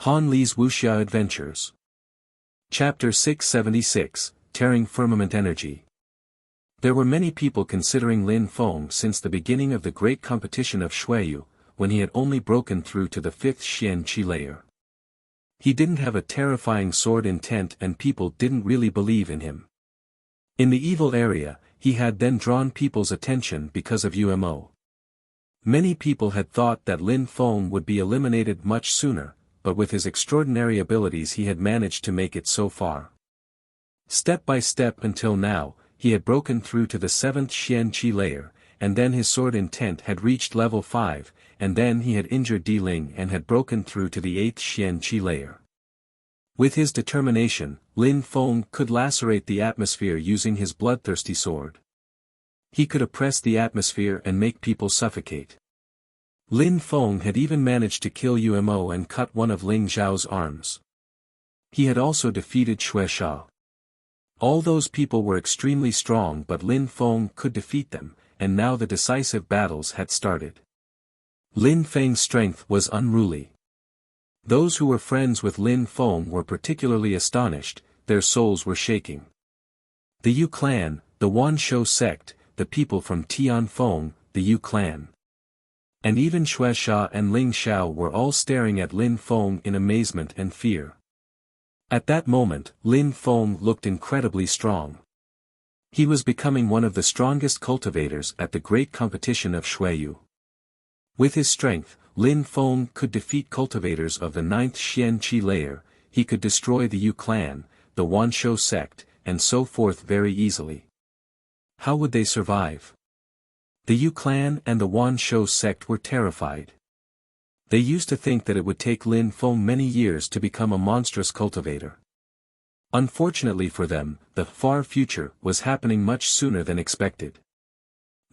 Han Li's Wuxia Adventures. Chapter 676, Tearing Firmament Energy. There were many people considering Lin Feng since the beginning of the great competition of Shuiyu, when he had only broken through to the 5th Xian Qi layer. He didn't have a terrifying sword intent and people didn't really believe in him. In the evil area, he had then drawn people's attention because of UMO. Many people had thought that Lin Feng would be eliminated much sooner, but with his extraordinary abilities he had managed to make it so far. Step by step until now, he had broken through to the 7th Xian Qi layer, and then his sword intent had reached level 5, and then he had injured Di Ling and had broken through to the 8th Xian Qi layer. With his determination, Lin Feng could lacerate the atmosphere using his bloodthirsty sword. He could oppress the atmosphere and make people suffocate. Lin Feng had even managed to kill Umo and cut one of Ling Zhao's arms. He had also defeated Xue Sha. All those people were extremely strong but Lin Feng could defeat them, and now the decisive battles had started. Lin Feng's strength was unruly. Those who were friends with Lin Feng were particularly astonished, their souls were shaking. The Yu clan, the Wanshou sect, the people from Tianfeng, the Yu clan. And even Xue Sha and Ling Xiao were all staring at Lin Feng in amazement and fear. At that moment, Lin Feng looked incredibly strong. He was becoming one of the strongest cultivators at the great competition of Shuiyu. With his strength, Lin Feng could defeat cultivators of the 9th Xian Qi layer, he could destroy the Yu clan, the Wanshou sect, and so forth very easily. How would they survive? The Yu clan and the Wanshou sect were terrified. They used to think that it would take Lin Feng many years to become a monstrous cultivator. Unfortunately for them, the far future was happening much sooner than expected.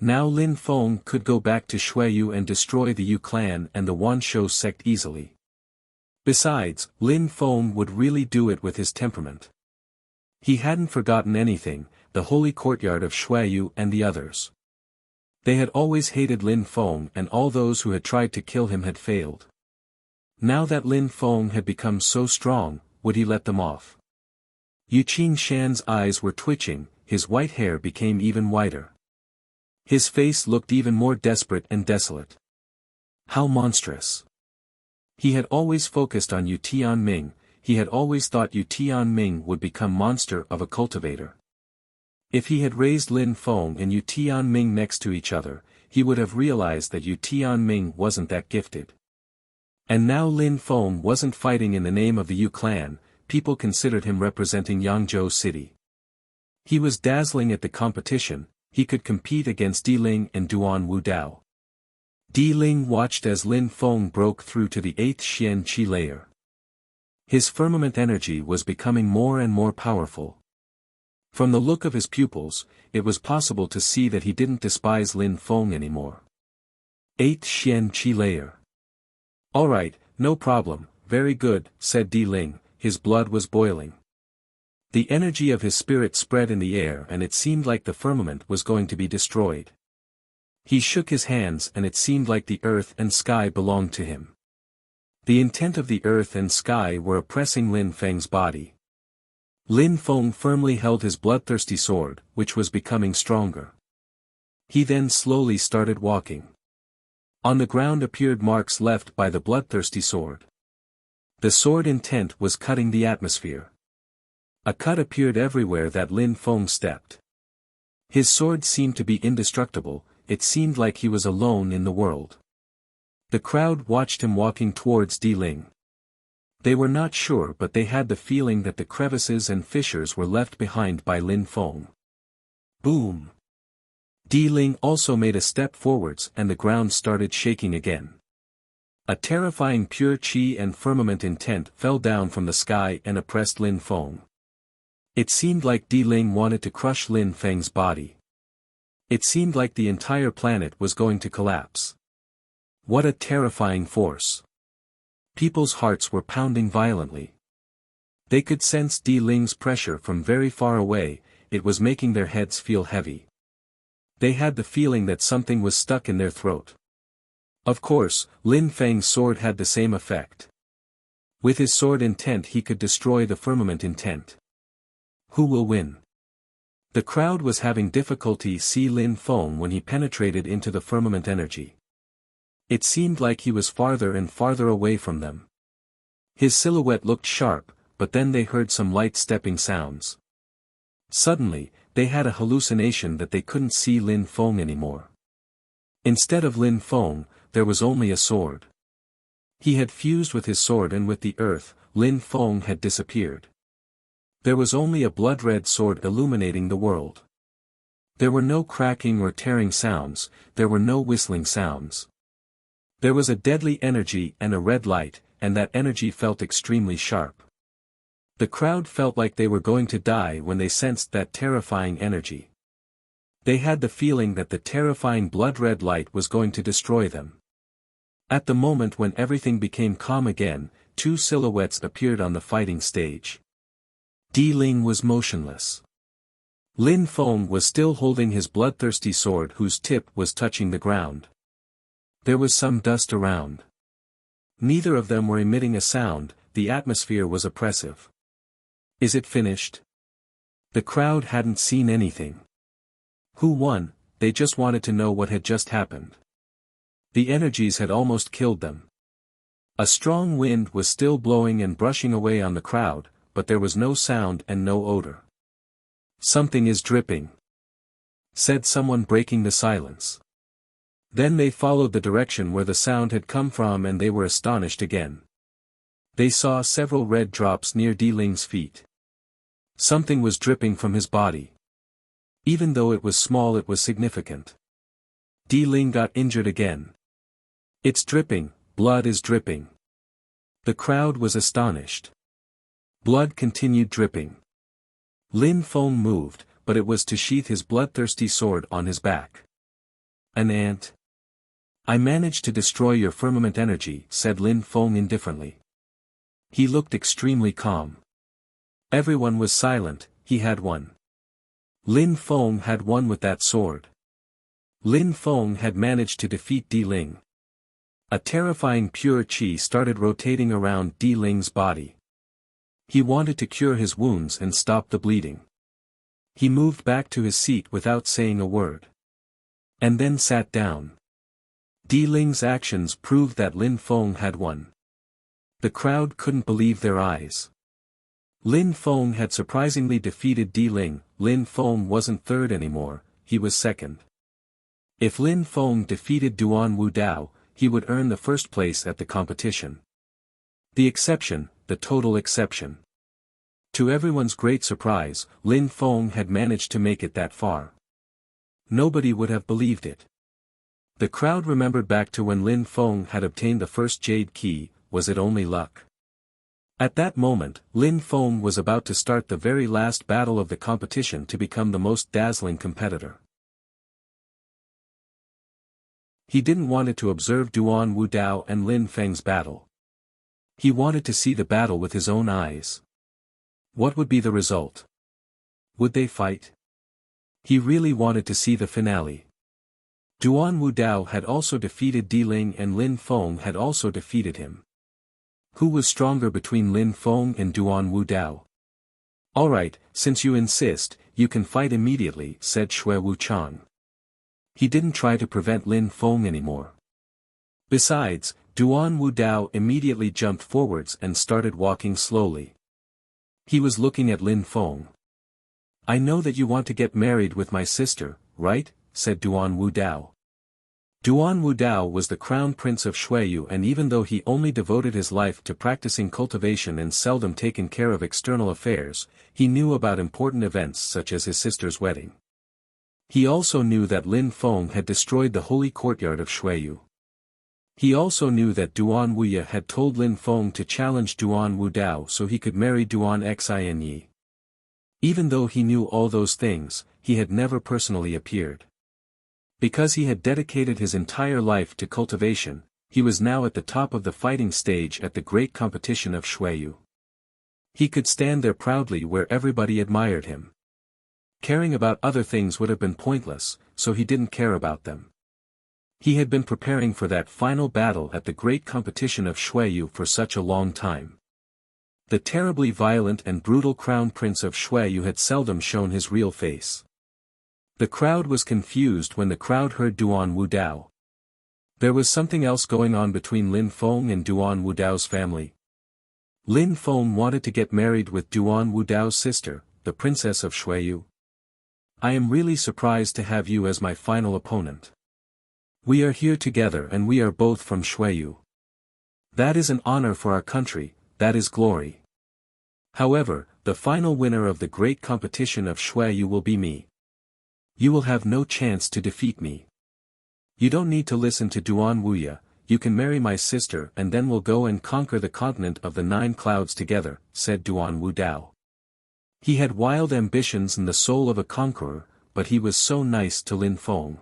Now Lin Feng could go back to Shuiyu and destroy the Yu clan and the Wanshou sect easily. Besides, Lin Feng would really do it with his temperament. He hadn't forgotten anything, the holy courtyard of Shuiyu and the others. They had always hated Lin Feng and all those who had tried to kill him had failed. Now that Lin Feng had become so strong, would he let them off? Yu Qingshan's eyes were twitching, his white hair became even whiter. His face looked even more desperate and desolate. How monstrous! He had always focused on Yu Tianming, he had always thought Yu Tianming would become monster of a cultivator. If he had raised Lin Feng and Yu Tianming next to each other, he would have realized that Yu Tianming wasn't that gifted. And now Lin Feng wasn't fighting in the name of the Yu clan, people considered him representing Yangzhou City. He was dazzling at the competition, he could compete against Di Ling and Duan Wudao. Di Ling watched as Lin Feng broke through to the 8th Xian Qi layer. His firmament energy was becoming more and more powerful. From the look of his pupils, it was possible to see that he didn't despise Lin Feng anymore. 8th Xian Qi layer. Alright, no problem, very good, said Di Ling, his blood was boiling. The energy of his spirit spread in the air and it seemed like the firmament was going to be destroyed. He shook his hands and it seemed like the earth and sky belonged to him. The intent of the earth and sky were oppressing Lin Feng's body. Lin Feng firmly held his bloodthirsty sword, which was becoming stronger. He then slowly started walking. On the ground appeared marks left by the bloodthirsty sword. The sword intent was cutting the atmosphere. A cut appeared everywhere that Lin Feng stepped. His sword seemed to be indestructible, it seemed like he was alone in the world. The crowd watched him walking towards Di Ling. They were not sure but they had the feeling that the crevices and fissures were left behind by Lin Feng. Boom! Di Ling also made a step forwards and the ground started shaking again. A terrifying pure qi and firmament intent fell down from the sky and oppressed Lin Feng. It seemed like Di Ling wanted to crush Lin Feng's body. It seemed like the entire planet was going to collapse. What a terrifying force! People's hearts were pounding violently. They could sense Di Ling's pressure from very far away, it was making their heads feel heavy. They had the feeling that something was stuck in their throat. Of course, Lin Feng's sword had the same effect. With his sword intent he could destroy the firmament intent. Who will win? The crowd was having difficulty see Lin Feng when he penetrated into the firmament energy. It seemed like he was farther and farther away from them. His silhouette looked sharp, but then they heard some light stepping sounds. Suddenly, they had a hallucination that they couldn't see Lin Feng anymore. Instead of Lin Feng, there was only a sword. He had fused with his sword and with the earth, Lin Feng had disappeared. There was only a blood-red sword illuminating the world. There were no cracking or tearing sounds, there were no whistling sounds. There was a deadly energy and a red light, and that energy felt extremely sharp. The crowd felt like they were going to die when they sensed that terrifying energy. They had the feeling that the terrifying blood-red light was going to destroy them. At the moment when everything became calm again, two silhouettes appeared on the fighting stage. Di Ling was motionless. Lin Feng was still holding his bloodthirsty sword whose tip was touching the ground. There was some dust around. Neither of them were emitting a sound, the atmosphere was oppressive. Is it finished? The crowd hadn't seen anything. Who won? They just wanted to know what had just happened. The energies had almost killed them. A strong wind was still blowing and brushing away on the crowd, but there was no sound and no odor. Something is dripping, said someone breaking the silence. Then they followed the direction where the sound had come from and they were astonished again. They saw several red drops near Di Ling's feet. Something was dripping from his body. Even though it was small, it was significant. Di Ling got injured again. It's dripping, blood is dripping. The crowd was astonished. Blood continued dripping. Lin Feng moved, but it was to sheath his bloodthirsty sword on his back. An ant. I managed to destroy your firmament energy, said Lin Feng indifferently. He looked extremely calm. Everyone was silent, he had won. Lin Feng had won with that sword. Lin Feng had managed to defeat Di Ling. A terrifying pure qi started rotating around Di Ling's body. He wanted to cure his wounds and stop the bleeding. He moved back to his seat without saying a word. And then sat down. Di Ling's actions proved that Lin Feng had won. The crowd couldn't believe their eyes. Lin Feng had surprisingly defeated Di Ling. Lin Feng wasn't third anymore, he was second. If Lin Feng defeated Duan Wu Dao, he would earn the first place at the competition. The exception, the total exception. To everyone's great surprise, Lin Feng had managed to make it that far. Nobody would have believed it. The crowd remembered back to when Lin Feng had obtained the first jade key. Was it only luck? At that moment, Lin Feng was about to start the very last battle of the competition to become the most dazzling competitor. He didn't want to observe Duan Wu Dao and Lin Feng's battle. He wanted to see the battle with his own eyes. What would be the result? Would they fight? He really wanted to see the finale. Duan Wu Dao had also defeated Di Ling and Lin Feng had also defeated him. Who was stronger between Lin Feng and Duan Wu Dao? Alright, since you insist, you can fight immediately, said Shui Wuchang. He didn't try to prevent Lin Feng anymore. Besides, Duan Wu Dao immediately jumped forwards and started walking slowly. He was looking at Lin Feng. I know that you want to get married with my sister, right? Said Duan Wu Dao. Duan Wu Dao was the crown prince of Shuiyu, and even though he only devoted his life to practicing cultivation and seldom taken care of external affairs, he knew about important events such as his sister's wedding. He also knew that Lin Feng had destroyed the holy courtyard of Shuiyu. He also knew that Duan Wuya had told Lin Feng to challenge Duan Wu Dao so he could marry Duan Xinyi. Even though he knew all those things, he had never personally appeared. Because he had dedicated his entire life to cultivation, he was now at the top of the fighting stage at the great competition of Shuiyu. He could stand there proudly where everybody admired him. Caring about other things would have been pointless, so he didn't care about them. He had been preparing for that final battle at the great competition of Shuiyu for such a long time. The terribly violent and brutal crown prince of Shuiyu had seldom shown his real face. The crowd was confused when the crowd heard Duan Wudao. There was something else going on between Lin Feng and Duan Wudao's family. Lin Feng wanted to get married with Duan Wudao's sister, the princess of Shuiyu. I am really surprised to have you as my final opponent. We are here together and we are both from Shuiyu. That is an honor for our country, that is glory. However, the final winner of the great competition of Shuiyu will be me. You will have no chance to defeat me. You don't need to listen to Duan Wuya, you can marry my sister and then we'll go and conquer the continent of the 9 clouds together, said Duan Wudao. He had wild ambitions and the soul of a conqueror, but he was so nice to Lin Feng.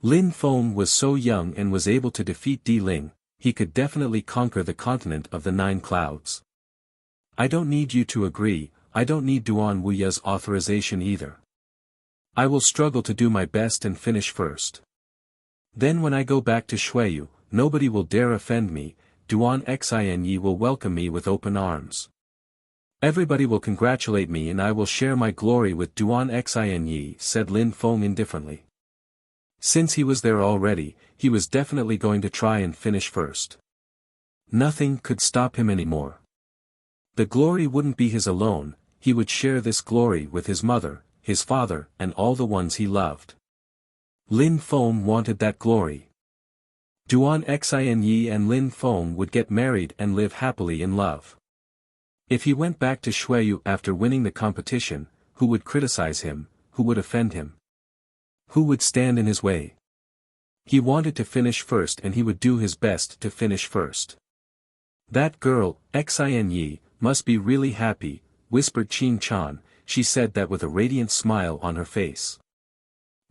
Lin Feng was so young and was able to defeat Di Ling, he could definitely conquer the continent of the 9 clouds. I don't need you to agree, I don't need Duan Wuya's authorization either. I will struggle to do my best and finish first. Then when I go back to Shuiyu, nobody will dare offend me, Duan Xinyi will welcome me with open arms. Everybody will congratulate me and I will share my glory with Duan Xinyi, said Lin Feng indifferently. Since he was there already, he was definitely going to try and finish first. Nothing could stop him anymore. The glory wouldn't be his alone, he would share this glory with his mother, his father, and all the ones he loved. Lin Feng wanted that glory. Duan Xinyi and Lin Feng would get married and live happily in love. If he went back to Shuiyu after winning the competition, who would criticize him, who would offend him? Who would stand in his way? He wanted to finish first and he would do his best to finish first. That girl, Xinyi, must be really happy, whispered Qin Chan, she said that with a radiant smile on her face.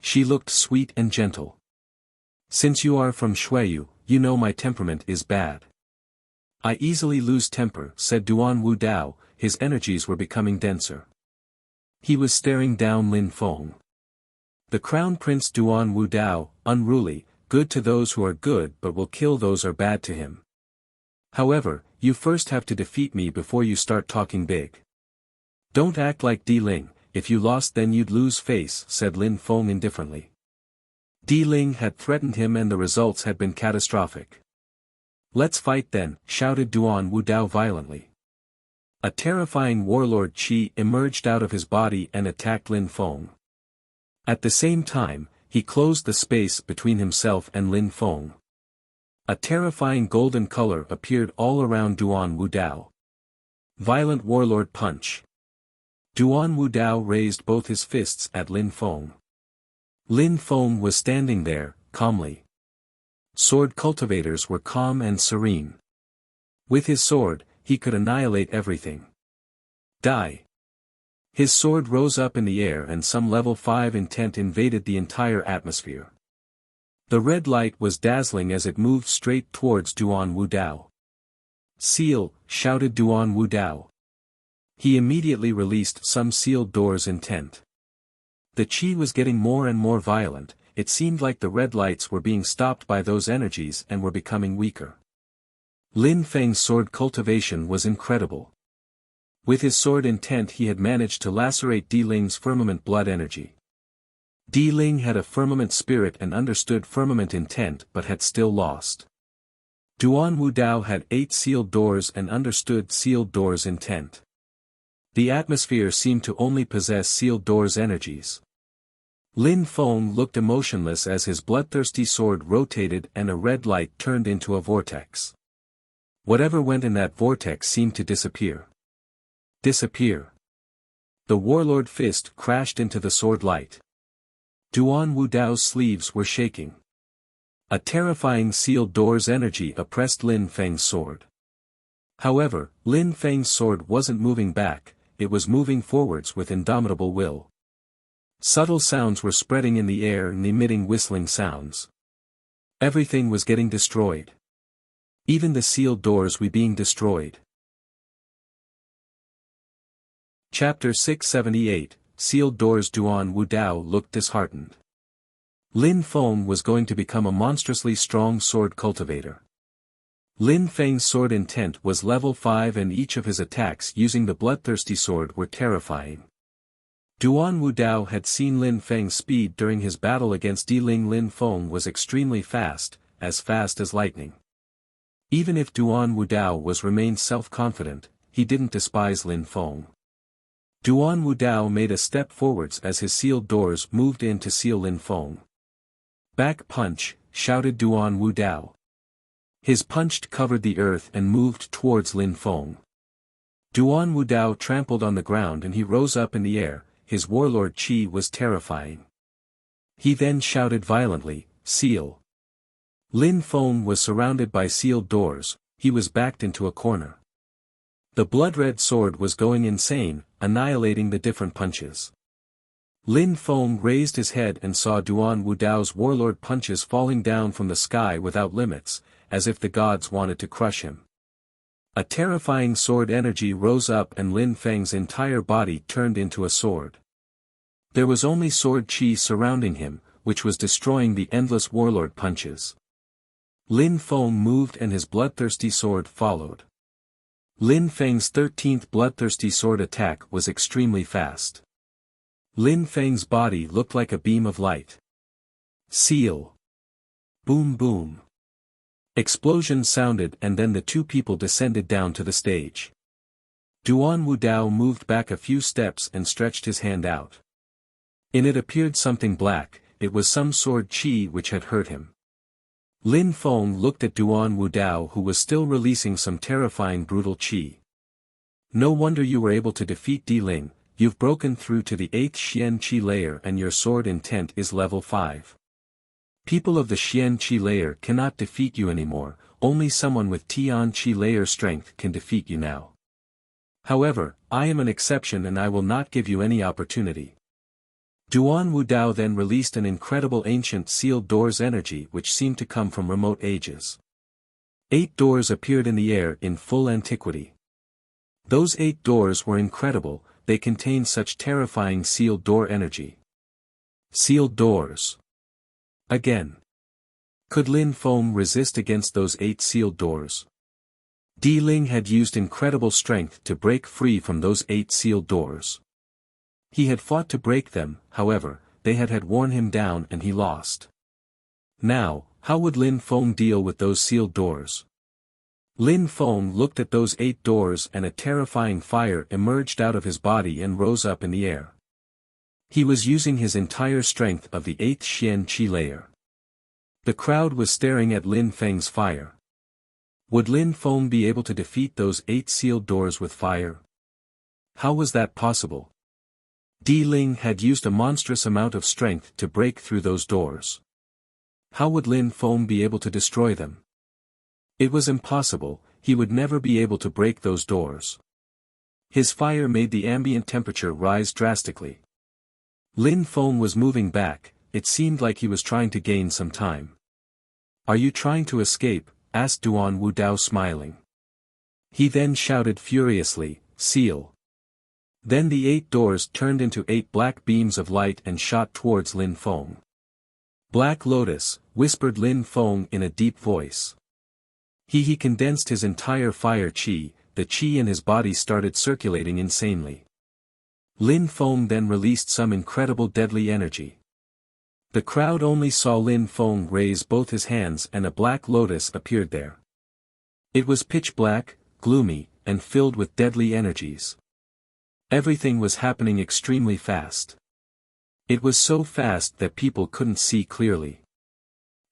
She looked sweet and gentle. Since you are from Shuiyu, you know my temperament is bad. I easily lose temper, said Duan Wudao, his energies were becoming denser. He was staring down Lin Feng. The Crown Prince Duan Wudao, unruly, good to those who are good but will kill those who are bad to him. However, you first have to defeat me before you start talking big. Don't act like Di Ling, if you lost then you'd lose face, said Lin Feng indifferently. Di Ling had threatened him and the results had been catastrophic. Let's fight then, shouted Duan Wudao violently. A terrifying warlord Qi emerged out of his body and attacked Lin Feng. At the same time, he closed the space between himself and Lin Feng. A terrifying golden color appeared all around Duan Wudao. Violent warlord punch. Duan Wudao raised both his fists at Lin Feng. Lin Feng was standing there, calmly. Sword cultivators were calm and serene. With his sword, he could annihilate everything. Die. His sword rose up in the air and some level 5 intent invaded the entire atmosphere. The red light was dazzling as it moved straight towards Duan Wudao. Seal, shouted Duan Wudao. He immediately released some sealed doors intent. The qi was getting more and more violent, it seemed like the red lights were being stopped by those energies and were becoming weaker. Lin Feng's sword cultivation was incredible. With his sword intent he had managed to lacerate Di Ling's firmament blood energy. Di Ling had a firmament spirit and understood firmament intent but had still lost. Duan Wudao had 8 sealed doors and understood sealed doors intent. The atmosphere seemed to only possess sealed doors energies. Lin Feng looked emotionless as his bloodthirsty sword rotated and a red light turned into a vortex. Whatever went in that vortex seemed to disappear. Disappear. The warlord fist crashed into the sword light. Duan Wudao's sleeves were shaking. A terrifying sealed doors energy oppressed Lin Feng's sword. However, Lin Feng's sword wasn't moving back, it was moving forwards with indomitable will. Subtle sounds were spreading in the air and emitting whistling sounds. Everything was getting destroyed. Even the sealed doors were being destroyed. Chapter 678, Sealed Doors. Duan Wudao looked disheartened. Lin Feng was going to become a monstrously strong sword cultivator. Lin Feng's sword intent was level 5 and each of his attacks using the bloodthirsty sword were terrifying. Duan Wudao had seen Lin Feng's speed during his battle against Di Ling. Lin Feng was extremely fast as lightning. Even if Duan Wudao remained self-confident, he didn't despise Lin Feng. Duan Wudao made a step forwards as his sealed doors moved in to seal Lin Feng. Back punch, shouted Duan Wudao. His punch covered the earth and moved towards Lin Feng. Duan Wudao trampled on the ground and he rose up in the air, his warlord chi was terrifying. He then shouted violently, "Seal!" Lin Feng was surrounded by sealed doors, he was backed into a corner. The blood-red sword was going insane, annihilating the different punches. Lin Feng raised his head and saw Duan Wudao's warlord punches falling down from the sky without limits, as if the gods wanted to crush him. A terrifying sword energy rose up and Lin Feng's entire body turned into a sword. There was only sword chi surrounding him, which was destroying the endless warlord punches. Lin Feng moved and his bloodthirsty sword followed. Lin Feng's 13th bloodthirsty sword attack was extremely fast. Lin Feng's body looked like a beam of light. Seal! Boom boom! Explosions sounded and then the two people descended down to the stage. Duan Wudao moved back a few steps and stretched his hand out. In it appeared something black, it was some sword chi which had hurt him. Lin Feng looked at Duan Wudao who was still releasing some terrifying brutal chi. No wonder you were able to defeat Di Ling, you've broken through to the 8th Xian Qi layer and your sword intent is level 5. People of the Xian Qi layer cannot defeat you anymore, only someone with Tian Qi layer strength can defeat you now. However, I am an exception and I will not give you any opportunity. Duan Wudao then released an incredible ancient sealed doors energy which seemed to come from remote ages. 8 doors appeared in the air in full antiquity. Those 8 doors were incredible, they contained such terrifying sealed door energy. Sealed doors. Again. Could Lin Feng resist against those 8 sealed doors? Di Ling had used incredible strength to break free from those 8 sealed doors. He had fought to break them, however, they had worn him down and he lost. Now, how would Lin Feng deal with those sealed doors? Lin Feng looked at those 8 doors and a terrifying fire emerged out of his body and rose up in the air. He was using his entire strength of the 8th Xian Qi layer. The crowd was staring at Lin Feng's fire. Would Lin Feng be able to defeat those 8 sealed doors with fire? How was that possible? Di Ling had used a monstrous amount of strength to break through those doors. How would Lin Feng be able to destroy them? It was impossible, he would never be able to break those doors. His fire made the ambient temperature rise drastically. Lin Feng was moving back, it seemed like he was trying to gain some time. "Are you trying to escape?" asked Duan Wudao smiling. He then shouted furiously, "Seal!" Then the 8 doors turned into 8 black beams of light and shot towards Lin Feng. "Black Lotus," whispered Lin Feng in a deep voice. He condensed his entire fire chi, the chi in his body started circulating insanely. Lin Feng then released some incredible deadly energy. The crowd only saw Lin Feng raise both his hands and a black lotus appeared there. It was pitch black, gloomy, and filled with deadly energies. Everything was happening extremely fast. It was so fast that people couldn't see clearly.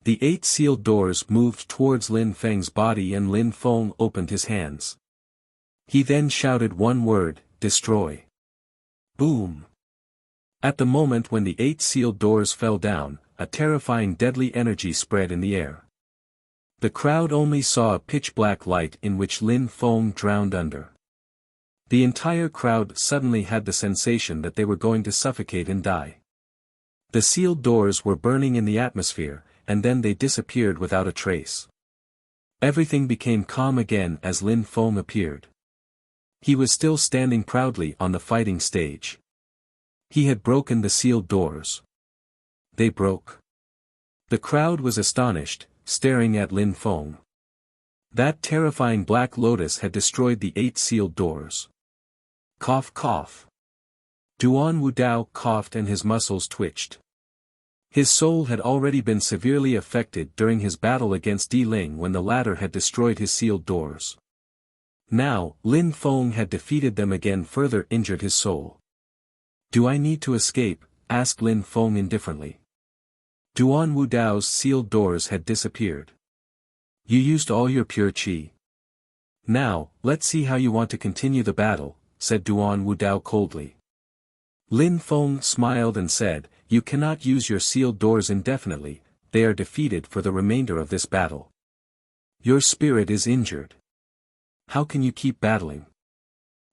The 8 sealed doors moved towards Lin Feng's body and Lin Feng opened his hands. He then shouted one word, "Destroy." Boom! At the moment when the 8 sealed doors fell down, a terrifying deadly energy spread in the air. The crowd only saw a pitch-black light in which Lin Feng drowned under. The entire crowd suddenly had the sensation that they were going to suffocate and die. The sealed doors were burning in the atmosphere, and then they disappeared without a trace. Everything became calm again as Lin Feng appeared. He was still standing proudly on the fighting stage. He had broken the sealed doors. They broke. The crowd was astonished, staring at Lin Feng. That terrifying black lotus had destroyed the 8 sealed doors. Cough cough. Duan Wudao coughed and his muscles twitched. His soul had already been severely affected during his battle against Di Ling when the latter had destroyed his sealed doors. Now, Lin Feng had defeated them again, further injured his soul. "Do I need to escape?" asked Lin Feng indifferently. Duan Wudao's sealed doors had disappeared. "You used all your pure qi. Now, let's see how you want to continue the battle," said Duan Wudao coldly. Lin Feng smiled and said, "You cannot use your sealed doors indefinitely, they are defeated for the remainder of this battle. Your spirit is injured. How can you keep battling?"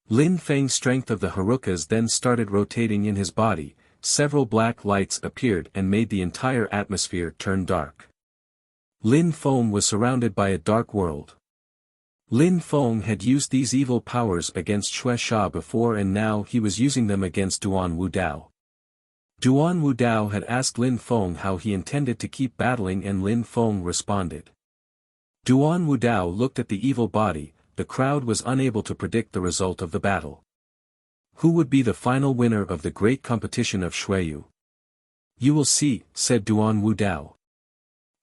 Lin Feng's strength of the Harukas then started rotating in his body, several black lights appeared and made the entire atmosphere turn dark. Lin Feng was surrounded by a dark world. Lin Feng had used these evil powers against Xue Sha before, and now he was using them against Duan Wudao. Duan Wudao had asked Lin Feng how he intended to keep battling, and Lin Feng responded. Duan Wudao looked at the evil body. The crowd was unable to predict the result of the battle. Who would be the final winner of the great competition of Xueyu? "You will see," said Duan Wudao.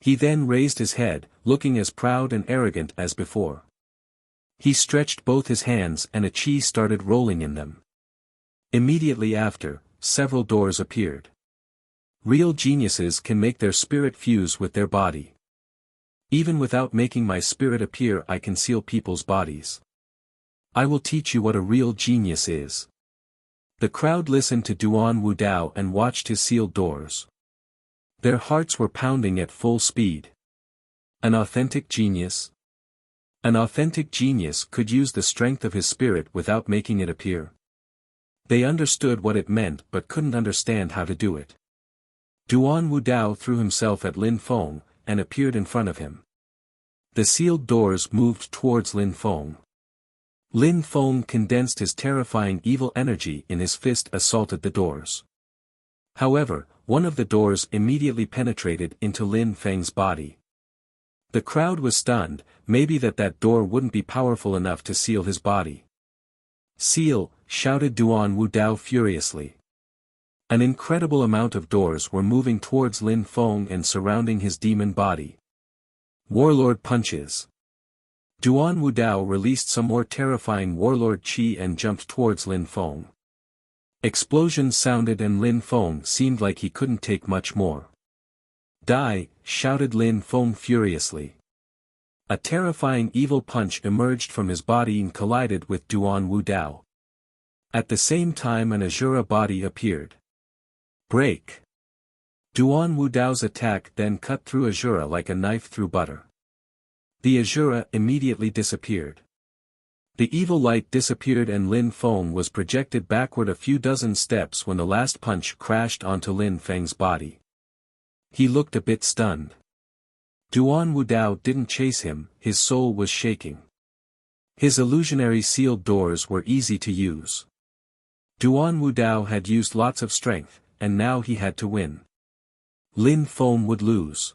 He then raised his head, looking as proud and arrogant as before. He stretched both his hands and a qi started rolling in them. Immediately after, several doors appeared. Real geniuses can make their spirit fuse with their body. Even without making my spirit appear, I can seal people's bodies. I will teach you what a real genius is. The crowd listened to Duan Wudao and watched his sealed doors. Their hearts were pounding at full speed. An authentic genius? An authentic genius could use the strength of his spirit without making it appear. They understood what it meant but couldn't understand how to do it. Duan Wudao threw himself at Lin Feng, and appeared in front of him. The sealed doors moved towards Lin Feng. Lin Feng condensed his terrifying evil energy in his fist, assaulted the doors. However, one of the doors immediately penetrated into Lin Feng's body. The crowd was stunned, maybe that door wouldn't be powerful enough to seal his body. "Seal!" shouted Duan Wudao furiously. An incredible amount of doors were moving towards Lin Feng and surrounding his demon body. Warlord punches. Duan Wudao released some more terrifying warlord qi and jumped towards Lin Feng. Explosions sounded and Lin Feng seemed like he couldn't take much more. "Die!" shouted Lin Feng furiously. A terrifying evil punch emerged from his body and collided with Duan Wudao. At the same time an Azura body appeared. Break! Duan Wudao's attack then cut through Azura like a knife through butter. The Azura immediately disappeared. The evil light disappeared and Lin Feng was projected backward a few dozen steps when the last punch crashed onto Lin Feng's body. He looked a bit stunned. Duan Wudao didn't chase him, his soul was shaking. His illusionary sealed doors were easy to use. Duan Wudao had used lots of strength, and now he had to win. Lin Feng would lose.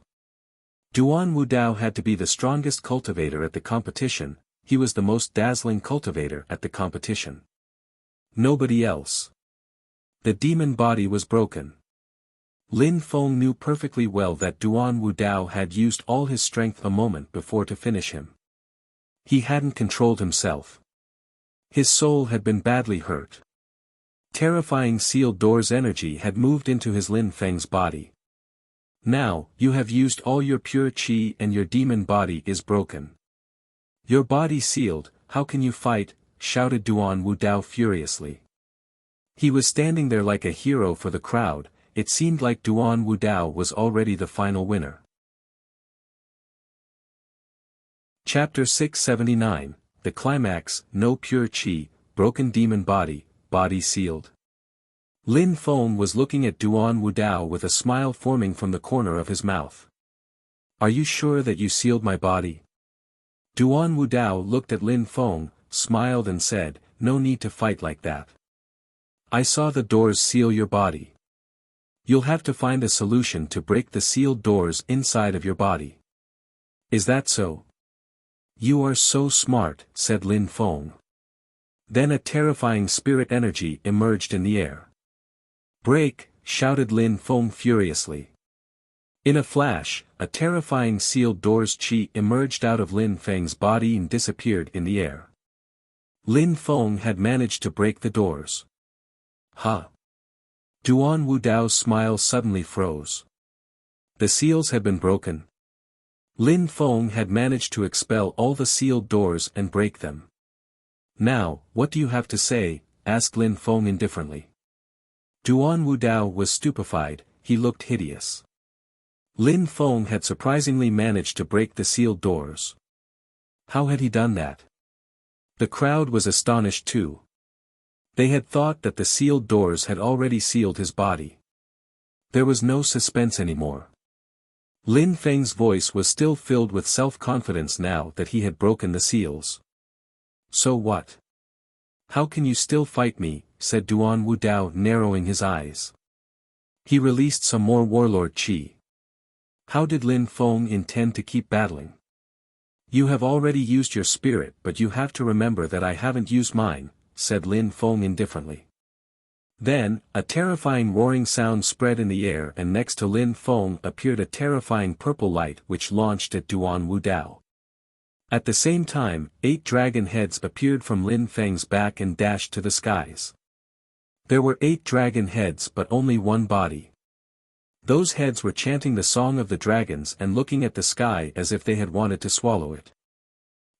Duan Wudao had to be the strongest cultivator at the competition, he was the most dazzling cultivator at the competition. Nobody else. The demon body was broken. Lin Feng knew perfectly well that Duan Wudao had used all his strength a moment before to finish him. He hadn't controlled himself. His soul had been badly hurt. Terrifying sealed doors energy had moved into his Lin Feng's body. Now, you have used all your pure qi and your demon body is broken. Your body sealed, how can you fight? Shouted Duan Wudao furiously. He was standing there like a hero for the crowd. It seemed like Duan Wudao was already the final winner. Chapter 679, The Climax, No Pure Qi, Broken Demon Body, Body Sealed. Lin Feng was looking at Duan Wudao with a smile forming from the corner of his mouth. Are you sure that you sealed my body? Duan Wudao looked at Lin Feng, smiled and said, no need to fight like that. I saw the doors seal your body. You'll have to find a solution to break the sealed doors inside of your body. Is that so? You are so smart, said Lin Feng. Then a terrifying spirit energy emerged in the air. Break, shouted Lin Feng furiously. In a flash, a terrifying sealed door's chi emerged out of Lin Feng's body and disappeared in the air. Lin Feng had managed to break the doors. Huh? Duan Wudao's smile suddenly froze. The seals had been broken. Lin Feng had managed to expel all the sealed doors and break them. Now, what do you have to say? Asked Lin Feng indifferently. Duan Wudao was stupefied, he looked hideous. Lin Feng had surprisingly managed to break the sealed doors. How had he done that? The crowd was astonished too. They had thought that the sealed doors had already sealed his body. There was no suspense anymore. Lin Feng's voice was still filled with self-confidence now that he had broken the seals. So what? How can you still fight me? Said Duan Wudao, narrowing his eyes. He released some more warlord chi. How did Lin Feng intend to keep battling? You have already used your spirit, but you have to remember that I haven't used mine, said Lin Feng indifferently. Then, a terrifying roaring sound spread in the air, and next to Lin Feng appeared a terrifying purple light which launched at Duan Wudao. At the same time, 8 dragon heads appeared from Lin Feng's back and dashed to the skies. There were 8 dragon heads but only one body. Those heads were chanting the song of the dragons and looking at the sky as if they had wanted to swallow it.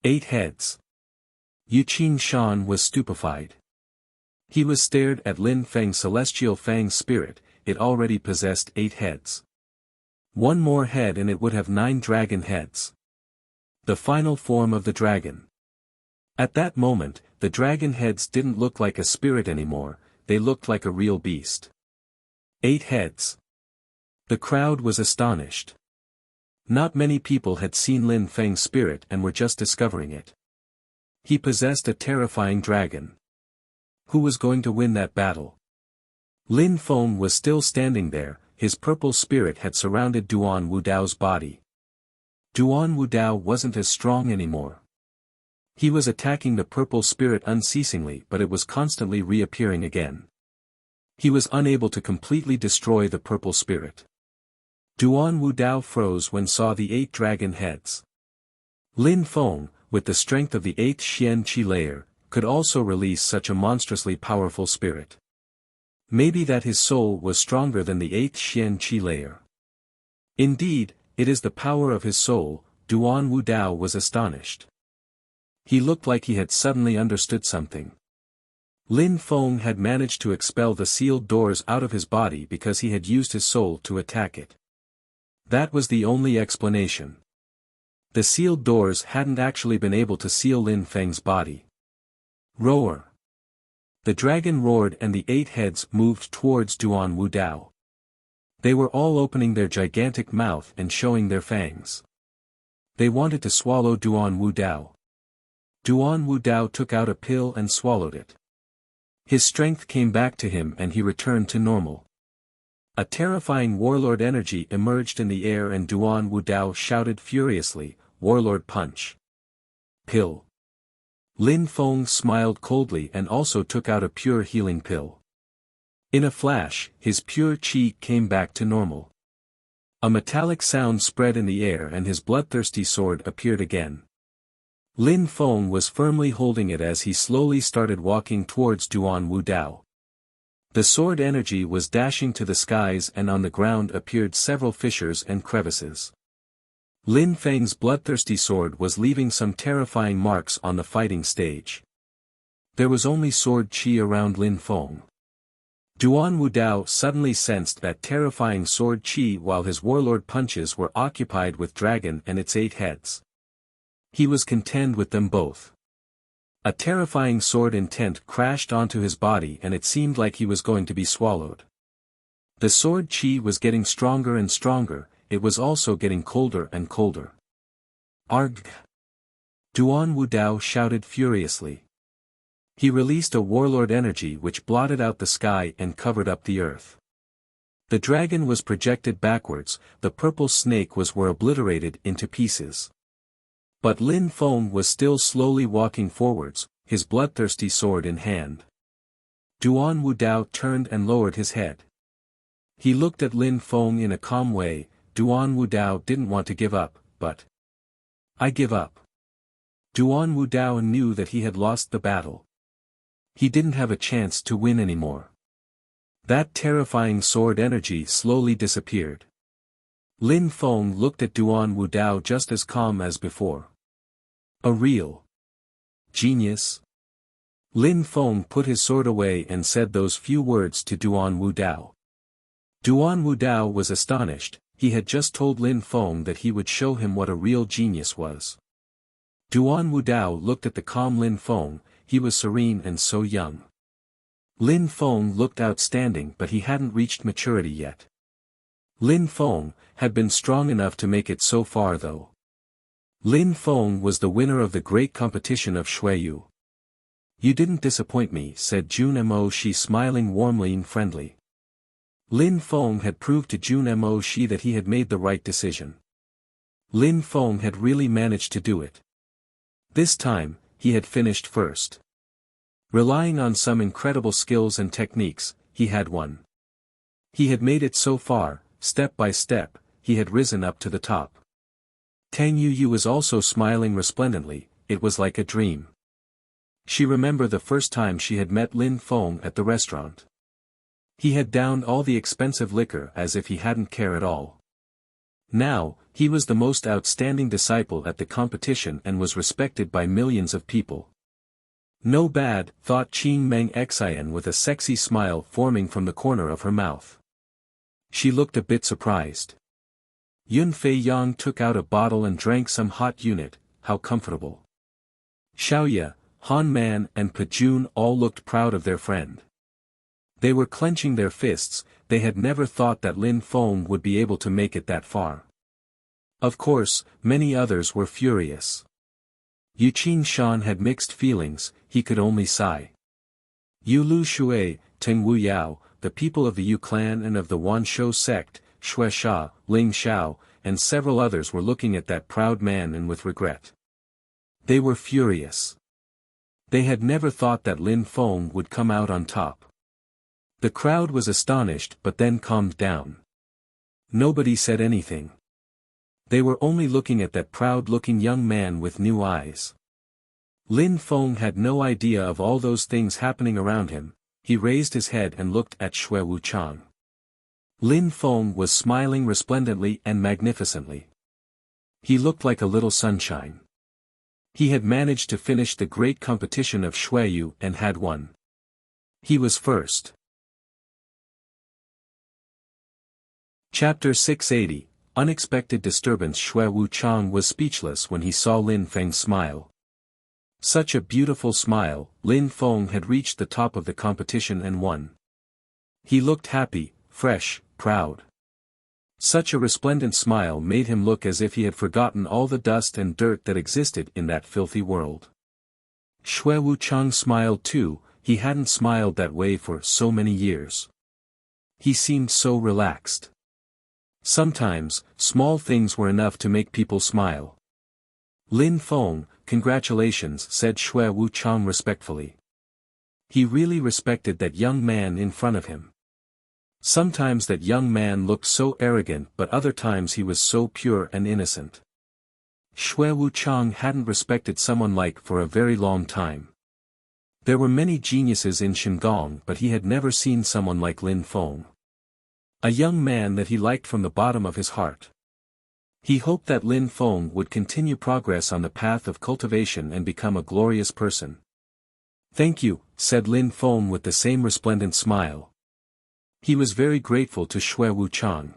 8 heads. Yu Qin Shan was stupefied. He was stared at Lin Feng's celestial fang spirit, it already possessed 8 heads. One more head and it would have 9 dragon heads. The final form of the dragon. At that moment, the dragon heads didn't look like a spirit anymore, they looked like a real beast. 8 heads. The crowd was astonished. Not many people had seen Lin Feng's spirit and were just discovering it. He possessed a terrifying dragon. Who was going to win that battle? Lin Feng was still standing there, his purple spirit had surrounded Duan Wudao's body. Duan Wudao wasn't as strong anymore. He was attacking the purple spirit unceasingly, but it was constantly reappearing again. He was unable to completely destroy the purple spirit. Duan Wudao froze when saw the 8 dragon heads. Lin Feng, with the strength of the 8th Xian Qi layer, could also release such a monstrously powerful spirit. Maybe that his soul was stronger than the 8th Xian Qi layer. Indeed, it is the power of his soul. Duan Wudao was astonished. He looked like he had suddenly understood something. Lin Feng had managed to expel the sealed doors out of his body because he had used his soul to attack it. That was the only explanation. The sealed doors hadn't actually been able to seal Lin Feng's body. Roar! The dragon roared and the 8 heads moved towards Duan Wudao. They were all opening their gigantic mouth and showing their fangs. They wanted to swallow Duan Wudao. Duan Wudao took out a pill and swallowed it. His strength came back to him and he returned to normal. A terrifying warlord energy emerged in the air and Duan Wudao shouted furiously, "Warlord punch!" Pill. Lin Feng smiled coldly and also took out a pure healing pill. In a flash, his pure chi came back to normal. A metallic sound spread in the air and his bloodthirsty sword appeared again. Lin Feng was firmly holding it as he slowly started walking towards Duan Wudao. The sword energy was dashing to the skies and on the ground appeared several fissures and crevices. Lin Feng's bloodthirsty sword was leaving some terrifying marks on the fighting stage. There was only sword chi around Lin Feng. Duan Wudao suddenly sensed that terrifying sword chi while his warlord punches were occupied with dragon and its 8 heads. He was content with them both. A terrifying sword intent crashed onto his body and it seemed like he was going to be swallowed. The sword chi was getting stronger and stronger, it was also getting colder and colder. Argh! Duan Wudao shouted furiously. He released a warlord energy which blotted out the sky and covered up the earth. The dragon was projected backwards, the purple snake were obliterated into pieces. But Lin Feng was still slowly walking forwards, his bloodthirsty sword in hand. Duan Wudao turned and lowered his head. He looked at Lin Feng in a calm way. Duan Wudao didn't want to give up, but... I give up. Duan Wudao knew that he had lost the battle. He didn't have a chance to win anymore. That terrifying sword energy slowly disappeared. Lin Feng looked at Duan Wudao just as calm as before. A real genius? Lin Feng put his sword away and said those few words to Duan Wudao. Duan Wudao was astonished. He had just told Lin Feng that he would show him what a real genius was. Duan Wudao looked at the calm Lin Feng. He was serene and so young. Lin Feng looked outstanding, but he hadn't reached maturity yet. Lin Feng had been strong enough to make it so far though. Lin Feng was the winner of the great competition of Shuiyu. You didn't disappoint me, said Jun Mo Shi, smiling warmly and friendly. Lin Feng had proved to Jun Mo Shi that he had made the right decision. Lin Feng had really managed to do it. This time, he had finished first. Relying on some incredible skills and techniques, he had won. He had made it so far, step by step, he had risen up to the top. Tang Yuyu was also smiling resplendently. It was like a dream. She remembered the first time she had met Lin Feng at the restaurant. He had downed all the expensive liquor as if he hadn't cared at all. Now, he was the most outstanding disciple at the competition and was respected by millions of people. No bad, thought Qing Meng Xian with a sexy smile forming from the corner of her mouth. She looked a bit surprised. Yun Fei Yang took out a bottle and drank some hot unit. How comfortable. Xiaoya, Han Man and Pajun all looked proud of their friend. They were clenching their fists. They had never thought that Lin Feng would be able to make it that far. Of course, many others were furious. Yu Qin Shan had mixed feelings. He could only sigh. Yu Lu Shui, Teng Wu Yao, the people of the Yu clan and of the Wanshou sect, Shui Sha, Ling Xiao, and several others were looking at that proud man and with regret. They were furious. They had never thought that Lin Feng would come out on top. The crowd was astonished but then calmed down. Nobody said anything. They were only looking at that proud-looking young man with new eyes. Lin Feng had no idea of all those things happening around him. He raised his head and looked at Shui Wuchang. Lin Feng was smiling resplendently and magnificently. He looked like a little sunshine. He had managed to finish the great competition of Shuiyu and had won. He was first. Chapter 680, Unexpected Disturbance. Shui Wuchang was speechless when he saw Lin Feng smile. Such a beautiful smile. Lin Feng had reached the top of the competition and won. He looked happy, fresh, proud. Such a resplendent smile made him look as if he had forgotten all the dust and dirt that existed in that filthy world. Shui Wuchang smiled too. He hadn't smiled that way for so many years. He seemed so relaxed. Sometimes, small things were enough to make people smile. Lin Feng, congratulations, said Shui Wuchang respectfully. He really respected that young man in front of him. Sometimes that young man looked so arrogant, but other times he was so pure and innocent. Shui Wuchang hadn't respected someone like for a very long time. There were many geniuses in Shandong, but he had never seen someone like Lin Feng. A young man that he liked from the bottom of his heart. He hoped that Lin Feng would continue progress on the path of cultivation and become a glorious person. Thank you, said Lin Feng with the same resplendent smile. He was very grateful to Shui Wuchang.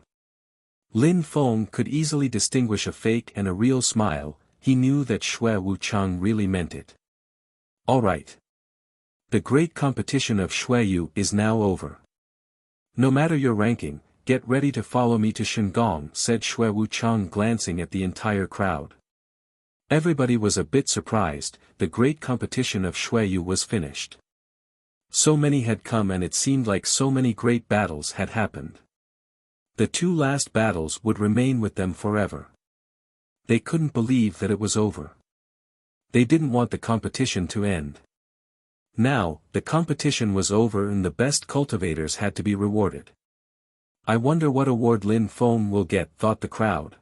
Lin Feng could easily distinguish a fake and a real smile. He knew that Shui Wuchang really meant it. All right. The great competition of Shuiyu is now over. No matter your ranking, get ready to follow me to Shandong, said Shui Wuchang, glancing at the entire crowd. Everybody was a bit surprised. The great competition of Shuiyu was finished. So many had come and it seemed like so many great battles had happened. The two last battles would remain with them forever. They couldn't believe that it was over. They didn't want the competition to end. Now, the competition was over and the best cultivators had to be rewarded. I wonder what award Lin Feng will get, thought the crowd.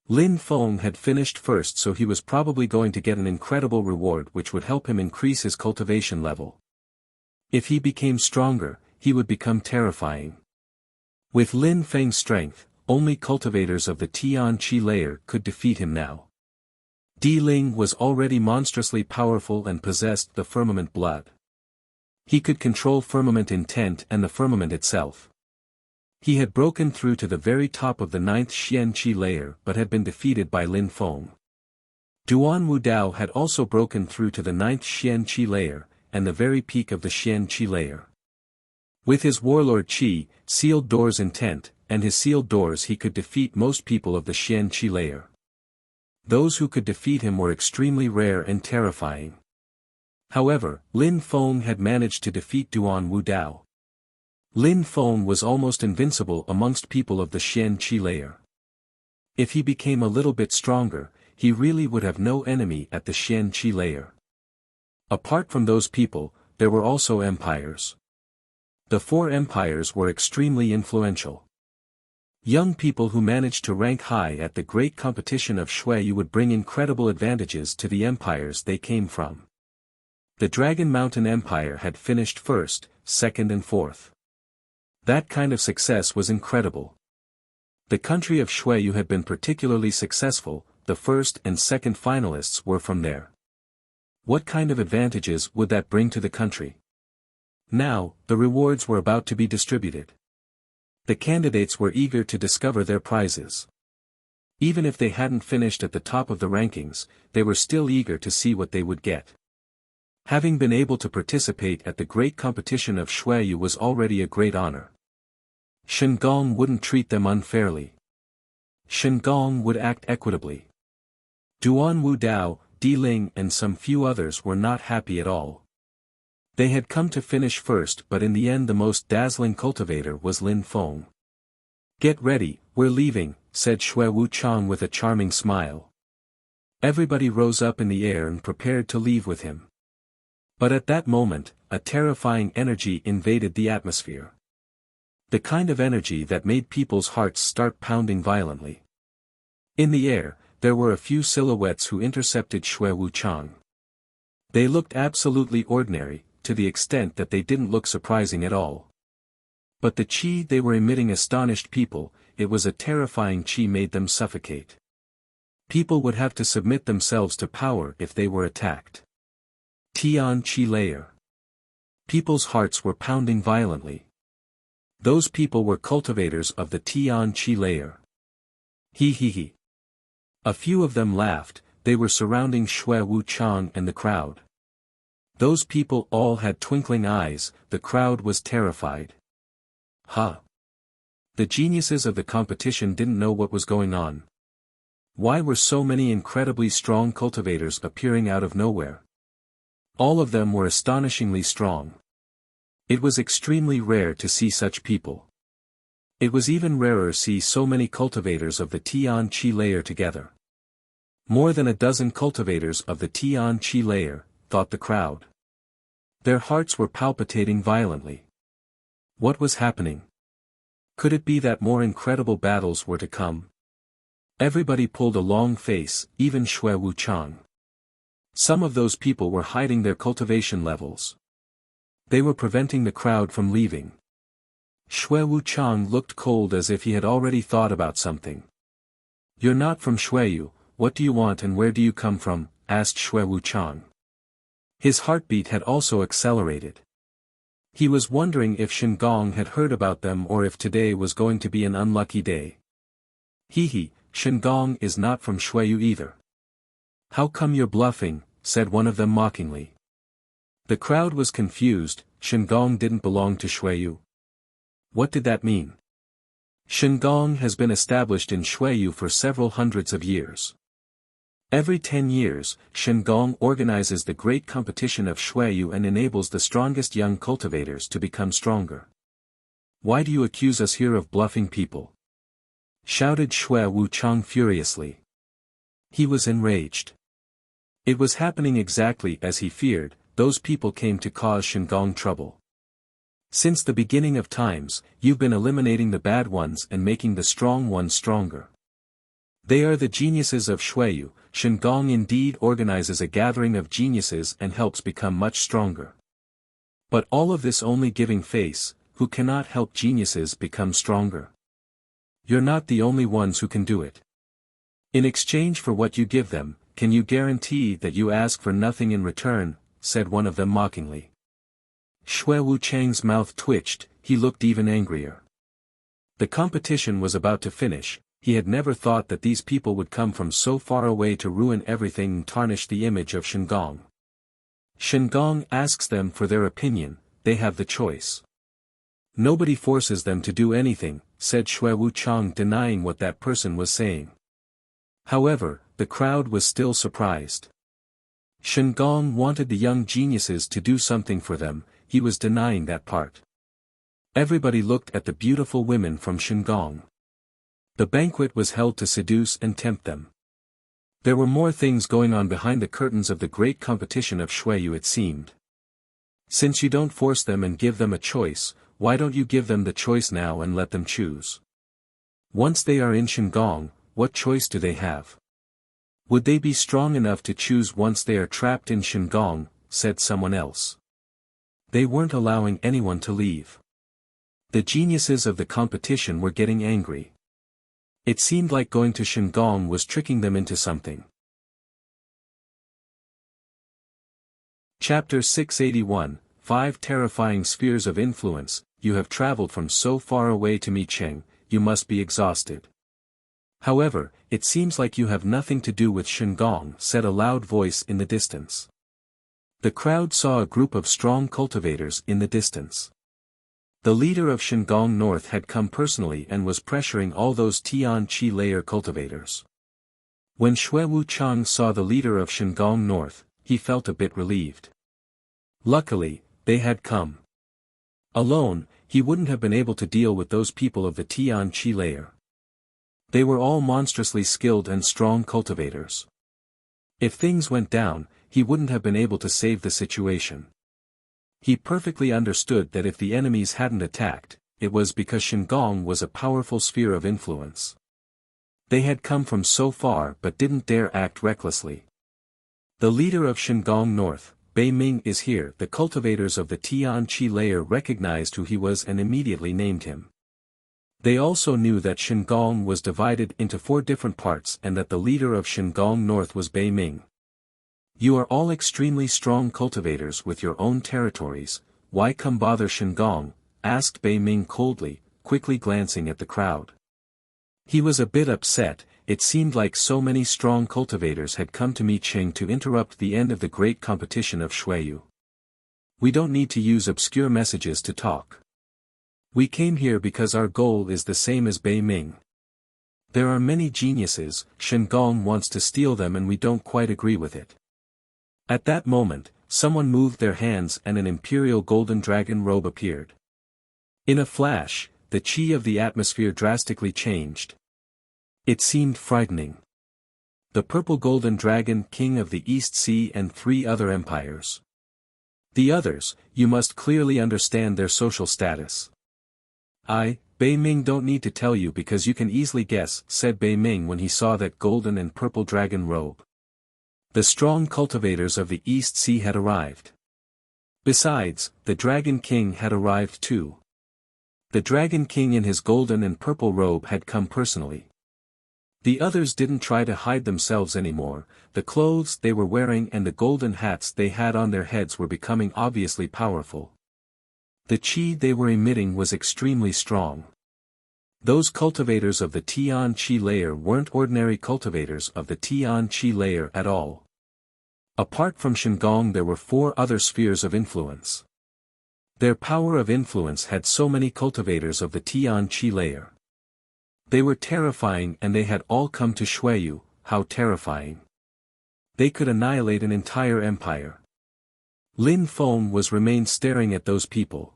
Lin Feng had finished first, so he was probably going to get an incredible reward which would help him increase his cultivation level. If he became stronger, he would become terrifying. With Lin Feng's strength, only cultivators of the Tian Qi layer could defeat him now. Di Ling was already monstrously powerful and possessed the firmament blood. He could control firmament intent and the firmament itself. He had broken through to the very top of the 9th Xian Qi layer but had been defeated by Lin Feng. Duan Wudao had also broken through to the 9th Xian Qi layer, and the very peak of the Xian Qi layer. With his warlord Qi, sealed doors intent, and his sealed doors he could defeat most people of the Xian Qi layer. Those who could defeat him were extremely rare and terrifying. However, Lin Feng had managed to defeat Duan Wudao. Lin Feng was almost invincible amongst people of the Xian Qi layer. If he became a little bit stronger, he really would have no enemy at the Xian Qi layer. Apart from those people, there were also empires. The 4 empires were extremely influential. Young people who managed to rank high at the great competition of Shuiyu would bring incredible advantages to the empires they came from. The Dragon Mountain Empire had finished first, second and fourth. That kind of success was incredible. The country of Shuiyu had been particularly successful, the first and second finalists were from there. What kind of advantages would that bring to the country? Now, the rewards were about to be distributed. The candidates were eager to discover their prizes. Even if they hadn't finished at the top of the rankings, they were still eager to see what they would get. Having been able to participate at the great competition of Shuiyu was already a great honor. Shengong wouldn't treat them unfairly. Shengong would act equitably. Duan Wudao, Di Ling and some few others were not happy at all. They had come to finish first, but in the end the most dazzling cultivator was Lin Feng. "Get ready, we're leaving," said Shui Wuchang with a charming smile. Everybody rose up in the air and prepared to leave with him. But at that moment, a terrifying energy invaded the atmosphere. The kind of energy that made people's hearts start pounding violently. In the air, there were a few silhouettes who intercepted Shui Wuchang. They looked absolutely ordinary, to the extent that they didn't look surprising at all. But the qi they were emitting astonished people, it was a terrifying qi made them suffocate. People would have to submit themselves to power if they were attacked. Tian Qi layer. People's hearts were pounding violently. Those people were cultivators of the Tian Qi layer. He he he. A few of them laughed, they were surrounding Shui Wuchang and the crowd. Those people all had twinkling eyes, the crowd was terrified. Huh. The geniuses of the competition didn't know what was going on. Why were so many incredibly strong cultivators appearing out of nowhere? All of them were astonishingly strong. It was extremely rare to see such people. It was even rarer to see so many cultivators of the Tian Qi layer together. More than a dozen cultivators of the Tian Qi layer, thought the crowd. Their hearts were palpitating violently. What was happening? Could it be that more incredible battles were to come? Everybody pulled a long face, even Shui Wuchang. Some of those people were hiding their cultivation levels. They were preventing the crowd from leaving. Shui Wuchang looked cold as if he had already thought about something. "You're not from Shuiyu, what do you want and where do you come from?" asked Shui Wuchang. His heartbeat had also accelerated. He was wondering if Shengong had heard about them or if today was going to be an unlucky day. "He, Shengong is not from Shuiyu either." "How come you're bluffing?" said one of them mockingly. The crowd was confused, Shengong didn't belong to Shuiyu. What did that mean? Shengong has been established in Shuiyu for several hundreds of years. Every 10 years, Shengong organizes the great competition of Shuiyu and enables the strongest young cultivators to become stronger. "Why do you accuse us here of bluffing people?" shouted Shui Wuchang furiously. He was enraged. It was happening exactly as he feared. Those people came to cause Shingon trouble. Since the beginning of times, you've been eliminating the bad ones and making the strong ones stronger. They are the geniuses of Shueyu. Shingon indeed organizes a gathering of geniuses and helps become much stronger. But all of this only giving face, who cannot help geniuses become stronger. You're not the only ones who can do it. In exchange for what you give them, can you guarantee that you ask for nothing in return, said one of them mockingly. Shui Wuchang's mouth twitched, he looked even angrier. The competition was about to finish. He had never thought that these people would come from so far away to ruin everything and tarnish the image of Shingon. Shingon asks them for their opinion, they have the choice. Nobody forces them to do anything, said Shui Wuchang, denying what that person was saying. However, the crowd was still surprised. Shingon wanted the young geniuses to do something for them, he was denying that part. Everybody looked at the beautiful women from Shingon. The banquet was held to seduce and tempt them. There were more things going on behind the curtains of the great competition of Shueyu, it seemed. Since you don't force them and give them a choice, why don't you give them the choice now and let them choose? Once they are in Shingon, what choice do they have? Would they be strong enough to choose once they are trapped in Shingon, said someone else. They weren't allowing anyone to leave. The geniuses of the competition were getting angry. It seemed like going to Shingon was tricking them into something. Chapter 681, 5 Terrifying Spheres of Influence. You have traveled from so far away to meet Cheng, you must be exhausted. However, it seems like you have nothing to do with Shingon, said a loud voice in the distance. The crowd saw a group of strong cultivators in the distance. The leader of Shingon North had come personally and was pressuring all those Tian Chi layer cultivators. When Shui Wuchang saw the leader of Shingon North, he felt a bit relieved. Luckily, they had come. Alone, he wouldn't have been able to deal with those people of the Tian Chi layer. They were all monstrously skilled and strong cultivators. If things went down, he wouldn't have been able to save the situation. He perfectly understood that if the enemies hadn't attacked, it was because Shingon was a powerful sphere of influence. They had come from so far but didn't dare act recklessly. The leader of Shingon North, Bei Ming, is here. The cultivators of the Tian Chi layer recognized who he was and immediately named him. They also knew that Shingon was divided into 4 different parts and that the leader of Shingon North was Bei Ming. You are all extremely strong cultivators with your own territories, why come bother Shingon? Asked Bei Ming coldly, quickly glancing at the crowd. He was a bit upset. It seemed like so many strong cultivators had come to meet Cheng to interrupt the end of the great competition of Shueyu. We don't need to use obscure messages to talk. We came here because our goal is the same as Bei Ming. There are many geniuses, Shingon wants to steal them and we don't quite agree with it. At that moment, someone moved their hands and an imperial golden dragon robe appeared. In a flash, the chi of the atmosphere drastically changed. It seemed frightening. The purple golden dragon, king of the East Sea and 3 other empires. The others, you must clearly understand their social status. I, Bei Ming, don't need to tell you because you can easily guess, said Bei Ming when he saw that golden and purple dragon robe. The strong cultivators of the East Sea had arrived. Besides, the Dragon King had arrived too. The Dragon King in his golden and purple robe had come personally. The others didn't try to hide themselves anymore. The clothes they were wearing and the golden hats they had on their heads were becoming obviously powerful. The chi they were emitting was extremely strong. Those cultivators of the Tian Chi layer weren't ordinary cultivators of the Tian Chi layer at all. Apart from Shingon, there were 4 other spheres of influence. Their power of influence had so many cultivators of the Tian Chi layer. They were terrifying and they had all come to Shueyu. How terrifying. They could annihilate an entire empire. Lin Feng remained staring at those people.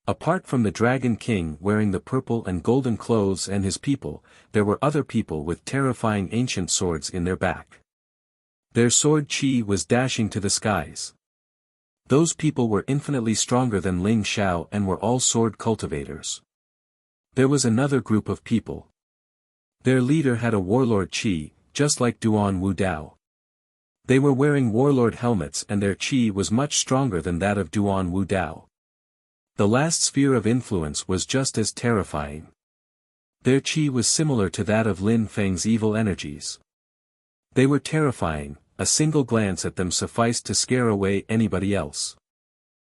Apart from the Dragon King wearing the purple and golden clothes and his people, there were other people with terrifying ancient swords in their back. Their sword qi was dashing to the skies. Those people were infinitely stronger than Ling Xiao and were all sword cultivators. There was another group of people. Their leader had a warlord qi, just like Duan Wu Dao. They were wearing warlord helmets and their qi was much stronger than that of Duan Wu Dao. The last sphere of influence was just as terrifying. Their qi was similar to that of Lin Feng's evil energies. They were terrifying, a single glance at them sufficed to scare away anybody else.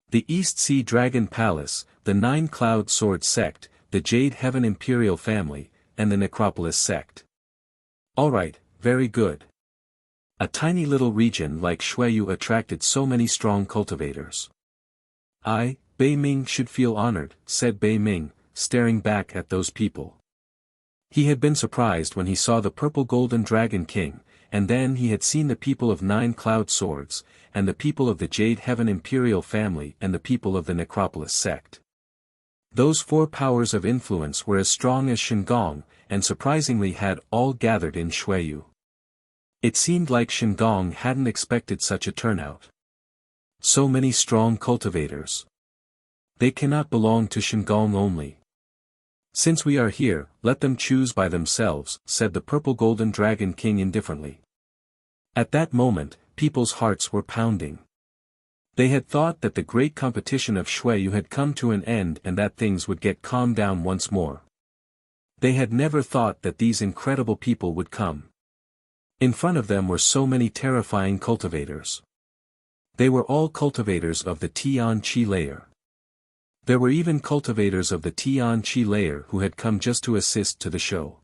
The East Sea Dragon Palace, the Nine Cloud Sword Sect, the Jade Heaven Imperial Family, and the Necropolis Sect. Alright, very good. A tiny little region like Xueyu attracted so many strong cultivators. Bei Ming should feel honored, said Bei Ming, staring back at those people. He had been surprised when he saw the purple golden dragon king, and then he had seen the people of Nine Cloud Swords, and the people of the Jade Heaven Imperial Family and the people of the Necropolis Sect. Those four powers of influence were as strong as Shengong, and surprisingly had all gathered in Xueyu. It seemed like Shengong hadn't expected such a turnout. So many strong cultivators. They cannot belong to Shengong only. Since we are here, let them choose by themselves, said the purple golden dragon king indifferently. At that moment, people's hearts were pounding. They had thought that the great competition of Xueyu had come to an end and that things would get calmed down once more. They had never thought that these incredible people would come. In front of them were so many terrifying cultivators. They were all cultivators of the Tian Qi layer. There were even cultivators of the Tian Qi layer who had come just to assist to the show.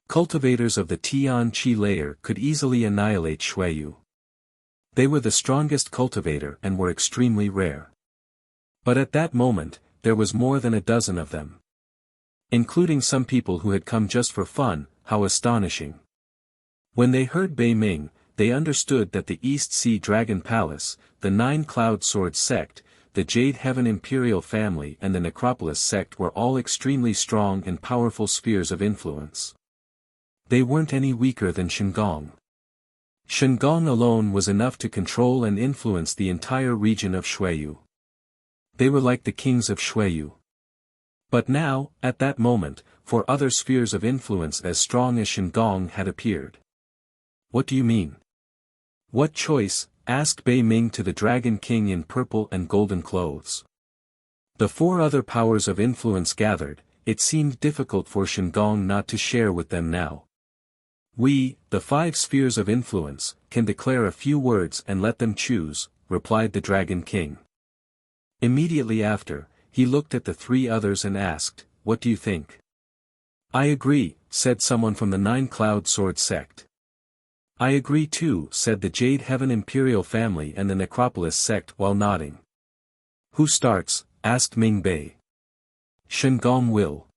Cultivators of the Tian Qi layer could easily annihilate Xueyu. They were the strongest cultivator and were extremely rare. But at that moment, there was more than a dozen of them. Including some people who had come just for fun. How astonishing. When they heard Bei Ming, they understood that the East Sea Dragon Palace, the Nine Cloud Sword Sect, the Jade Heaven Imperial Family and the Necropolis Sect were all extremely strong and powerful spheres of influence. They weren't any weaker than Shengong. Shengong alone was enough to control and influence the entire region of Xueyu. They were like the kings of Xueyu. But now, at that moment, four other spheres of influence as strong as Shengong had appeared. What do you mean? What choice? Asked Bei Ming to the Dragon King in purple and golden clothes. The four other powers of influence gathered, it seemed difficult for Shengong not to share with them now. We, the five spheres of influence, can declare a few words and let them choose, replied the Dragon King. Immediately after, he looked at the three others and asked, what do you think? I agree, said someone from the Nine Cloud Sword Sect. I agree too, said the Jade Heaven Imperial Family and the Necropolis Sect while nodding. Who starts? Asked Ming Bei. Shengong will.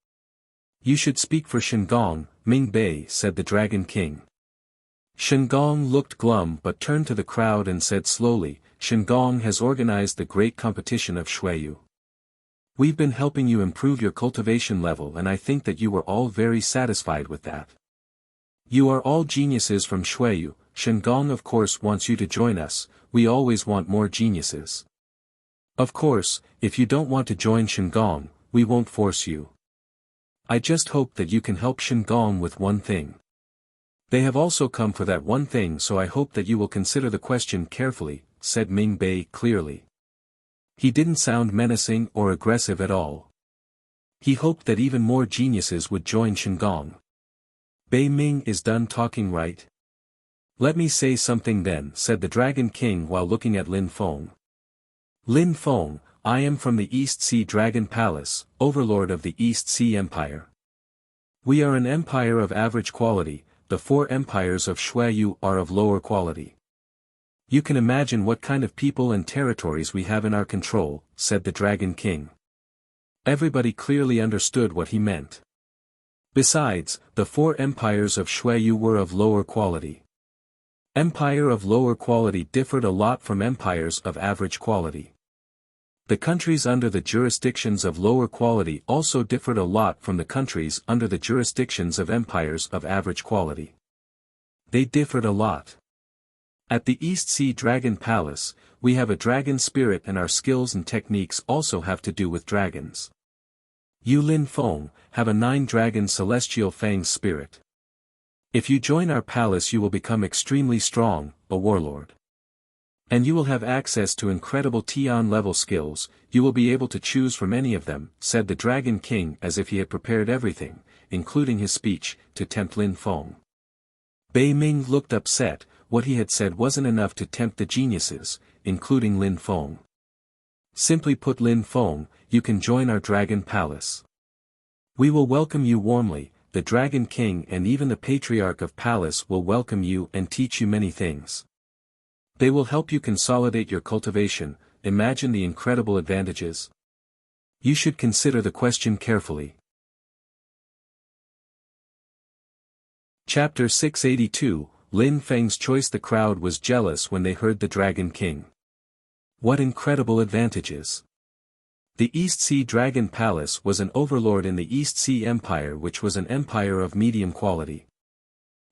You should speak for Shengong, Ming Bei, said the Dragon King. Shengong looked glum but turned to the crowd and said slowly, Shengong has organized the great competition of Xueyu. We've been helping you improve your cultivation level and I think that you were all very satisfied with that. You are all geniuses from Xueyu, Shengong of course wants you to join us, we always want more geniuses. Of course, if you don't want to join Shengong, we won't force you. I just hope that you can help Shengong with one thing. They have also come for that one thing so I hope that you will consider the question carefully, said Ming Bei clearly. He didn't sound menacing or aggressive at all. He hoped that even more geniuses would join Shengong. Bei Ming is done talking, right? Let me say something then, said the Dragon King while looking at Lin Feng. Lin Feng, I am from the East Sea Dragon Palace, overlord of the East Sea Empire. We are an empire of average quality, the four empires of Xueyu are of lower quality. You can imagine what kind of people and territories we have in our control, said the Dragon King. Everybody clearly understood what he meant. Besides, the four empires of Xueyu were of lower quality. Empire of lower quality differed a lot from empires of average quality. The countries under the jurisdictions of lower quality also differed a lot from the countries under the jurisdictions of empires of average quality. They differed a lot. At the East Sea Dragon Palace, we have a dragon spirit and our skills and techniques also have to do with dragons. You Lin Feng, have a 9-dragon celestial fang spirit. If you join our palace you will become extremely strong, a warlord. And you will have access to incredible Tian level skills, you will be able to choose from any of them, said the Dragon King as if he had prepared everything, including his speech, to tempt Lin Feng. Bei Ming looked upset. What he had said wasn't enough to tempt the geniuses, including Lin Feng. Simply put, Lin Feng, you can join our Dragon Palace. We will welcome you warmly, the Dragon King and even the Patriarch of Palace will welcome you and teach you many things. They will help you consolidate your cultivation. Imagine the incredible advantages. You should consider the question carefully. Chapter 682, Lin Feng's choice. The crowd was jealous when they heard the Dragon King. What incredible advantages! The East Sea Dragon Palace was an overlord in the East Sea Empire, which was an empire of medium quality.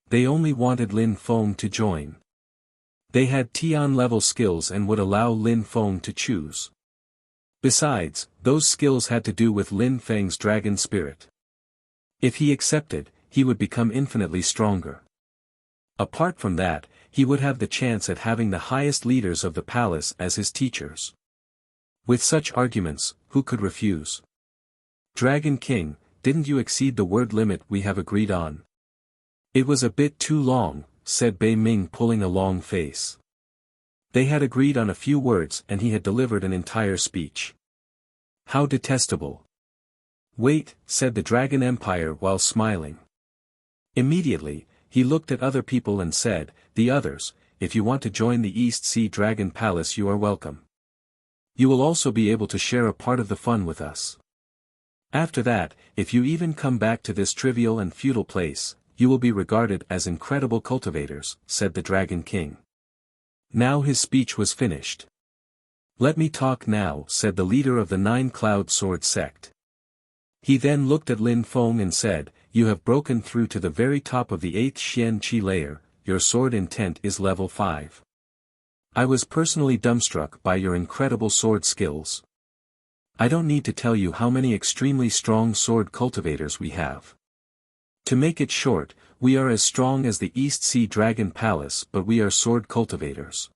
They only wanted Lin Feng to join. They had Tian level skills and would allow Lin Feng to choose. Besides, those skills had to do with Lin Feng's dragon spirit. If he accepted, he would become infinitely stronger. Apart from that, he would have the chance at having the highest leaders of the palace as his teachers. With such arguments, who could refuse? Dragon King, didn't you exceed the word limit we have agreed on? It was a bit too long, said Bei Ming, pulling a long face. They had agreed on a few words and he had delivered an entire speech. How detestable. Wait, said the Dragon Empire while smiling. Immediately, he looked at other people and said, the others, if you want to join the East Sea Dragon Palace you are welcome. You will also be able to share a part of the fun with us. After that, if you even come back to this trivial and futile place, you will be regarded as incredible cultivators, said the Dragon King. Now his speech was finished. Let me talk now, said the leader of the 9-Cloud Sword sect. He then looked at Lin Feng and said, you have broken through to the very top of the 8th Xian Qi layer, your sword intent is level 5. I was personally dumbstruck by your incredible sword skills. I don't need to tell you how many extremely strong sword cultivators we have. To make it short, we are as strong as the East Sea Dragon Palace, but we are sword cultivators.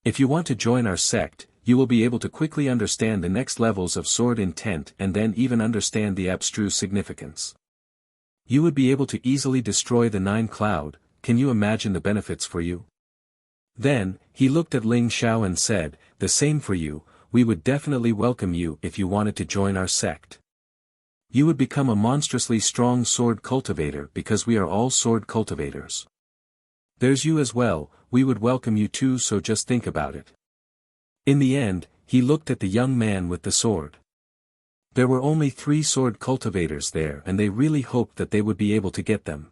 If you want to join our sect, you will be able to quickly understand the next levels of sword intent and then even understand the abstruse significance. You would be able to easily destroy the 9 Cloud. Can you imagine the benefits for you? Then, he looked at Ling Xiao and said, the same for you, we would definitely welcome you if you wanted to join our sect. You would become a monstrously strong sword cultivator because we are all sword cultivators. There's you as well, we would welcome you too, so just think about it. In the end, he looked at the young man with the sword. There were only 3 sword cultivators there and they really hoped that they would be able to get them.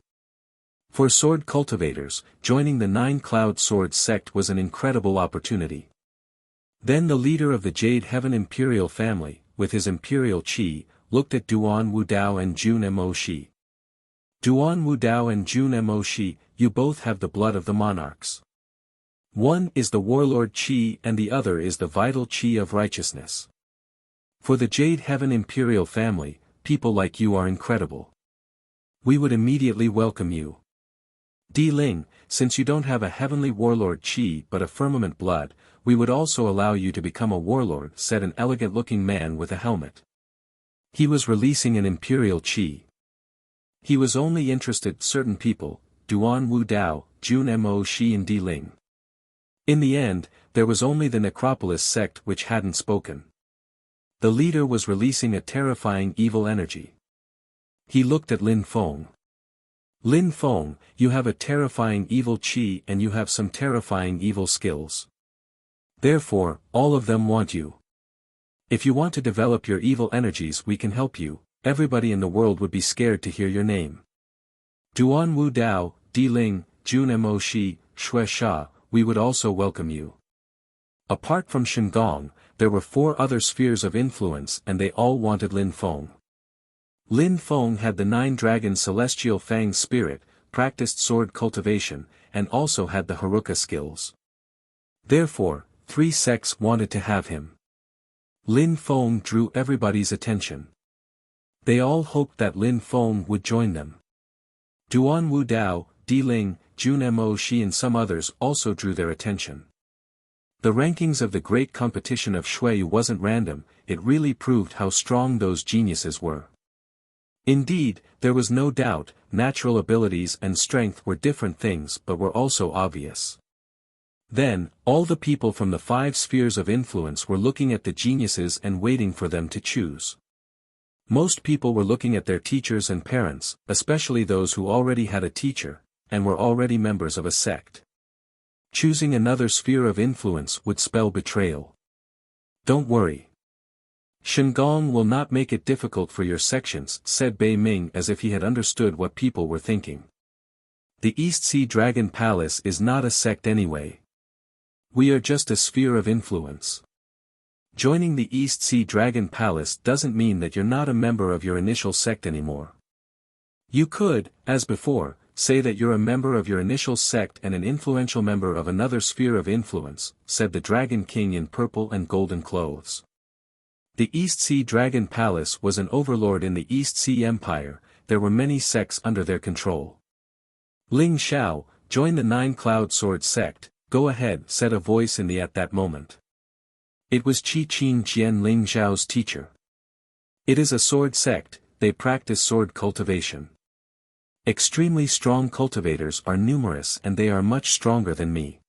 For sword cultivators, joining the 9-Cloud Sword sect was an incredible opportunity. Then the leader of the Jade Heaven Imperial family, with his imperial qi, looked at Duan Wudao and Jun Mo Shi. Duan Wudao and Jun Mo Shi, you both have the blood of the monarchs. One is the warlord qi and the other is the vital qi of righteousness. For the Jade Heaven Imperial family, people like you are incredible. We would immediately welcome you. Di Ling, since you don't have a heavenly warlord qi but a firmament blood, we would also allow you to become a warlord, said an elegant-looking man with a helmet. He was releasing an imperial qi. He was only interested in certain people, Duan Wudao, Jun Mo Shi and Di Ling. In the end, there was only the Necropolis sect which hadn't spoken. The leader was releasing a terrifying evil energy. He looked at Lin Feng. Lin Feng, you have a terrifying evil qi and you have some terrifying evil skills. Therefore, all of them want you. If you want to develop your evil energies we can help you, everybody in the world would be scared to hear your name. Duan Wudao, Di Ling, Jun Mo Shi, Shui Sha, we would also welcome you. Apart from Shengong, there were 4 other spheres of influence and they all wanted Lin Feng. Lin Feng had the 9-dragon celestial fang spirit, practiced sword cultivation, and also had the Haruka skills. Therefore, 3 sects wanted to have him. Lin Feng drew everybody's attention. They all hoped that Lin Feng would join them. Duan Wu Dao, Di Ling, Jun Mo Shi and some others also drew their attention. The rankings of the great competition of Shuiyu wasn't random, it really proved how strong those geniuses were. Indeed, there was no doubt, natural abilities and strength were different things but were also obvious. Then, all the people from the 5 spheres of influence were looking at the geniuses and waiting for them to choose. Most people were looking at their teachers and parents, especially those who already had a teacher, and were already members of a sect. Choosing another sphere of influence would spell betrayal. Don't worry. Shengong will not make it difficult for your sections, said Bei Ming as if he had understood what people were thinking. The East Sea Dragon Palace is not a sect anyway. We are just a sphere of influence. Joining the East Sea Dragon Palace doesn't mean that you're not a member of your initial sect anymore. You could, as before, say that you're a member of your initial sect and an influential member of another sphere of influence, said the Dragon King in purple and golden clothes. The East Sea Dragon Palace was an overlord in the East Sea Empire, there were many sects under their control. Ling Xiao, join the 9 Cloud Sword sect, go ahead, said a voice in the at that moment. It was Qi Qin Jian Ling Xiao's teacher. It is a sword sect, they practice sword cultivation. Extremely strong cultivators are numerous and they are much stronger than me.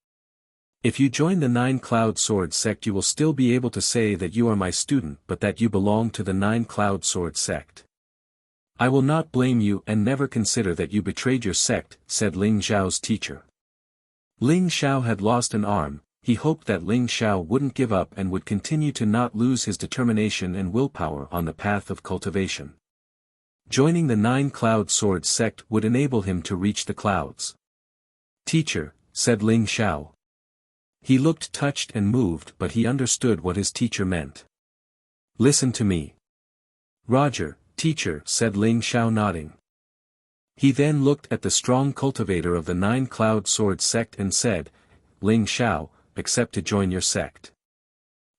If you join the 9 Cloud Sword sect you will still be able to say that you are my student but that you belong to the 9 Cloud Sword sect. I will not blame you and never consider that you betrayed your sect, said Ling Xiao's teacher. Ling Xiao had lost an arm, he hoped that Ling Xiao wouldn't give up and would continue to not lose his determination and willpower on the path of cultivation. Joining the 9 Cloud Sword sect would enable him to reach the clouds. Teacher, said Ling Xiao. He looked touched and moved but he understood what his teacher meant. Listen to me. Roger, teacher, said Ling Xiao nodding. He then looked at the strong cultivator of the 9 Cloud Sword sect and said, Ling Xiao, accept to join your sect.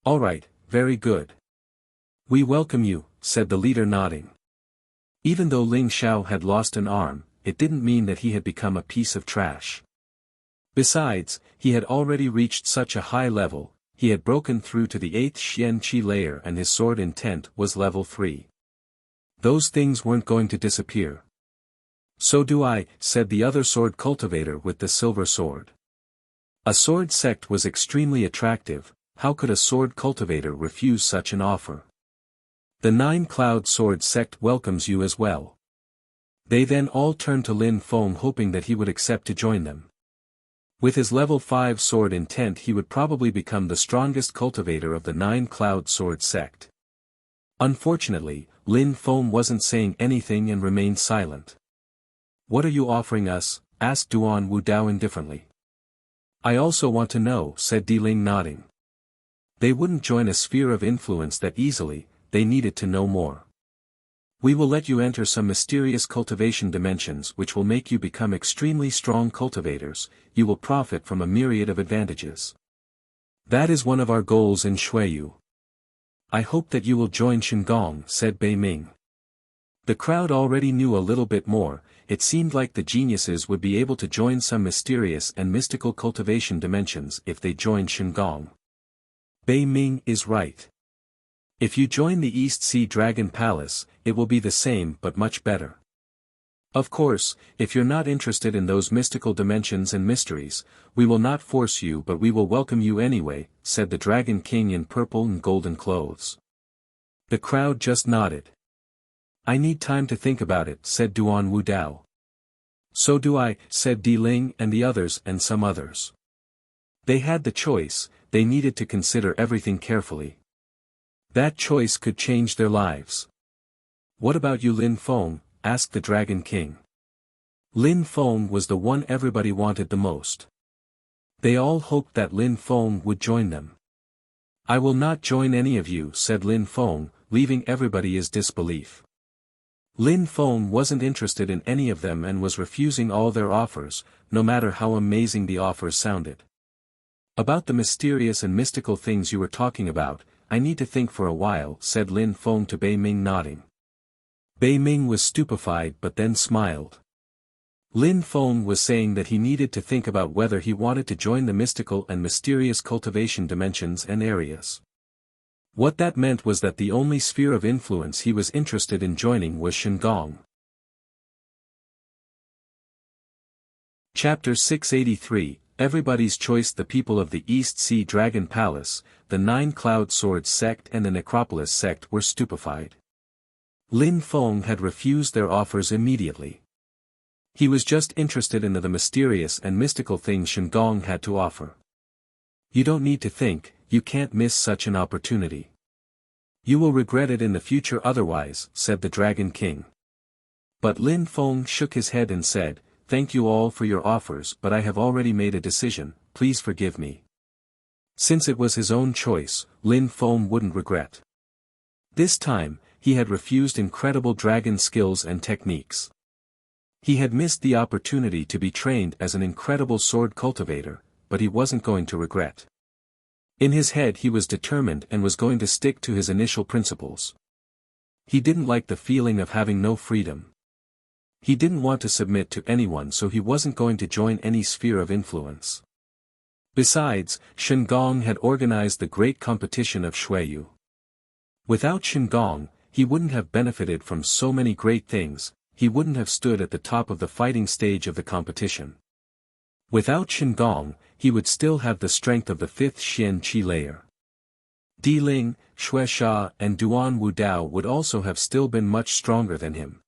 Alright, very good. We welcome you, said the leader nodding. Even though Ling Xiao had lost an arm, it didn't mean that he had become a piece of trash. Besides, he had already reached such a high level, he had broken through to the 8th Xian Qi layer and his sword intent was level 3. Those things weren't going to disappear. So do I, said the other sword cultivator with the silver sword. A sword sect was extremely attractive, how could a sword cultivator refuse such an offer? The 9 Cloud Sword sect welcomes you as well. They then all turned to Lin Feng hoping that he would accept to join them. With his level 5 sword intent he would probably become the strongest cultivator of the 9 Cloud Sword sect. Unfortunately, Lin Feng wasn't saying anything and remained silent. What are you offering us? Asked Duan Wu Dao indifferently. I also want to know, said Di Ling nodding. They wouldn't join a sphere of influence that easily, they needed to know more. We will let you enter some mysterious cultivation dimensions which will make you become extremely strong cultivators, you will profit from a myriad of advantages. That is one of our goals in Shuiyu. I hope that you will join Shengong, said Bei Ming. The crowd already knew a little bit more, it seemed like the geniuses would be able to join some mysterious and mystical cultivation dimensions if they joined Shengong. Bei Ming is right. If you join the East Sea Dragon Palace, it will be the same but much better. Of course, if you're not interested in those mystical dimensions and mysteries, we will not force you but we will welcome you anyway, said the Dragon King in purple and golden clothes. The crowd just nodded. I need time to think about it, said Duan Wu Dao. So do I, said Di Ling and the others and some others. They had the choice, they needed to consider everything carefully. That choice could change their lives. What about you Lin Feng? Asked the Dragon King. Lin Feng was the one everybody wanted the most. They all hoped that Lin Feng would join them. I will not join any of you, said Lin Feng, leaving everybody in disbelief. Lin Feng wasn't interested in any of them and was refusing all their offers, no matter how amazing the offers sounded. About the mysterious and mystical things you were talking about, I need to think for a while, said Lin Feng to Bei Ming, nodding. Bei Ming was stupefied but then smiled. Lin Feng was saying that he needed to think about whether he wanted to join the mystical and mysterious cultivation dimensions and areas. What that meant was that the only sphere of influence he was interested in joining was Shandong. Chapter 683, Everybody's Choice. The people of the East Sea Dragon Palace, the Nine Cloud Swords sect and the Necropolis sect were stupefied. Lin Feng had refused their offers immediately. He was just interested in the mysterious and mystical things Shandong had to offer. You don't need to think, you can't miss such an opportunity. You will regret it in the future otherwise, said the Dragon King. But Lin Feng shook his head and said, thank you all for your offers, but I have already made a decision, please forgive me. Since it was his own choice, Lin Feng wouldn't regret. This time, he had refused incredible dragon skills and techniques. He had missed the opportunity to be trained as an incredible sword cultivator, but he wasn't going to regret. In his head he was determined and was going to stick to his initial principles. He didn't like the feeling of having no freedom. He didn't want to submit to anyone, so he wasn't going to join any sphere of influence. Besides, Shandong had organized the great competition of Shuiyu. Without Shandong, he wouldn't have benefited from so many great things, he wouldn't have stood at the top of the fighting stage of the competition. Without Shandong, he would still have the strength of the 5th Xian Qi layer. Di Ling, Xue Sha and Duan Wudao would also have still been much stronger than him.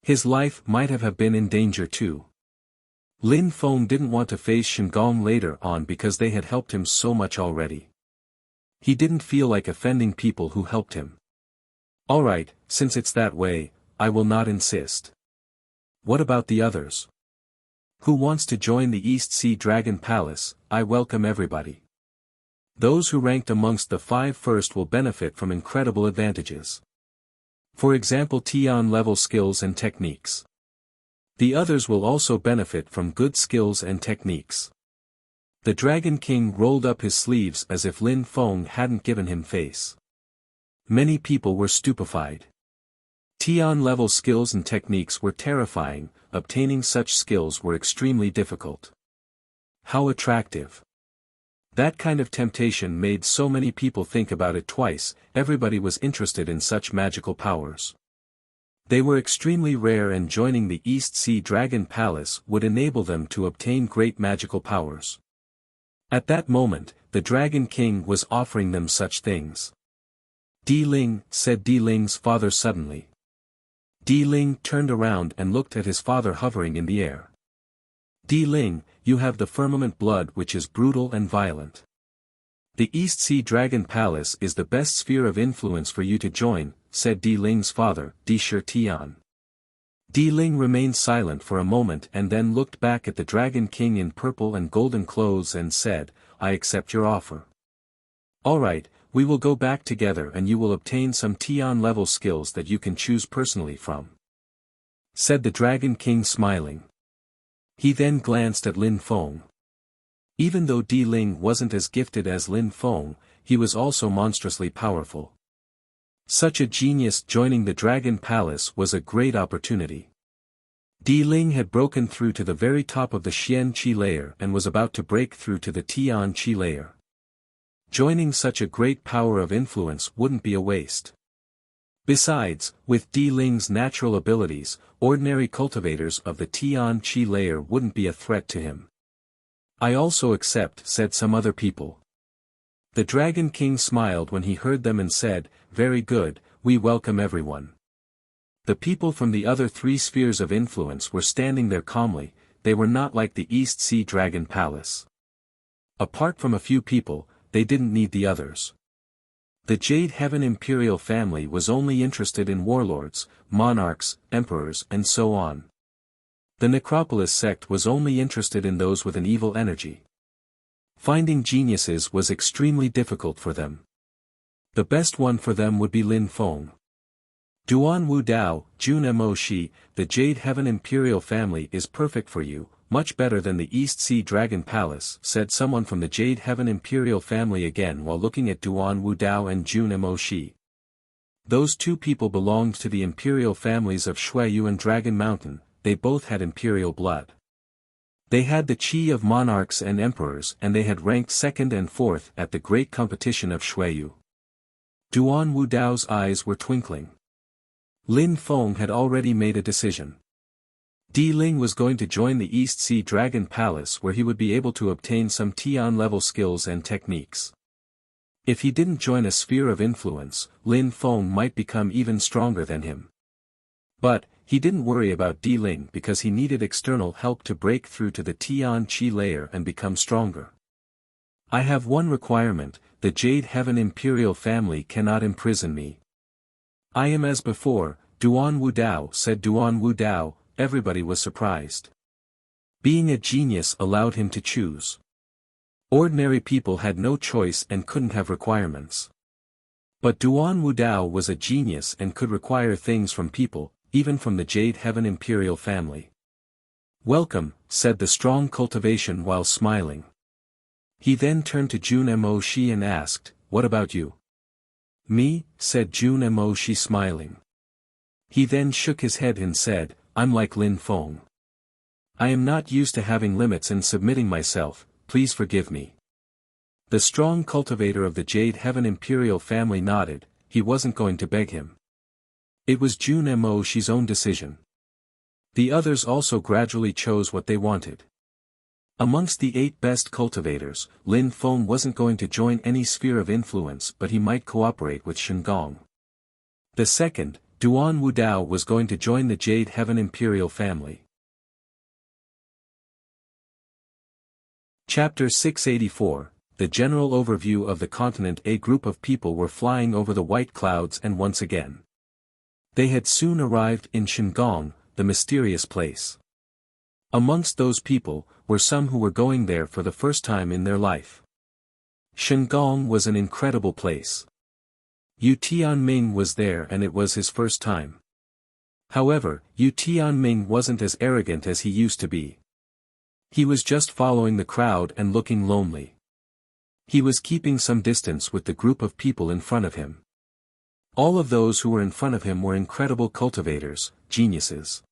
His life might have been in danger too. Lin Feng didn't want to face Shandong later on because they had helped him so much already. He didn't feel like offending people who helped him. Alright, since it's that way, I will not insist. What about the others? Who wants to join the East Sea Dragon Palace? I welcome everybody. Those who ranked amongst the 5 first will benefit from incredible advantages. For example, Tian level skills and techniques. The others will also benefit from good skills and techniques. The Dragon King rolled up his sleeves as if Lin Feng hadn't given him face. Many people were stupefied. Tian level skills and techniques were terrifying, obtaining such skills were extremely difficult. How attractive. That kind of temptation made so many people think about it twice. Everybody was interested in such magical powers. They were extremely rare, and joining the East Sea Dragon Palace would enable them to obtain great magical powers. At that moment, the Dragon King was offering them such things. Di Ling, said Di Ling's father suddenly. Di Ling turned around and looked at his father hovering in the air. Di Ling, you have the firmament blood which is brutal and violent. The East Sea Dragon Palace is the best sphere of influence for you to join, said Di Ling's father, Di Shitian. Di Ling remained silent for a moment and then looked back at the Dragon King in purple and golden clothes and said, I accept your offer. Alright, we will go back together and you will obtain some Tian level skills that you can choose personally from. Said the Dragon King smiling. He then glanced at Lin Feng. Even though Di Ling wasn't as gifted as Lin Feng, he was also monstrously powerful. Such a genius joining the Dragon Palace was a great opportunity. Di Ling had broken through to the very top of the Xian Qi layer and was about to break through to the Tian Qi layer. Joining such a great power of influence wouldn't be a waste. Besides, with Di Ling's natural abilities, ordinary cultivators of the Tian Qi layer wouldn't be a threat to him. I also accept, said some other people. The Dragon King smiled when he heard them and said, very good, we welcome everyone. The people from the other 3 spheres of influence were standing there calmly, they were not like the East Sea Dragon Palace. Apart from a few people, they didn't need the others. The Jade Heaven Imperial family was only interested in warlords, monarchs, emperors and so on. The Necropolis sect was only interested in those with an evil energy. Finding geniuses was extremely difficult for them. The best one for them would be Lin Feng. Duan Wu Dao, Jun Mo Shi, the Jade Heaven Imperial family is perfect for you, much better than the East Sea Dragon Palace, said someone from the Jade Heaven Imperial family again while looking at Duan Wu Dao and Jun Mo Shi. Those two people belonged to the imperial families of Shuiyu and Dragon Mountain, they both had imperial blood. They had the chi of monarchs and emperors and they had ranked second and fourth at the great competition of Shuiyu. Duan Wu Dao's eyes were twinkling. Lin Feng had already made a decision. Di Ling was going to join the East Sea Dragon Palace where he would be able to obtain some Tian-level skills and techniques. If he didn't join a sphere of influence, Lin Feng might become even stronger than him. But, he didn't worry about Di Ling because he needed external help to break through to the Tian Qi layer and become stronger. I have one requirement, the Jade Heaven Imperial family cannot imprison me. I am as before, Duan Wu Dao, said Duan Wu Dao. Everybody was surprised. Being a genius allowed him to choose. Ordinary people had no choice and couldn't have requirements. But Duan Wu Dao was a genius and could require things from people, even from the Jade Heaven Imperial family. Welcome, said the strong cultivation while smiling. He then turned to Jun Mo Shi and asked, what about you? Me, said Jun Mo Shi smiling. He then shook his head and said, I'm like Lin Feng. I am not used to having limits and submitting myself, please forgive me. The strong cultivator of the Jade Heaven Imperial family nodded, he wasn't going to beg him. It was Jun Mo Shi's own decision. The others also gradually chose what they wanted. Amongst the 8 best cultivators, Lin Feng wasn't going to join any sphere of influence but he might cooperate with Shengong. The second, Duan Wu Dao was going to join the Jade Heaven Imperial family. Chapter 684, The General Overview of the Continent. A group of people were flying over the white clouds and once again. They had soon arrived in Shengong, the mysterious place. Amongst those people, were some who were going there for the first time in their life. Shengong was an incredible place. Yu Tianming was there and it was his first time. However, Yu Tianming wasn't as arrogant as he used to be. He was just following the crowd and looking lonely. He was keeping some distance with the group of people in front of him. All of those who were in front of him were incredible cultivators, geniuses.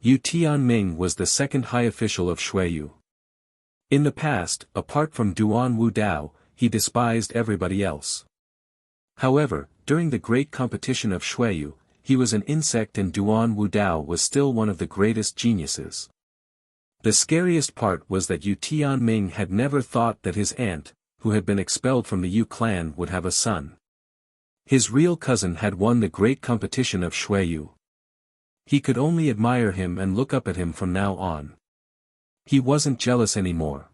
Yu Tianming was the second high official of Shuiyu. In the past, apart from Duan Wu Dao, he despised everybody else. However, during the great competition of Shuiyu, he was an insect and Duan Wu Dao was still one of the greatest geniuses. The scariest part was that Yu Tianming had never thought that his aunt, who had been expelled from the Yu clan, would have a son. His real cousin had won the great competition of Shuiyu. He could only admire him and look up at him from now on. He wasn't jealous anymore.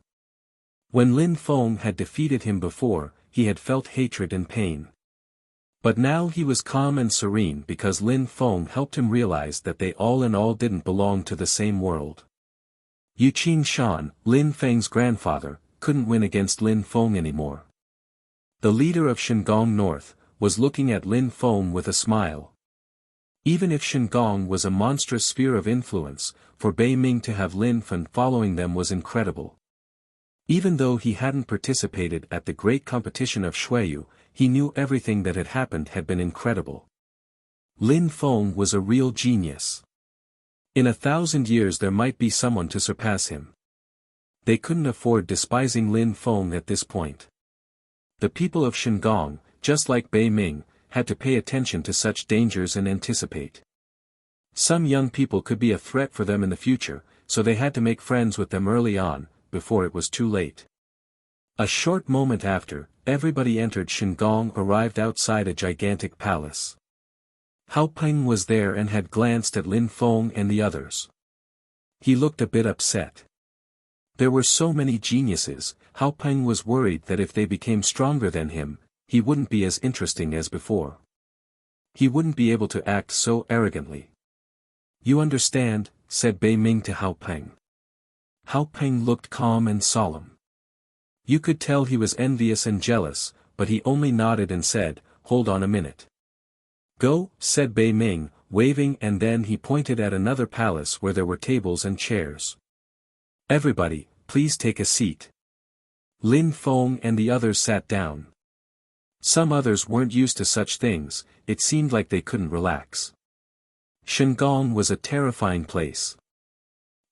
When Lin Feng had defeated him before, he had felt hatred and pain. But now he was calm and serene because Lin Feng helped him realize that they all in all didn't belong to the same world. Yu Shan, Lin Feng's grandfather, couldn't win against Lin Feng anymore. The leader of Shengong North, was looking at Lin Feng with a smile. Even if Shengong was a monstrous sphere of influence, for Bei Ming to have Lin Feng following them was incredible. Even though he hadn't participated at the great competition of Shuiyu, he knew everything that had happened had been incredible. Lin Feng was a real genius. In 1,000 years there might be someone to surpass him. They couldn't afford despising Lin Feng at this point. The people of Shengong, just like Bei Ming, had to pay attention to such dangers and anticipate. Some young people could be a threat for them in the future, so they had to make friends with them early on, before it was too late. A short moment after, everybody entered Shengong arrived outside a gigantic palace. Hao Peng was there and had glanced at Lin Feng and the others. He looked a bit upset. There were so many geniuses, Hao Peng was worried that if they became stronger than him, he wouldn't be as interesting as before. He wouldn't be able to act so arrogantly. You understand, said Bei Ming to Hao Peng. Hao Peng looked calm and solemn. You could tell he was envious and jealous, but he only nodded and said, hold on a minute. Go, said Bei Ming, waving, and then he pointed at another palace where there were tables and chairs. Everybody, please take a seat. Lin Feng and the others sat down. Some others weren't used to such things, it seemed like they couldn't relax. Shenggong was a terrifying place.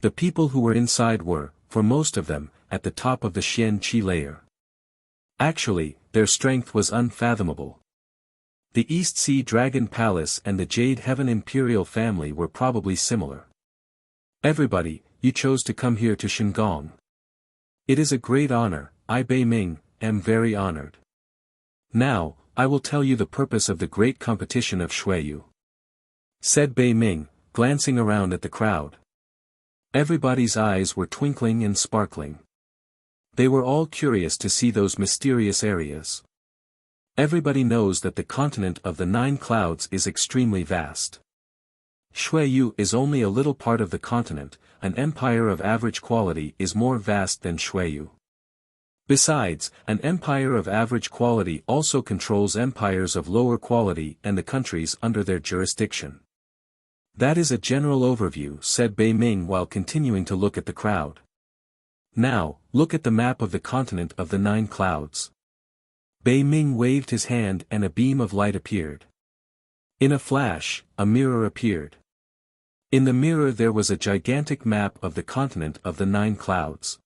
The people who were inside were, for most of them, at the top of the Xian Qi layer. Actually, their strength was unfathomable. The East Sea Dragon Palace and the Jade Heaven Imperial family were probably similar. Everybody, you chose to come here to Shenggong. It is a great honor, I Bei Ming, am very honored. Now, I will tell you the purpose of the great competition of Shuiyu. Said Bei Ming, glancing around at the crowd. Everybody's eyes were twinkling and sparkling. They were all curious to see those mysterious areas. Everybody knows that the continent of the 9 clouds is extremely vast. Shuiyu is only a little part of the continent, an empire of average quality is more vast than Shuiyu. Besides, an empire of average quality also controls empires of lower quality and the countries under their jurisdiction. That is a general overview, said Bei Ming while continuing to look at the crowd. Now, look at the map of the continent of the 9 clouds. Bei Ming waved his hand and a beam of light appeared. In a flash, a mirror appeared. In the mirror there was a gigantic map of the continent of the 9 clouds.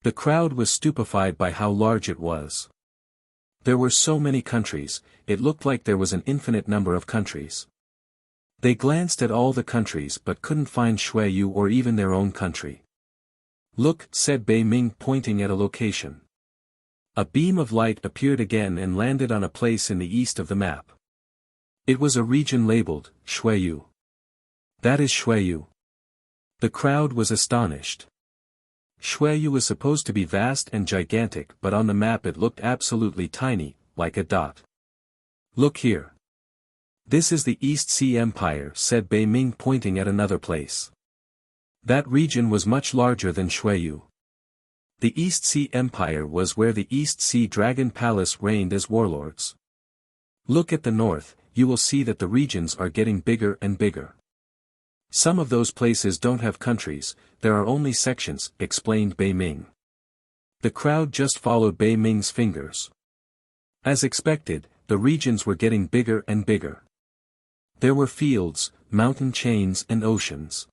The crowd was stupefied by how large it was. There were so many countries, it looked like there was an infinite number of countries. They glanced at all the countries but couldn't find Shuiyu or even their own country. Look, said Bei Ming pointing at a location. A beam of light appeared again and landed on a place in the east of the map. It was a region labeled, Shuiyu. That is Shuiyu. The crowd was astonished. Shuiyu was supposed to be vast and gigantic, but on the map it looked absolutely tiny, like a dot. Look here. This is the East Sea Empire, said Bei Ming pointing at another place. That region was much larger than Shuiyu. The East Sea Empire was where the East Sea Dragon Palace reigned as warlords. Look at the north, you will see that the regions are getting bigger and bigger. Some of those places don't have countries, there are only sections, explained Bei Ming. The crowd just followed Bei Ming's fingers. As expected, the regions were getting bigger and bigger. There were fields, mountain chains and oceans.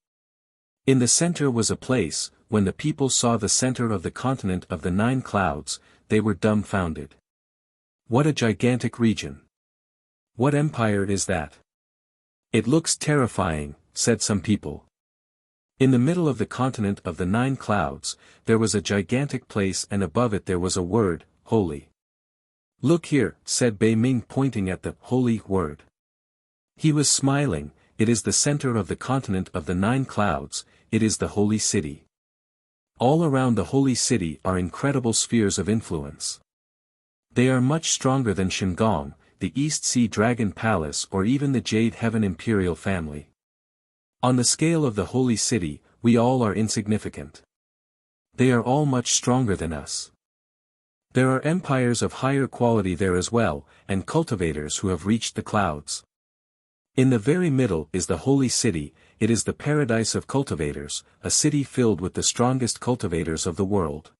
In the center was a place, when the people saw the center of the continent of the 9 clouds, they were dumbfounded. What a gigantic region! What empire is that? It looks terrifying, said some people. In the middle of the continent of the 9 clouds, there was a gigantic place and above it there was a word, holy. Look here, said Bei Ming pointing at the holy word. He was smiling, it is the center of the continent of the 9 clouds, it is the holy city. All around the holy city are incredible spheres of influence. They are much stronger than Shenggong, the East Sea Dragon Palace or even the Jade Heaven Imperial family. On the scale of the holy city, we all are insignificant. They are all much stronger than us. There are empires of higher quality there as well, and cultivators who have reached the clouds. In the very middle is the holy city, it is the paradise of cultivators, a city filled with the strongest cultivators of the world.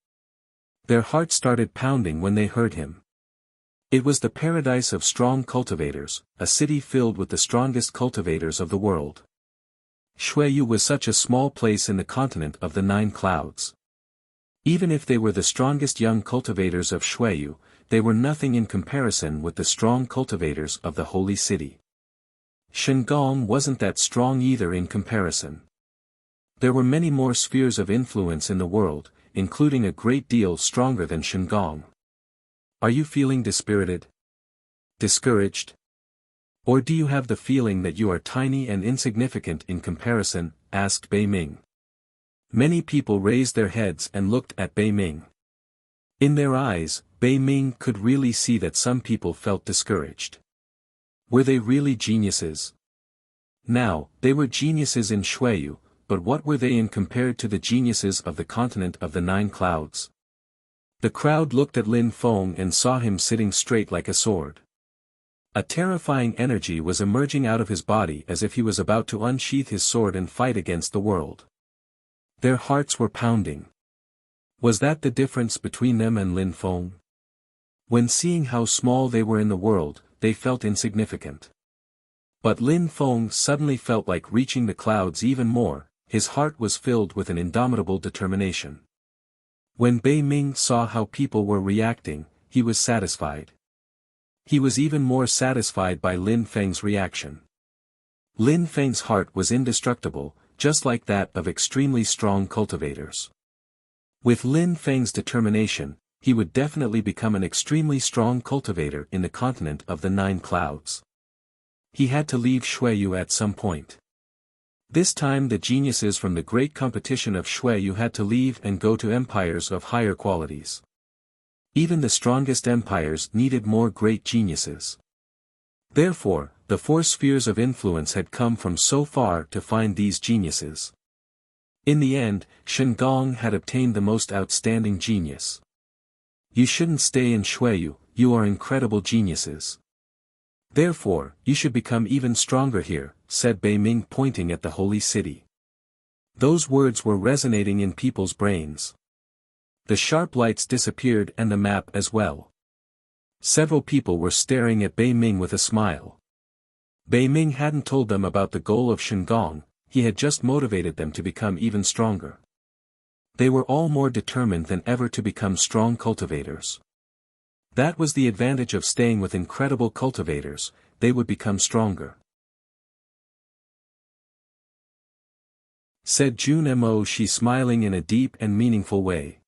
Their hearts started pounding when they heard him. It was the paradise of strong cultivators, a city filled with the strongest cultivators of the world. Shuiyu was such a small place in the continent of the 9 clouds. Even if they were the strongest young cultivators of Shuiyu, they were nothing in comparison with the strong cultivators of the holy city. Shenggong wasn't that strong either in comparison. There were many more spheres of influence in the world, including a great deal stronger than Shenggong. Are you feeling dispirited? Discouraged? Or do you have the feeling that you are tiny and insignificant in comparison? Asked Bei Ming. Many people raised their heads and looked at Bei Ming. In their eyes, Bei Ming could really see that some people felt discouraged. Were they really geniuses? Now, they were geniuses in Shuiyu, but what were they in compared to the geniuses of the continent of the 9 clouds? The crowd looked at Lin Feng and saw him sitting straight like a sword. A terrifying energy was emerging out of his body as if he was about to unsheath his sword and fight against the world. Their hearts were pounding. Was that the difference between them and Lin Feng? When seeing how small they were in the world, they felt insignificant. But Lin Feng suddenly felt like reaching the clouds even more. His heart was filled with an indomitable determination. When Bei Ming saw how people were reacting, he was satisfied. He was even more satisfied by Lin Feng's reaction. Lin Feng's heart was indestructible, just like that of extremely strong cultivators. With Lin Feng's determination, he would definitely become an extremely strong cultivator in the continent of the Nine Clouds. He had to leave Xueyu at some point. This time the geniuses from the great competition of Xueyu had to leave and go to empires of higher qualities. Even the strongest empires needed more great geniuses. Therefore, the four spheres of influence had come from so far to find these geniuses. In the end, Shen Gong had obtained the most outstanding genius. You shouldn't stay in Xueyu, you are incredible geniuses. Therefore, you should become even stronger here, said Bei Ming pointing at the holy city. Those words were resonating in people's brains. The sharp lights disappeared and the map as well. Several people were staring at Bei Ming with a smile. Bei Ming hadn't told them about the goal of Shen Gong, he had just motivated them to become even stronger. They were all more determined than ever to become strong cultivators. That was the advantage of staying with incredible cultivators, they would become stronger. Said Jun Mo, she smiling in a deep and meaningful way.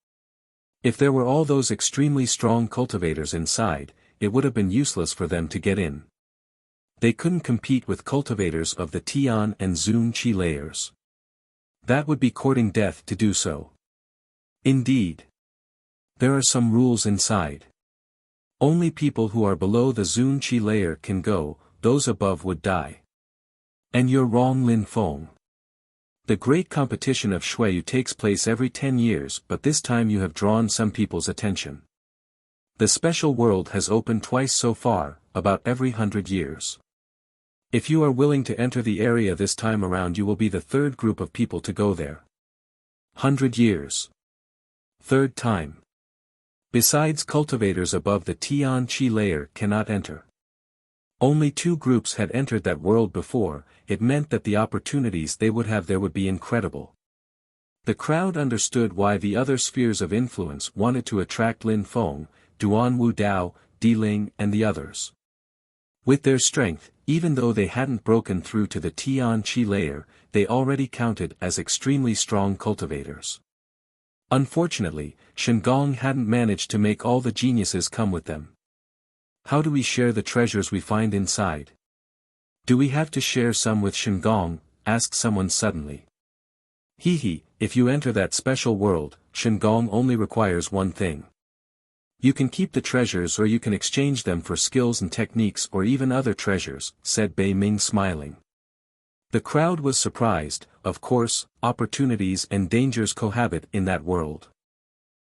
If there were all those extremely strong cultivators inside, it would have been useless for them to get in. They couldn't compete with cultivators of the Tian and Zun Qi layers. That would be courting death to do so. Indeed. There are some rules inside. Only people who are below the Zun Qi layer can go, those above would die. And you're wrong, Lin Feng. The great competition of Xueyu takes place every 10 years, but this time you have drawn some people's attention. The special world has opened twice so far, about every 100 years. If you are willing to enter the area this time around, you will be the third group of people to go there. 100 years. Third time. Besides, cultivators above the Tian Qi layer cannot enter. Only 2 groups had entered that world before. It meant that the opportunities they would have there would be incredible. The crowd understood why the other spheres of influence wanted to attract Lin Feng, Duan Wu Dao, Di Ling and the others. With their strength, even though they hadn't broken through to the Tian Qi layer, they already counted as extremely strong cultivators. Unfortunately, Shen Gong hadn't managed to make all the geniuses come with them. How do we share the treasures we find inside? Do we have to share some with Shen Gong? Asked someone suddenly. If you enter that special world, Shen Gong only requires one thing. You can keep the treasures or you can exchange them for skills and techniques or even other treasures, said Bei Ming smiling. The crowd was surprised. Of course, opportunities and dangers cohabit in that world.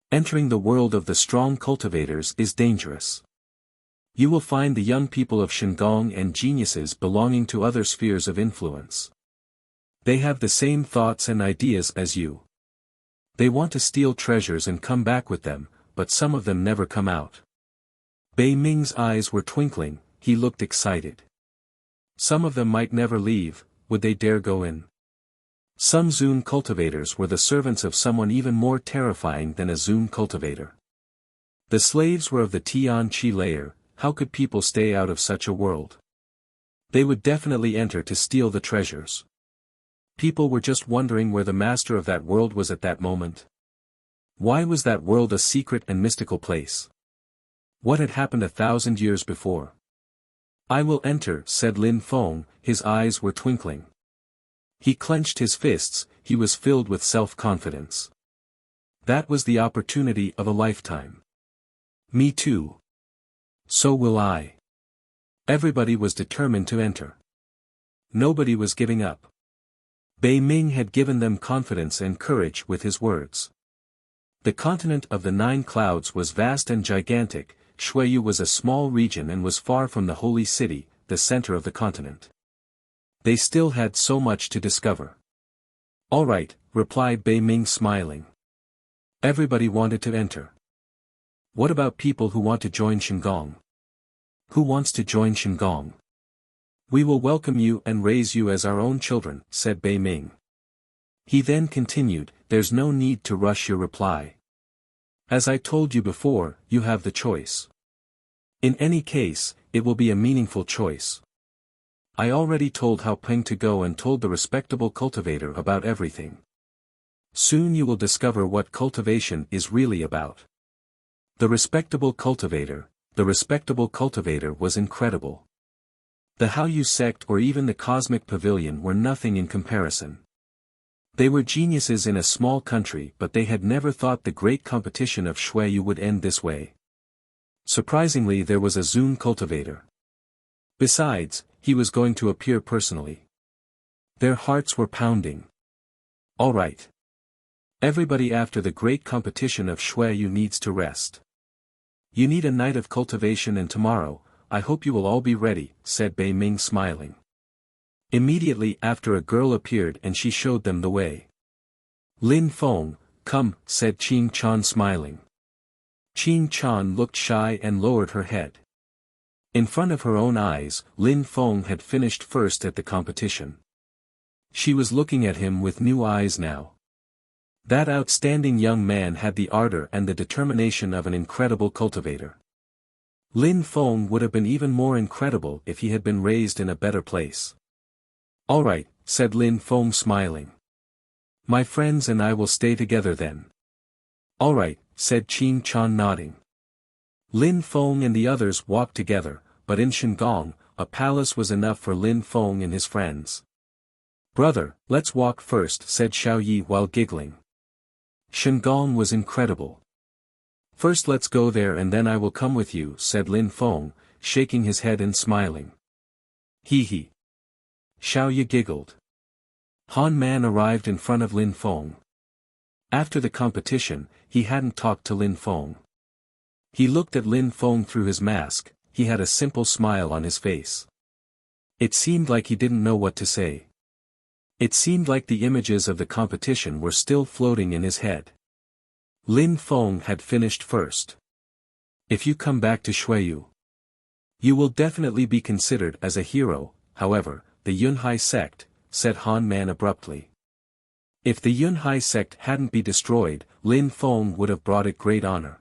Entering the world of the strong cultivators is dangerous. You will find the young people of Shen Gong and geniuses belonging to other spheres of influence. They have the same thoughts and ideas as you. They want to steal treasures and come back with them, but some of them never come out. Bei Ming's eyes were twinkling, he looked excited. Some of them might never leave, would they dare go in? Some Zun cultivators were the servants of someone even more terrifying than a Zun cultivator. The slaves were of the Tian Qi layer. How could people stay out of such a world? They would definitely enter to steal the treasures. People were just wondering where the master of that world was at that moment. Why was that world a secret and mystical place? What had happened 1,000 years before? I will enter, said Lin Feng, his eyes were twinkling. He clenched his fists, he was filled with self-confidence. That was the opportunity of a lifetime. Me too. So will I. Everybody was determined to enter. Nobody was giving up. Bei Ming had given them confidence and courage with his words. The continent of the 9 clouds was vast and gigantic, Shuiyu was a small region and was far from the holy city, the center of the continent. They still had so much to discover. All right, replied Bei Ming smiling. Everybody wanted to enter. What about people who want to join Shingon? Who wants to join Shingon? We will welcome you and raise you as our own children, said Bei Ming. He then continued, there's no need to rush your reply. As I told you before, you have the choice. In any case, it will be a meaningful choice. I already told Hao Peng to go and told the respectable cultivator about everything. Soon you will discover what cultivation is really about. The respectable cultivator was incredible. The Haoyu sect or even the Cosmic Pavilion were nothing in comparison. They were geniuses in a small country, but they had never thought the great competition of Shuiyu would end this way. Surprisingly, there was a Zun cultivator. Besides, he was going to appear personally. Their hearts were pounding. All right. Everybody after the great competition of Shuiyu needs to rest. You need a night of cultivation and tomorrow, I hope you will all be ready, said Bei Ming smiling. Immediately after a girl appeared and she showed them the way. Lin Feng, come, said Qing Chan smiling. Qing Chan looked shy and lowered her head. In front of her own eyes, Lin Feng had finished first at the competition. She was looking at him with new eyes now. That outstanding young man had the ardor and the determination of an incredible cultivator. Lin Feng would have been even more incredible if he had been raised in a better place. All right, said Lin Feng smiling. My friends and I will stay together then. All right, said Qing Chan nodding. Lin Feng and the others walked together, but in Shingon, a palace was enough for Lin Feng and his friends. Brother, let's walk first, said Xiao Yi while giggling. Shingon was incredible. First let's go there and then I will come with you, said Lin Feng, shaking his head and smiling. Hee hee. Xiao Yi giggled. Han Man arrived in front of Lin Feng. After the competition, he hadn't talked to Lin Feng. He looked at Lin Feng through his mask, he had a simple smile on his face. It seemed like he didn't know what to say. It seemed like the images of the competition were still floating in his head. Lin Feng had finished first. If you come back to Shuiyu, you will definitely be considered as a hero. However, the Yunhai sect, said Han Man abruptly. If the Yunhai sect hadn't been destroyed, Lin Feng would have brought it great honor.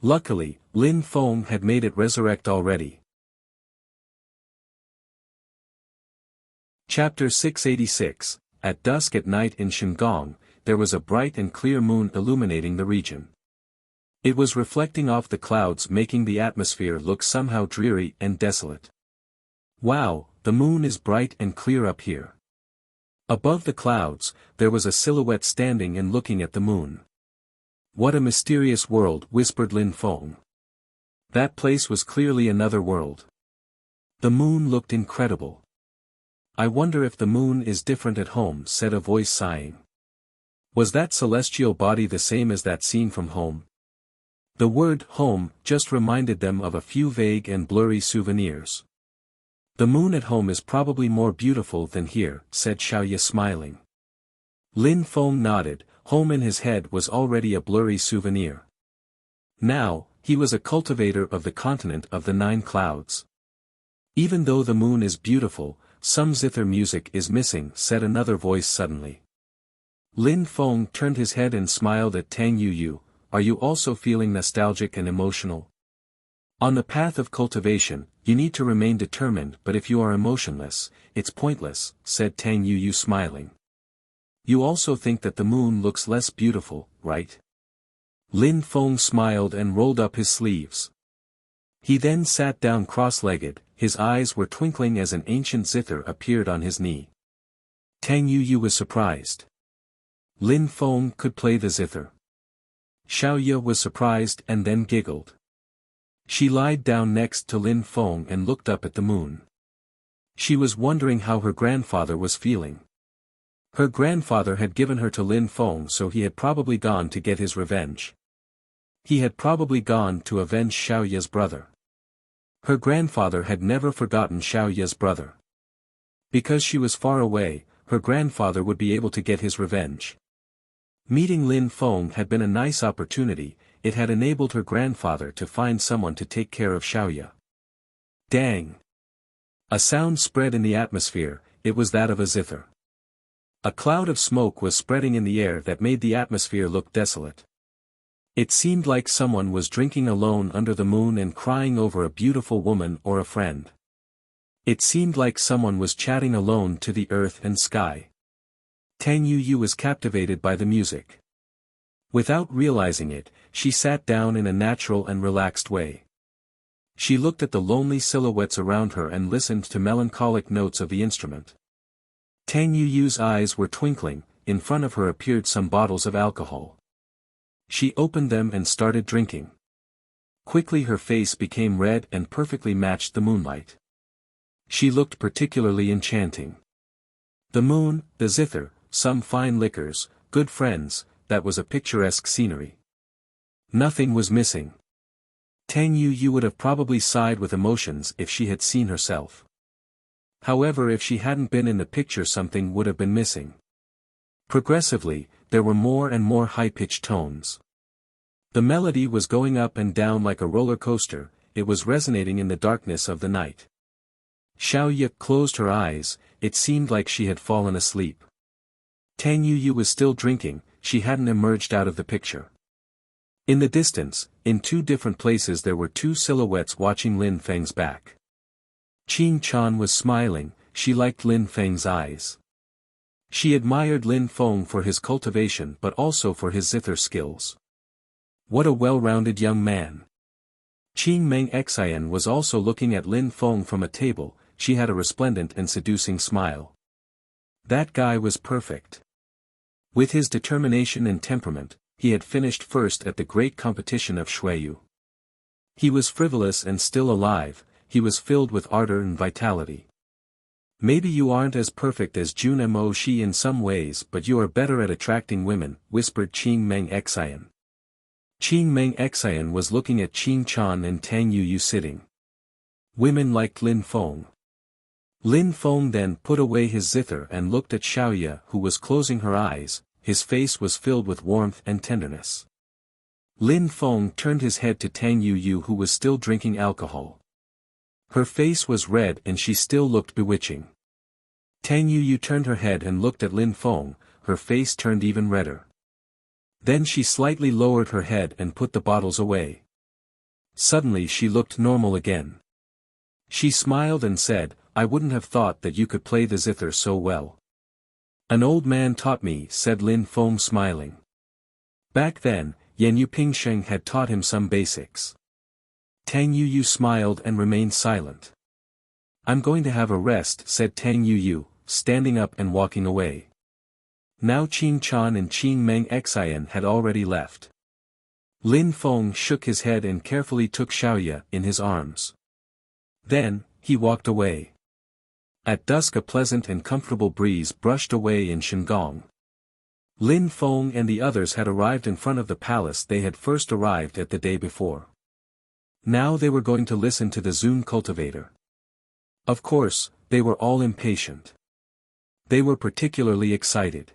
Luckily, Lin Feng had made it resurrect already. Chapter 686, At dusk at night in Shingon, there was a bright and clear moon illuminating the region. It was reflecting off the clouds, making the atmosphere look somehow dreary and desolate. Wow, the moon is bright and clear up here. Above the clouds, there was a silhouette standing and looking at the moon. What a mysterious world, whispered Lin Feng. That place was clearly another world. The moon looked incredible. I wonder if the moon is different at home, said a voice sighing. Was that celestial body the same as that seen from home? The word home just reminded them of a few vague and blurry souvenirs. The moon at home is probably more beautiful than here, said Xiaoye smiling. Lin Feng nodded, home in his head was already a blurry souvenir. Now, he was a cultivator of the continent of the 9 clouds. Even though the moon is beautiful, some zither music is missing, said another voice suddenly. Lin Feng turned his head and smiled at Tang Yuyu. Are you also feeling nostalgic and emotional? On the path of cultivation, you need to remain determined, but if you are emotionless, it's pointless, said Tang Yuyu smiling. You also think that the moon looks less beautiful, right? Lin Feng smiled and rolled up his sleeves. He then sat down cross-legged, his eyes were twinkling as an ancient zither appeared on his knee. Tang Yuyu was surprised. Lin Feng could play the zither. Xiaoye was surprised and then giggled. She lied down next to Lin Feng and looked up at the moon. She was wondering how her grandfather was feeling. Her grandfather had given her to Lin Feng, so he had probably gone to get his revenge. He had probably gone to avenge Xiaoya's brother. Her grandfather had never forgotten Xiaoya's brother. Because she was far away, her grandfather would be able to get his revenge. Meeting Lin Feng had been a nice opportunity, it had enabled her grandfather to find someone to take care of Xiaoya. Dang! A sound spread in the atmosphere, it was that of a zither. A cloud of smoke was spreading in the air that made the atmosphere look desolate. It seemed like someone was drinking alone under the moon and crying over a beautiful woman or a friend. It seemed like someone was chatting alone to the earth and sky. Tang Yu was captivated by the music. Without realizing it, she sat down in a natural and relaxed way. She looked at the lonely silhouettes around her and listened to melancholic notes of the instrument. Tang Yu's eyes were twinkling, in front of her appeared some bottles of alcohol. She opened them and started drinking. Quickly her face became red and perfectly matched the moonlight. She looked particularly enchanting. The moon, the zither, some fine liquors, good friends, that was a picturesque scenery. Nothing was missing. Tang Yu would have probably sighed with emotions if she had seen herself. However, if she hadn't been in the picture, something would have been missing. Progressively, there were more and more high-pitched tones. The melody was going up and down like a roller coaster, it was resonating in the darkness of the night. Xiaoya closed her eyes, it seemed like she had fallen asleep. Tang Yu was still drinking, she hadn't emerged out of the picture. In the distance, in two different places there were two silhouettes watching Lin Feng's back. Qing Chan was smiling, she liked Lin Feng's eyes. She admired Lin Feng for his cultivation but also for his zither skills. What a well-rounded young man. Qing Meng Xian was also looking at Lin Feng from a table, she had a resplendent and seducing smile. That guy was perfect. With his determination and temperament, he had finished first at the great competition of Xueyu. He was frivolous and still alive, he was filled with ardor and vitality. Maybe you aren't as perfect as Jun Mo Shi in some ways, but you are better at attracting women, whispered Qing Meng Xian. Qing Meng Xian was looking at Qing Chan and Tang Yu sitting. Women liked Lin Feng. Lin Feng then put away his zither and looked at Xiaoya, who was closing her eyes, his face was filled with warmth and tenderness. Lin Feng turned his head to Tang Yu who was still drinking alcohol. Her face was red and she still looked bewitching. Tang Yu turned her head and looked at Lin Feng, her face turned even redder. Then she slightly lowered her head and put the bottles away. Suddenly she looked normal again. She smiled and said, I wouldn't have thought that you could play the zither so well. An old man taught me, said Lin Feng smiling. Back then, Yan Yu Pingsheng had taught him some basics. Tang Yu smiled and remained silent. I'm going to have a rest, said Tang Yu, standing up and walking away. Now Qing Chan and Qing Meng Xian had already left. Lin Feng shook his head and carefully took Xiaoya in his arms. Then, he walked away. At dusk a pleasant and comfortable breeze brushed away in Shandong. Lin Feng and the others had arrived in front of the palace they had first arrived at the day before. Now they were going to listen to the Zun cultivator. Of course, they were all impatient. They were particularly excited.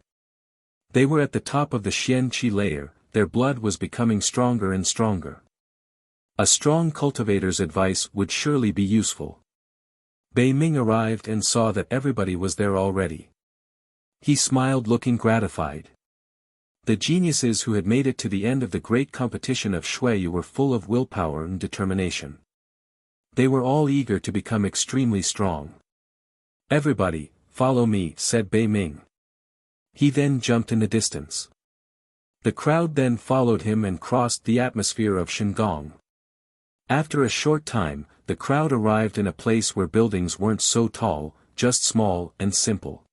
They were at the top of the Xian Qi layer, their blood was becoming stronger and stronger. A strong cultivator's advice would surely be useful. Bei Ming arrived and saw that everybody was there already. He smiled, looking gratified. The geniuses who had made it to the end of the great competition of Xueyu were full of willpower and determination. They were all eager to become extremely strong. Everybody, follow me, said Bei Ming. He then jumped in the distance. The crowd then followed him and crossed the atmosphere of Shandong. After a short time, the crowd arrived in a place where buildings weren't so tall, just small and simple.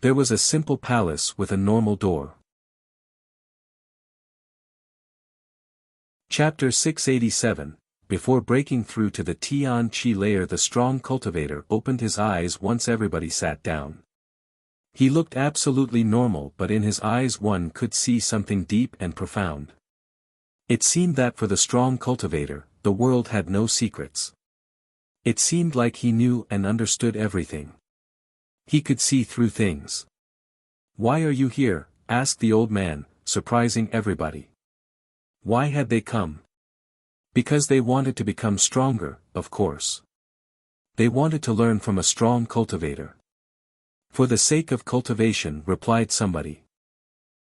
There was a simple palace with a normal door. Chapter 687. Before breaking through to the Tian Qi layer, the strong cultivator opened his eyes once everybody sat down. He looked absolutely normal, but in his eyes one could see something deep and profound. It seemed that for the strong cultivator, the world had no secrets. It seemed like he knew and understood everything. He could see through things. "Why are you here?" asked the old man, surprising everybody. Why had they come? Because they wanted to become stronger, of course. They wanted to learn from a strong cultivator. "For the sake of cultivation," replied somebody.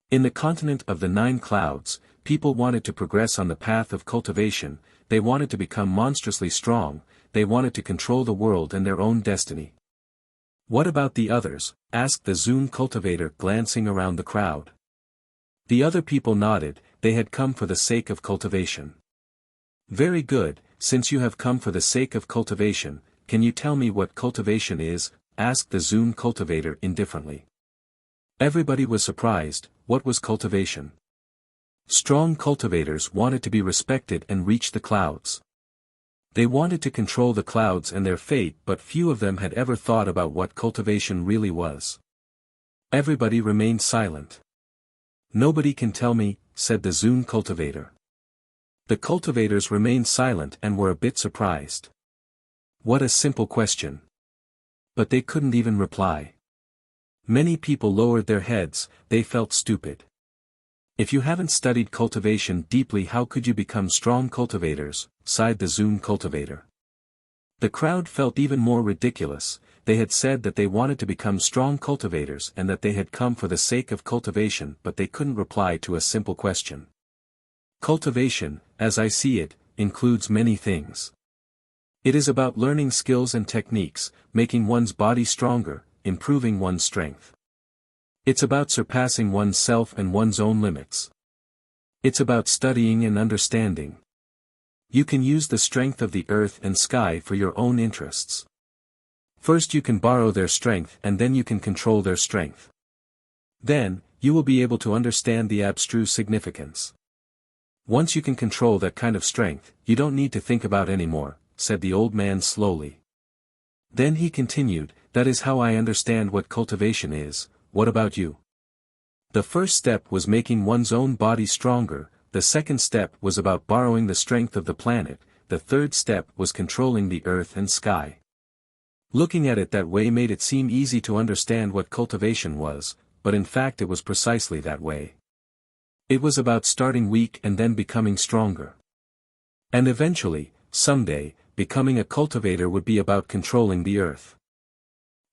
In the continent of the 9 clouds, people wanted to progress on the path of cultivation, they wanted to become monstrously strong, they wanted to control the world and their own destiny. "What about the others?" asked the Zune cultivator, glancing around the crowd. The other people nodded, they had come for the sake of cultivation. "Very good, since you have come for the sake of cultivation, can you tell me what cultivation is?" asked the Zune cultivator indifferently. Everybody was surprised. What was cultivation? Strong cultivators wanted to be respected and reach the clouds. They wanted to control the clouds and their fate, but few of them had ever thought about what cultivation really was. Everybody remained silent. "Nobody can tell me," said the Zune cultivator. The cultivators remained silent and were a bit surprised. What a simple question. But they couldn't even reply. Many people lowered their heads, they felt stupid. "If you haven't studied cultivation deeply, how could you become strong cultivators?" sighed the Zune cultivator. The crowd felt even more ridiculous. They had said that they wanted to become strong cultivators and that they had come for the sake of cultivation, but they couldn't reply to a simple question. Cultivation, as I see it, includes many things. It is about learning skills and techniques, making one's body stronger, improving one's strength. It's about surpassing oneself and one's own limits. It's about studying and understanding. You can use the strength of the earth and sky for your own interests. First you can borrow their strength and then you can control their strength. Then, you will be able to understand the abstruse significance. Once you can control that kind of strength, you don't need to think about anymore, said the old man slowly. Then he continued, that is how I understand what cultivation is. What about you? The first step was making one's own body stronger, the second step was about borrowing the strength of the planet, the third step was controlling the earth and sky. Looking at it that way made it seem easy to understand what cultivation was, but in fact it was precisely that way. It was about starting weak and then becoming stronger. And eventually, someday, becoming a cultivator would be about controlling the earth.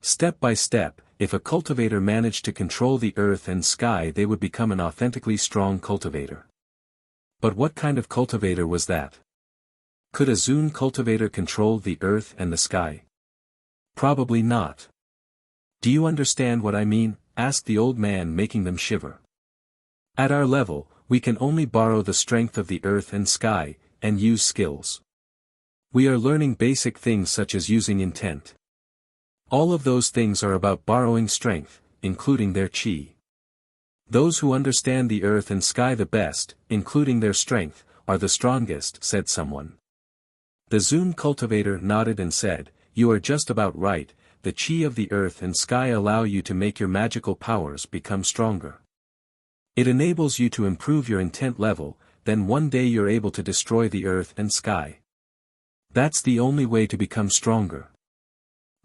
Step by step, if a cultivator managed to control the earth and sky, they would become an authentically strong cultivator. But what kind of cultivator was that? Could a Zune cultivator control the earth and the sky? Probably not. Do you understand what I mean? Asked the old man, making them shiver. At our level, we can only borrow the strength of the earth and sky, and use skills. We are learning basic things such as using intent. All of those things are about borrowing strength, including their chi. Those who understand the earth and sky the best, including their strength, are the strongest, said someone. The Zune cultivator nodded and said, you are just about right, the chi of the earth and sky allow you to make your magical powers become stronger. It enables you to improve your intent level, then one day you're able to destroy the earth and sky. That's the only way to become stronger.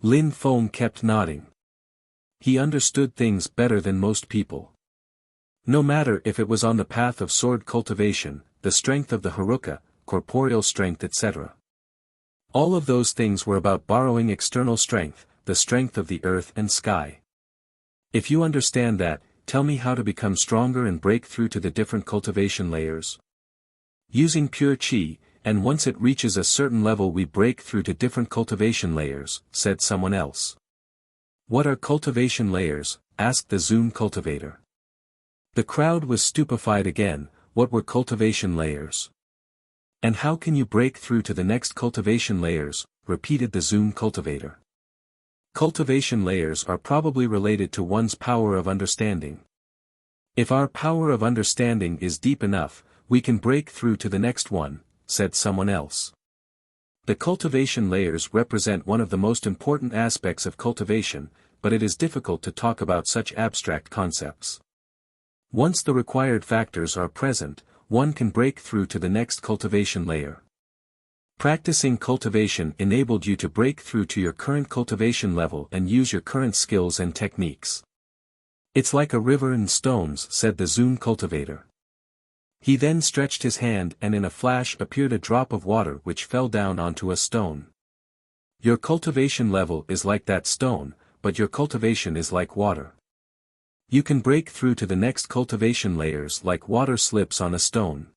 Lin Feng kept nodding. He understood things better than most people. No matter if it was on the path of sword cultivation, the strength of the Haruka, corporeal strength, etc. All of those things were about borrowing external strength, the strength of the earth and sky. If you understand that, tell me how to become stronger and break through to the different cultivation layers. Using pure chi, and once it reaches a certain level we break through to different cultivation layers, said someone else. What are cultivation layers? Asked the Zune cultivator. The crowd was stupefied again. What were cultivation layers? And how can you break through to the next cultivation layers? Repeated the Zune cultivator. Cultivation layers are probably related to one's power of understanding. If our power of understanding is deep enough, we can break through to the next one, said someone else. The cultivation layers represent one of the most important aspects of cultivation, but it is difficult to talk about such abstract concepts. Once the required factors are present, one can break through to the next cultivation layer. Practicing cultivation enabled you to break through to your current cultivation level and use your current skills and techniques. It's like a river and stones, said the Zune cultivator. He then stretched his hand and in a flash appeared a drop of water which fell down onto a stone. Your cultivation level is like that stone, but your cultivation is like water. You can break through to the next cultivation layers like water slips on a stone.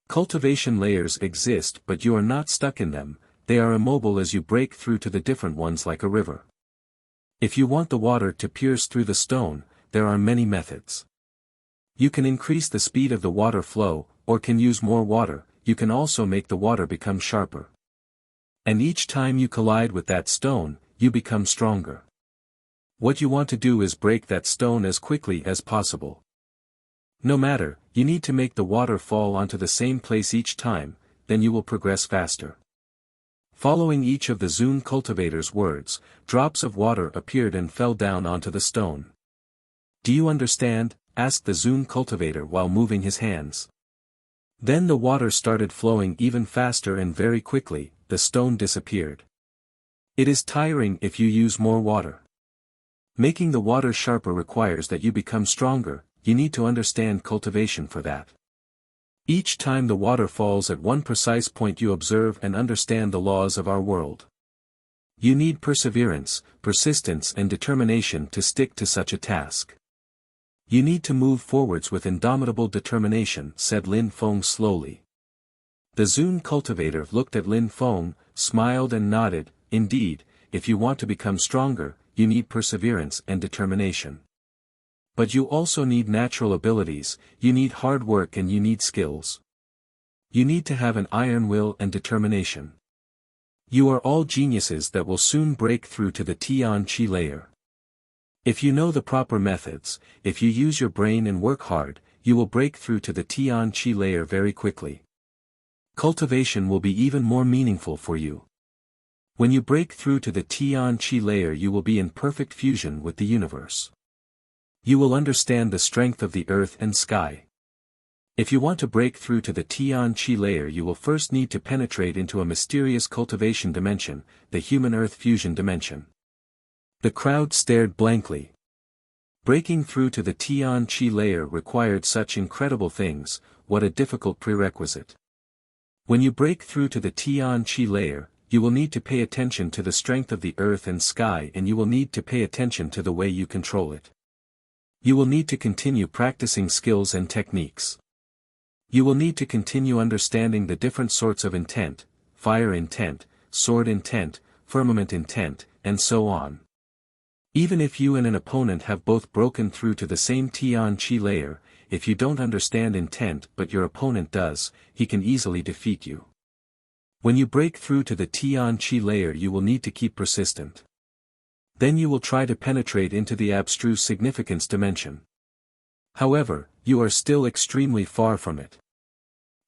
Cultivation layers exist but you are not stuck in them, they are immobile as you break through to the different ones like a river. If you want the water to pierce through the stone, there are many methods. You can increase the speed of the water flow, or can use more water, you can also make the water become sharper. And each time you collide with that stone, you become stronger. What you want to do is break that stone as quickly as possible. No matter, you need to make the water fall onto the same place each time, then you will progress faster. Following each of the Zune cultivator's words, drops of water appeared and fell down onto the stone. Do you understand? Asked the Zune cultivator while moving his hands. Then the water started flowing even faster and very quickly, the stone disappeared. It is tiring if you use more water. Making the water sharper requires that you become stronger, you need to understand cultivation for that. Each time the water falls at one precise point you observe and understand the laws of our world. You need perseverance, persistence and determination to stick to such a task. You need to move forwards with indomitable determination, said Lin Feng slowly. The Zune cultivator looked at Lin Feng, smiled and nodded. Indeed, if you want to become stronger, you need perseverance and determination. But you also need natural abilities, you need hard work and you need skills. You need to have an iron will and determination. You are all geniuses that will soon break through to the Tian Qi layer. If you know the proper methods, if you use your brain and work hard, you will break through to the Tian Qi layer very quickly. Cultivation will be even more meaningful for you. When you break through to the Tian Qi layer you will be in perfect fusion with the universe. You will understand the strength of the earth and sky. If you want to break through to the Tian Qi layer you will first need to penetrate into a mysterious cultivation dimension, the human earth fusion dimension. The crowd stared blankly. Breaking through to the Tian Qi layer required such incredible things, what a difficult prerequisite. When you break through to the Tian Qi layer, you will need to pay attention to the strength of the earth and sky and you will need to pay attention to the way you control it. You will need to continue practicing skills and techniques. You will need to continue understanding the different sorts of intent, fire intent, sword intent, firmament intent, and so on. Even if you and an opponent have both broken through to the same Tian Qi layer, if you don't understand intent but your opponent does, he can easily defeat you. When you break through to the Tian Qi layer you will need to keep persistent. Then you will try to penetrate into the abstruse significance dimension. However, you are still extremely far from it.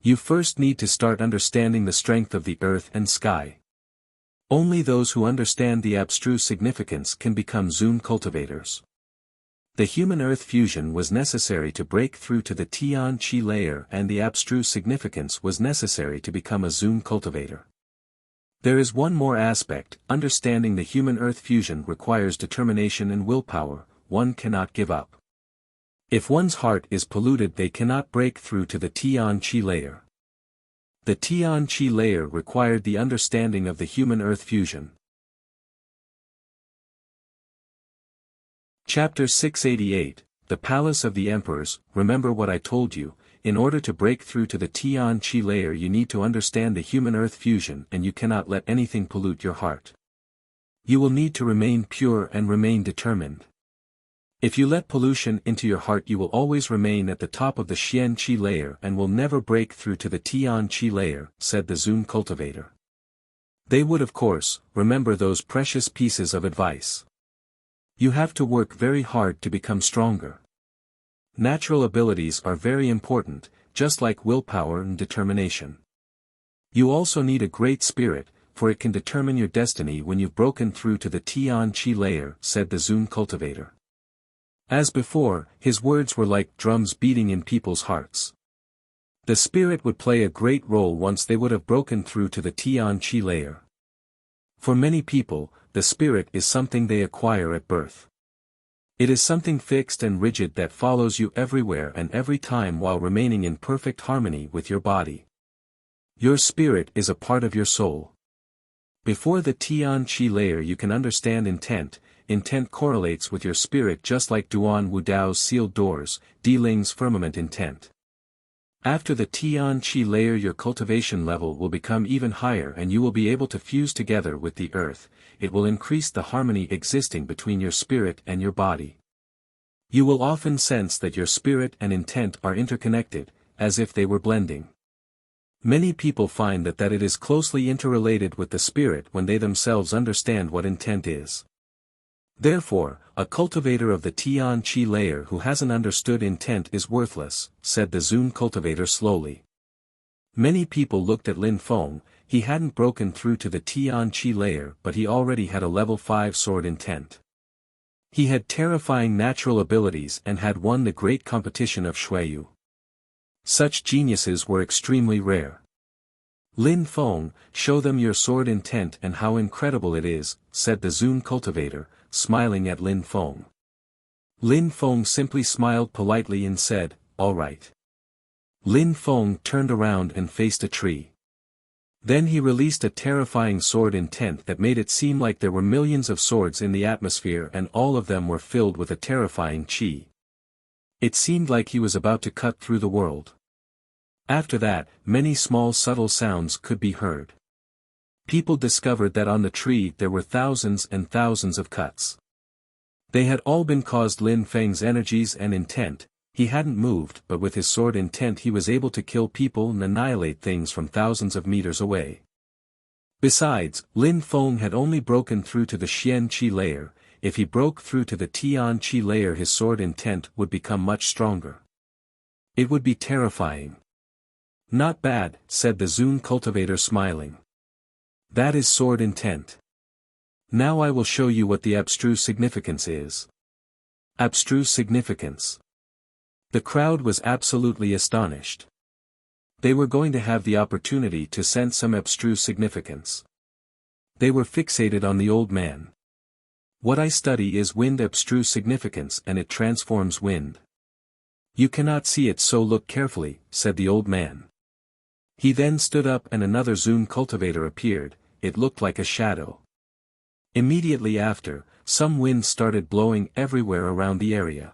You first need to start understanding the strength of the earth and sky. Only those who understand the abstruse significance can become Zune cultivators. The human earth fusion was necessary to break through to the Tian Qi layer and the abstruse significance was necessary to become a Zune cultivator. There is one more aspect, understanding the human earth fusion requires determination and willpower, one cannot give up. If one's heart is polluted they cannot break through to the Tian Qi layer. The Tian Qi layer required the understanding of the human earth fusion. Chapter 688, The Palace of the Emperors. Remember what I told you, in order to break through to the Tian Qi layer you need to understand the human earth fusion and you cannot let anything pollute your heart. You will need to remain pure and remain determined. If you let pollution into your heart you will always remain at the top of the Xian Qi layer and will never break through to the Tian Qi layer, said the Zune cultivator. They would of course, remember those precious pieces of advice. You have to work very hard to become stronger. Natural abilities are very important, just like willpower and determination. You also need a great spirit, for it can determine your destiny when you've broken through to the Tian Qi layer, said the Zune cultivator. As before, his words were like drums beating in people's hearts. The spirit would play a great role once they would have broken through to the Tian Qi layer. For many people, the spirit is something they acquire at birth. It is something fixed and rigid that follows you everywhere and every time while remaining in perfect harmony with your body. Your spirit is a part of your soul. Before the Tian Qi layer you can understand intent. Intent correlates with your spirit just like Duan Wu Dao's sealed doors, Di Ling's firmament intent. After the Tian Qi layer your cultivation level will become even higher and you will be able to fuse together with the earth. It will increase the harmony existing between your spirit and your body. You will often sense that your spirit and intent are interconnected, as if they were blending. Many people find that it is closely interrelated with the spirit when they themselves understand what intent is. Therefore, a cultivator of the Tian Qi layer who hasn't understood intent is worthless, said the Zun cultivator slowly. Many people looked at Lin Feng. He hadn't broken through to the Tian Qi layer but he already had a level 5 sword intent. He had terrifying natural abilities and had won the great competition of Shuiyu. Such geniuses were extremely rare. Lin Feng, show them your sword intent and how incredible it is, said the Zun cultivator, smiling at Lin Feng. Lin Feng simply smiled politely and said, "All right." Lin Feng turned around and faced a tree. Then he released a terrifying sword intent that made it seem like there were millions of swords in the atmosphere and all of them were filled with a terrifying qi. It seemed like he was about to cut through the world. After that, many small subtle sounds could be heard. People discovered that on the tree there were thousands and thousands of cuts. They had all been caused Lin Feng's energies and intent. He hadn't moved but with his sword intent he was able to kill people and annihilate things from thousands of meters away. Besides, Lin Feng had only broken through to the Xian Qi layer. If he broke through to the Tian Qi layer his sword intent would become much stronger. It would be terrifying. Not bad, said the Zun cultivator smiling. That is sword intent. Now I will show you what the abstruse significance is. Abstruse significance. The crowd was absolutely astonished. They were going to have the opportunity to sense some abstruse significance. They were fixated on the old man. What I study is wind abstruse significance and it transforms wind. You cannot see it so look carefully, said the old man. He then stood up and another Zun cultivator appeared. It looked like a shadow. Immediately after, some wind started blowing everywhere around the area.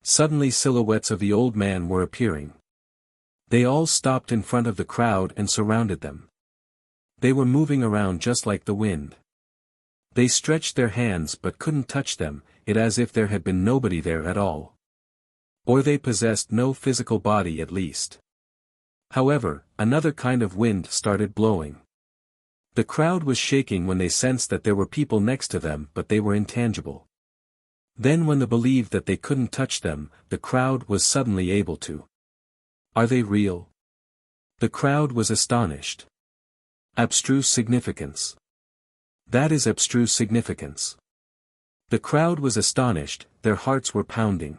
Suddenly silhouettes of the old man were appearing. They all stopped in front of the crowd and surrounded them. They were moving around just like the wind. They stretched their hands but couldn't touch them, it as if there had been nobody there at all. Or they possessed no physical body at least. However, another kind of wind started blowing. The crowd was shaking when they sensed that there were people next to them but they were intangible. Then when they believed that they couldn't touch them, the crowd was suddenly able to. Are they real? The crowd was astonished. Abstruse significance. That is abstruse significance. The crowd was astonished, their hearts were pounding.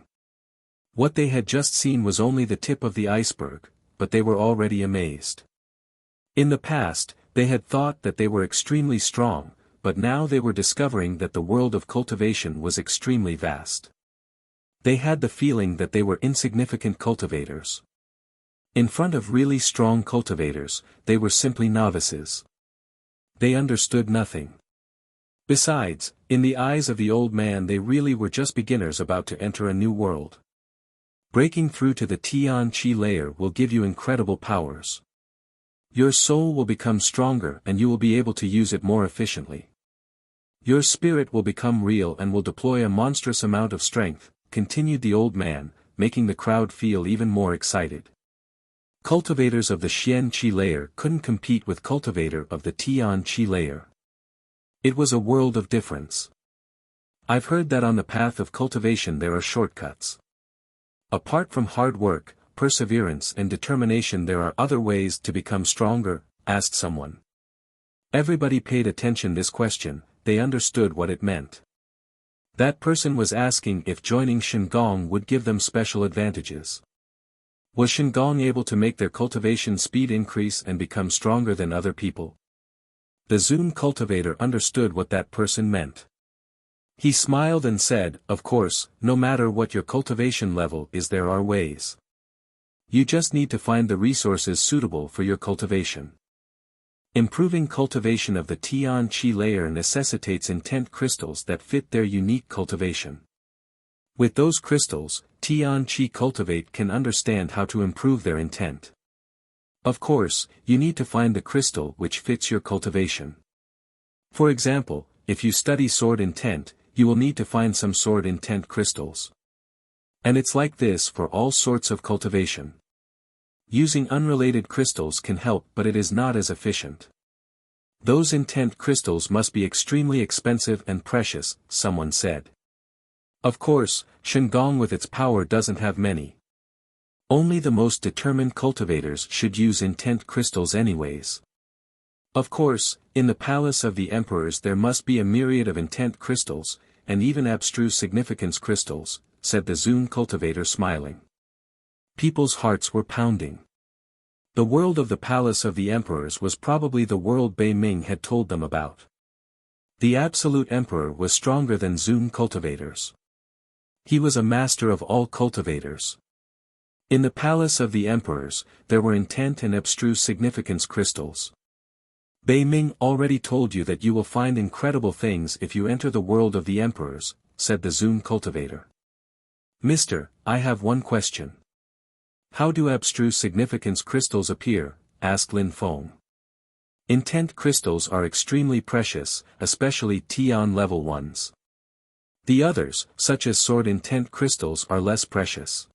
What they had just seen was only the tip of the iceberg, but they were already amazed. In the past, they had thought that they were extremely strong, but now they were discovering that the world of cultivation was extremely vast. They had the feeling that they were insignificant cultivators. In front of really strong cultivators, they were simply novices. They understood nothing. Besides, in the eyes of the old man they really were just beginners about to enter a new world. Breaking through to the Tian Qi layer will give you incredible powers. Your soul will become stronger and you will be able to use it more efficiently. Your spirit will become real and will deploy a monstrous amount of strength, continued the old man, making the crowd feel even more excited. Cultivators of the Xian Qi layer couldn't compete with cultivator of the Tian Qi layer. It was a world of difference. I've heard that on the path of cultivation there are shortcuts. Apart from hard work, perseverance and determination there are other ways to become stronger, asked someone. Everybody paid attention this question, they understood what it meant. That person was asking if joining Shinggong would give them special advantages. Was Shingon able to make their cultivation speed increase and become stronger than other people? The Zun cultivator understood what that person meant. He smiled and said, "Of course, no matter what your cultivation level is, there are ways. You just need to find the resources suitable for your cultivation." Improving cultivation of the Tian Qi layer necessitates intent crystals that fit their unique cultivation. With those crystals, Tian Qi cultivate can understand how to improve their intent. Of course, you need to find the crystal which fits your cultivation. For example, if you study sword intent, you will need to find some sword intent crystals. And it's like this for all sorts of cultivation. Using unrelated crystals can help, but it is not as efficient. Those intent crystals must be extremely expensive and precious, someone said. Of course, Shingon with its power doesn't have many. Only the most determined cultivators should use intent crystals anyways. Of course, in the palace of the emperors there must be a myriad of intent crystals, and even abstruse significance crystals, said the Zun cultivator smiling. People's hearts were pounding. The world of the palace of the emperors was probably the world Bei Ming had told them about. The absolute emperor was stronger than Zun cultivators. He was a master of all cultivators. In the palace of the emperors, there were intent and abstruse significance crystals. Bei Ming already told you that you will find incredible things if you enter the world of the emperors, said the Zun cultivator. Mister, I have one question. How do abstruse significance crystals appear? Asked Lin Feng. Intent crystals are extremely precious, especially Tian level ones. The others, such as sword intent crystals, are less precious.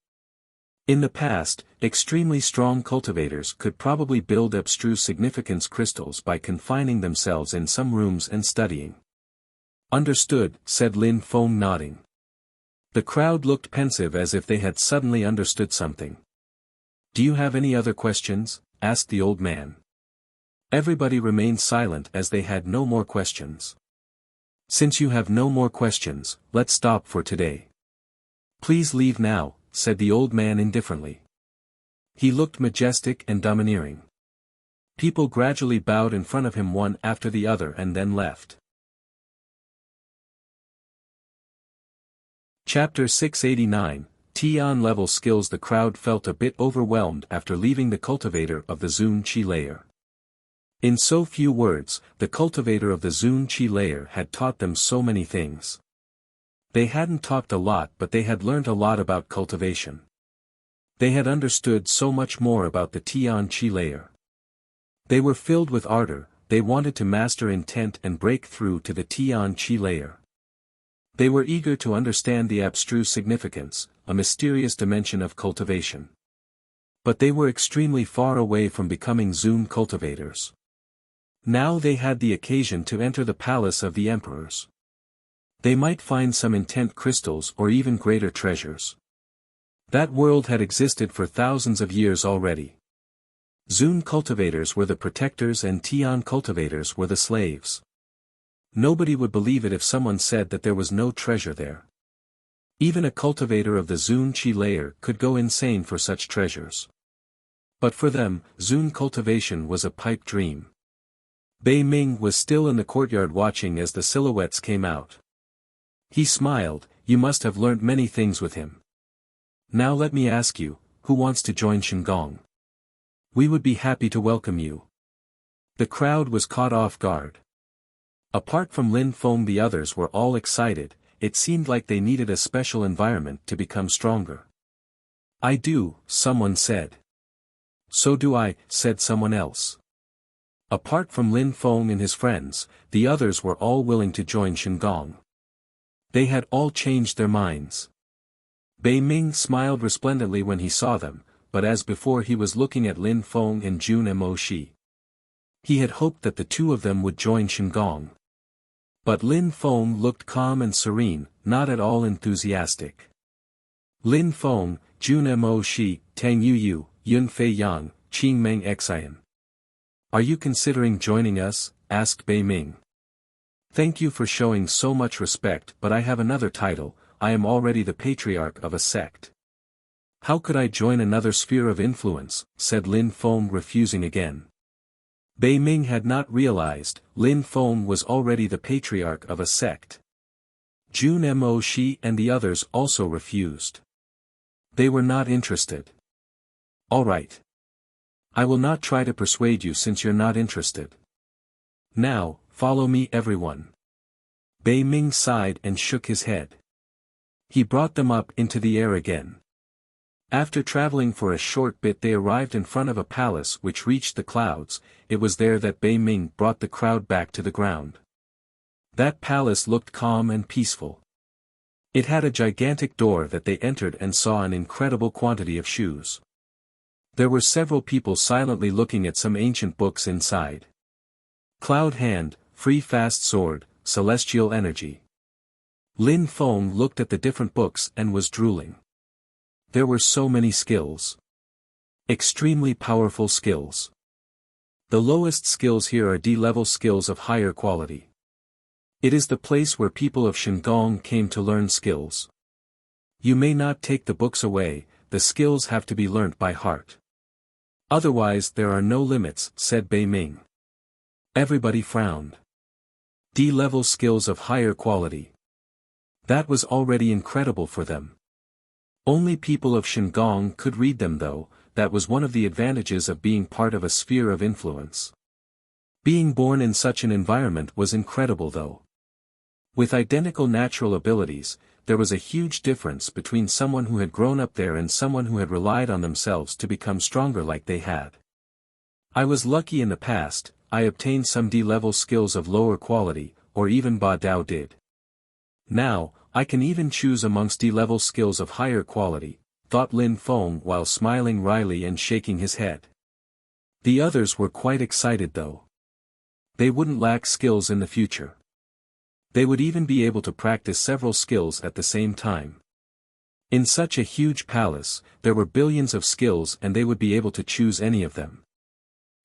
In the past, extremely strong cultivators could probably build abstruse significance crystals by confining themselves in some rooms and studying. Understood, said Lin Feng, nodding. The crowd looked pensive as if they had suddenly understood something. Do you have any other questions? Asked the old man. Everybody remained silent as they had no more questions. Since you have no more questions, let's stop for today. Please leave now, said the old man indifferently. He looked majestic and domineering. People gradually bowed in front of him one after the other and then left. Chapter 689, Tian level skills. The crowd felt a bit overwhelmed after leaving the cultivator of the Zun Qi layer. In so few words, the cultivator of the Zun Qi layer had taught them so many things. They hadn't talked a lot, but they had learned a lot about cultivation. They had understood so much more about the Tian Qi layer. They were filled with ardor, they wanted to master intent and break through to the Tian Qi layer. They were eager to understand the abstruse significance, a mysterious dimension of cultivation. But they were extremely far away from becoming Zun cultivators. Now they had the occasion to enter the palace of the emperors. They might find some intent crystals or even greater treasures. That world had existed for thousands of years already. Zun cultivators were the protectors and Tian cultivators were the slaves. Nobody would believe it if someone said that there was no treasure there. Even a cultivator of the Zun Qi layer could go insane for such treasures. But for them, Zun cultivation was a pipe dream. Bei Ming was still in the courtyard watching as the silhouettes came out. He smiled, you must have learnt many things with him. Now let me ask you, who wants to join Shingon? We would be happy to welcome you. The crowd was caught off guard. Apart from Lin Feng, the others were all excited. It seemed like they needed a special environment to become stronger. I do, someone said. So do I, said someone else. Apart from Lin Feng and his friends, the others were all willing to join Shingon. They had all changed their minds. Bei Ming smiled resplendently when he saw them, but as before he was looking at Lin Feng and Jun Mo Shi. He had hoped that the two of them would join Shingon. But Lin Feng looked calm and serene, not at all enthusiastic. Lin Feng, Jun Mo Shi, Tang Yu, Yun Fei Yang, Qing Meng Xian. Are you considering joining us? Asked Bei Ming. Thank you for showing so much respect, but I have another title. I am already the patriarch of a sect. How could I join another sphere of influence, said Lin Feng, refusing again. Bei Ming had not realized, Lin Feng was already the patriarch of a sect. Jun Mo Shi and the others also refused. They were not interested. All right. I will not try to persuade you since you're not interested. Now, follow me everyone. Bei Ming sighed and shook his head. He brought them up into the air again. After traveling for a short bit they arrived in front of a palace which reached the clouds. It was there that Bei Ming brought the crowd back to the ground. That palace looked calm and peaceful. It had a gigantic door that they entered and saw an incredible quantity of shoes. There were several people silently looking at some ancient books inside. Cloud Hand, Free Fast Sword, Celestial Energy. Lin Feng looked at the different books and was drooling. There were so many skills. Extremely powerful skills. The lowest skills here are D-level skills of higher quality. It is the place where people of Shandong came to learn skills. You may not take the books away, the skills have to be learnt by heart. Otherwise there are no limits, said Bei Ming. Everybody frowned. D-level skills of higher quality. That was already incredible for them. Only people of Shandong could read them though, that was one of the advantages of being part of a sphere of influence. Being born in such an environment was incredible though. With identical natural abilities, there was a huge difference between someone who had grown up there and someone who had relied on themselves to become stronger like they had. I was lucky in the past, I obtained some D-level skills of lower quality, or even Ba Dao did. Now, I can even choose amongst D-level skills of higher quality, thought Lin Feng while smiling wryly and shaking his head. The others were quite excited though. They wouldn't lack skills in the future. They would even be able to practice several skills at the same time. In such a huge palace, there were billions of skills and they would be able to choose any of them.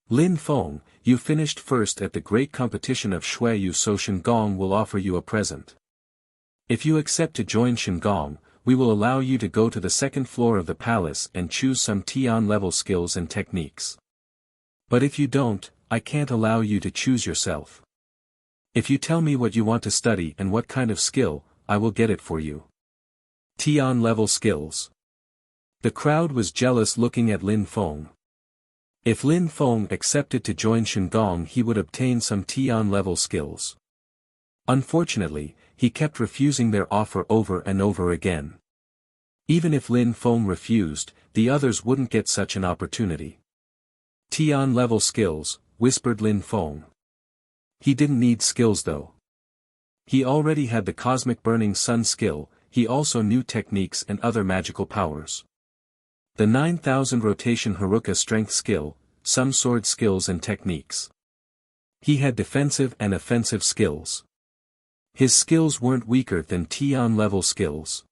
Lin Feng, you finished first at the great competition of Shuiyu, so Shandong will offer you a present. If you accept to join Shandong, we will allow you to go to the second floor of the palace and choose some Tian level skills and techniques. But if you don't, I can't allow you to choose yourself. If you tell me what you want to study and what kind of skill, I will get it for you. Tian level skills. The crowd was jealous looking at Lin Feng. If Lin Feng accepted to join Shandong he would obtain some Tian level skills. Unfortunately, he kept refusing their offer over and over again. Even if Lin Feng refused, the others wouldn't get such an opportunity. Tian level skills, whispered Lin Feng. He didn't need skills though. He already had the cosmic burning sun skill, he also knew techniques and other magical powers. The 9000 rotation Haruka strength skill, some sword skills and techniques. He had defensive and offensive skills. His skills weren't weaker than Tian level skills.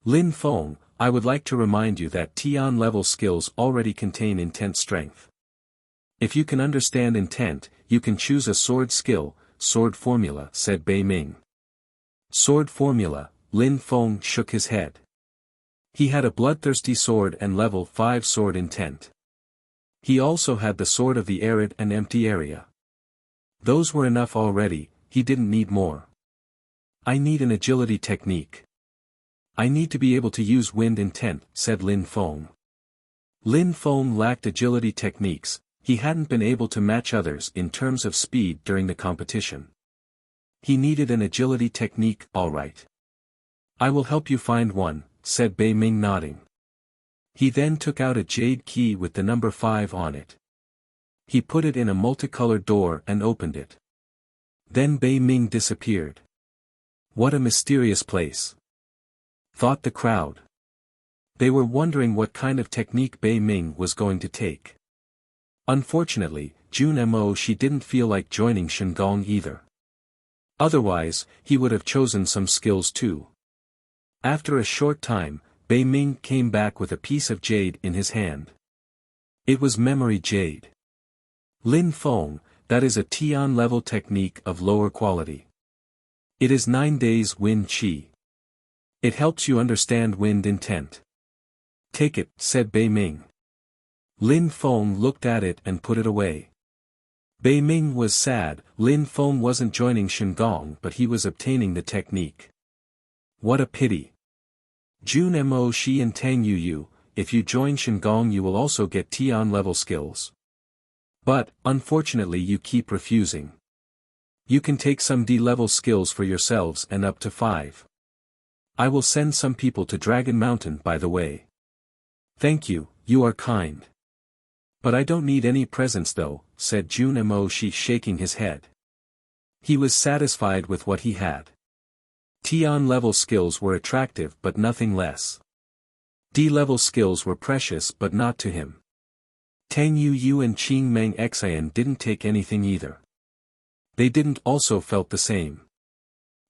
Lin Feng, I would like to remind you that Tian level skills already contain intent strength. If you can understand intent, you can choose a sword skill, sword formula, said Bei Ming. Sword formula, Lin Feng shook his head. He had a bloodthirsty sword and level 5 sword intent. He also had the sword of the arid and empty area. Those were enough already, he didn't need more. I need an agility technique. I need to be able to use wind intent, said Lin Feng. Lin Feng lacked agility techniques, he hadn't been able to match others in terms of speed during the competition. He needed an agility technique, alright. I will help you find one, said Bei Ming nodding. He then took out a jade key with the number 5 on it. He put it in a multicolored door and opened it. Then Bei Ming disappeared. What a mysterious place, thought the crowd. They were wondering what kind of technique Bei Ming was going to take. Unfortunately, Jun Mo Shi didn't feel like joining Shandong either. Otherwise, he would have chosen some skills too. After a short time, Bei Ming came back with a piece of jade in his hand. It was memory jade. Lin Feng, that is a Tian level technique of lower quality. It is 9 days wind qi. It helps you understand wind intent. Take it, said Bei Ming. Lin Feng looked at it and put it away. Bei Ming was sad. Lin Feng wasn't joining Shengong but he was obtaining the technique. What a pity. Jun Mo Shi and Tang Yu, if you join Shengong you will also get Tian level skills. But, unfortunately you keep refusing. You can take some D level skills for yourselves and up to 5. I will send some people to Dragon Mountain by the way. Thank you, you are kind. But I don't need any presents though, said Jun Mo Shi shaking his head. He was satisfied with what he had. Tian level skills were attractive but nothing less. D level skills were precious but not to him. Tang Yu and Qing Meng Xian didn't take anything either. They didn't also felt the same.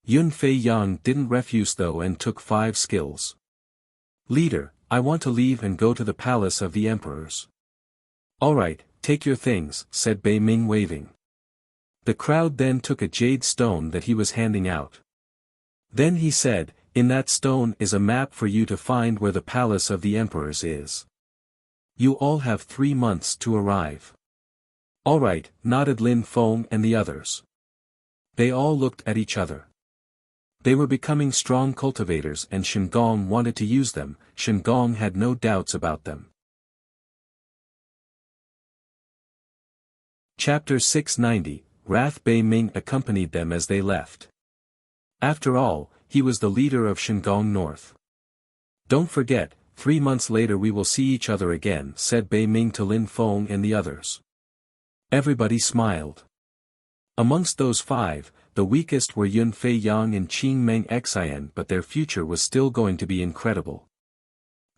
Yun Fei Yang didn't refuse though and took 5 skills. Leader, I want to leave and go to the palace of the emperors. Alright, take your things, said Bei Ming waving. The crowd then took a jade stone that he was handing out. Then he said, in that stone is a map for you to find where the palace of the emperors is. You all have 3 months to arrive. Alright, nodded Lin Feng and the others. They all looked at each other. They were becoming strong cultivators and Shengong wanted to use them. Shengong had no doubts about them. Chapter 690, Wrath. Bei Ming accompanied them as they left. After all, he was the leader of Shengong North. Don't forget, 3 months later we will see each other again, said Bei Ming to Lin Feng and the others. Everybody smiled. Amongst those 5, the weakest were Yun Fei Yang and Qing Meng Xian but their future was still going to be incredible.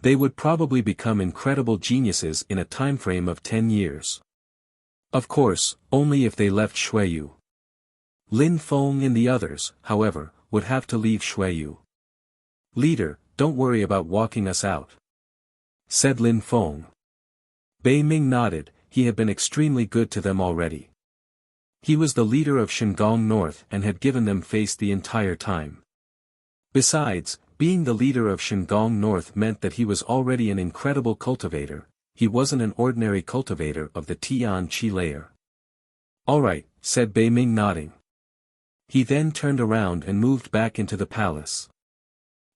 They would probably become incredible geniuses in a time frame of 10 years. Of course, only if they left Xueyu. Lin Feng and the others, however, would have to leave Xueyu. Leader, don't worry about walking us out, said Lin Feng. Bei Ming nodded, he had been extremely good to them already. He was the leader of Shengong North and had given them face the entire time. Besides, being the leader of Shengong North meant that he was already an incredible cultivator. He wasn't an ordinary cultivator of the Tian Qi layer. Alright, said Bei Ming nodding. He then turned around and moved back into the palace.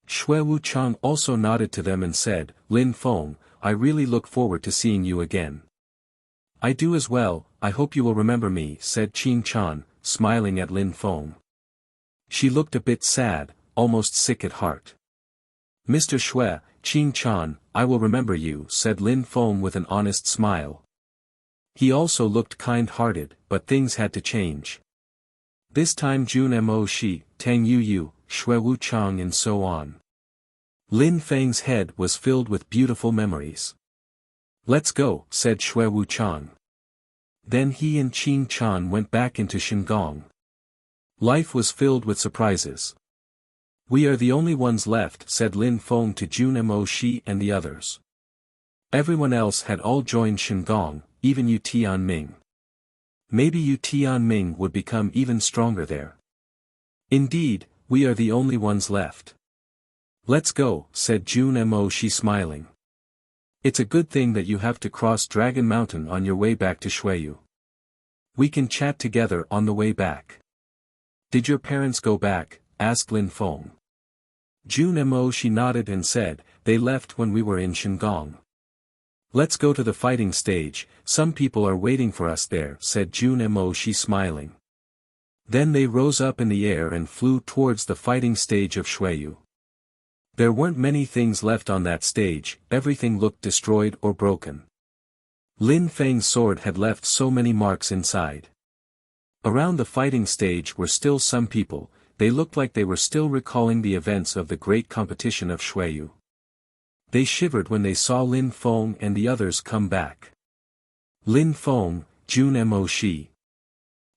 Xue Wuchang also nodded to them and said, Lin Feng, I really look forward to seeing you again. I do as well, I hope you will remember me, said Qing Chan, smiling at Lin Feng. She looked a bit sad, almost sick at heart. Mr. Xue, Qing Chan, I will remember you, said Lin Feng with an honest smile. He also looked kind-hearted, but things had to change. This time Jun Mo Shi, Tang Yu, Xue Wuchang and so on. Lin Feng's head was filled with beautiful memories. Let's go, said Xue Wuchang. Then he and Qing Chan went back into Shengong. Life was filled with surprises. We are the only ones left, said Lin Feng to Jun Mo Shi and the others. Everyone else had all joined Shengong, even Yu Tianming. Maybe Yu Tianming would become even stronger there. Indeed, we are the only ones left. Let's go, said Jun Mo Shi smiling. It's a good thing that you have to cross Dragon Mountain on your way back to Xueyu. We can chat together on the way back. Did your parents go back? Asked Lin Feng. Jun Mo Shi nodded and said, they left when we were in Shengong. Let's go to the fighting stage, some people are waiting for us there, said Jun Mo Shi smiling. Then they rose up in the air and flew towards the fighting stage of Xueyu. There weren't many things left on that stage, everything looked destroyed or broken. Lin Feng's sword had left so many marks inside. Around the fighting stage were still some people, they looked like they were still recalling the events of the great competition of Xueyu. They shivered when they saw Lin Feng and the others come back. Lin Feng, Jun Mo Shi.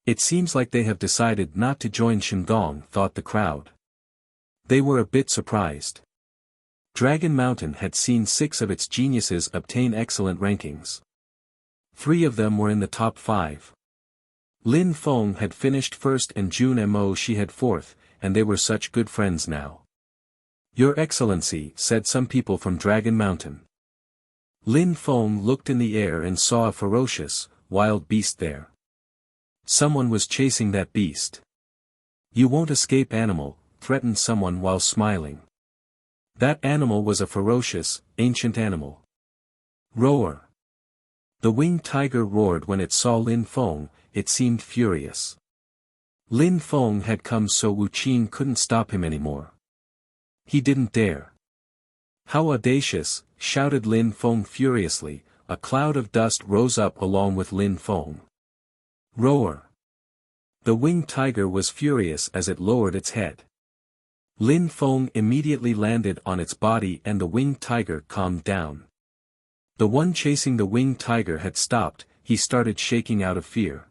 It seems like they have decided not to join Shengong, thought the crowd. They were a bit surprised. Dragon Mountain had seen 6 of its geniuses obtain excellent rankings. 3 of them were in the top 5. Lin Feng had finished first and Jun Mo Shi had 4th, and they were such good friends now. Your Excellency, said some people from Dragon Mountain. Lin Feng looked in the air and saw a ferocious, wild beast there. Someone was chasing that beast. "You won't escape, animal," threatened someone while smiling. That animal was a ferocious, ancient animal. Roar! The winged tiger roared when it saw Lin Feng. It seemed furious. Lin Feng had come so Wuxia couldn't stop him anymore. He didn't dare. "How audacious!" shouted Lin Feng furiously. A cloud of dust rose up along with Lin Feng. Roar! The winged tiger was furious as it lowered its head. Lin Feng immediately landed on its body and the winged tiger calmed down. The one chasing the winged tiger had stopped. He started shaking out of fear.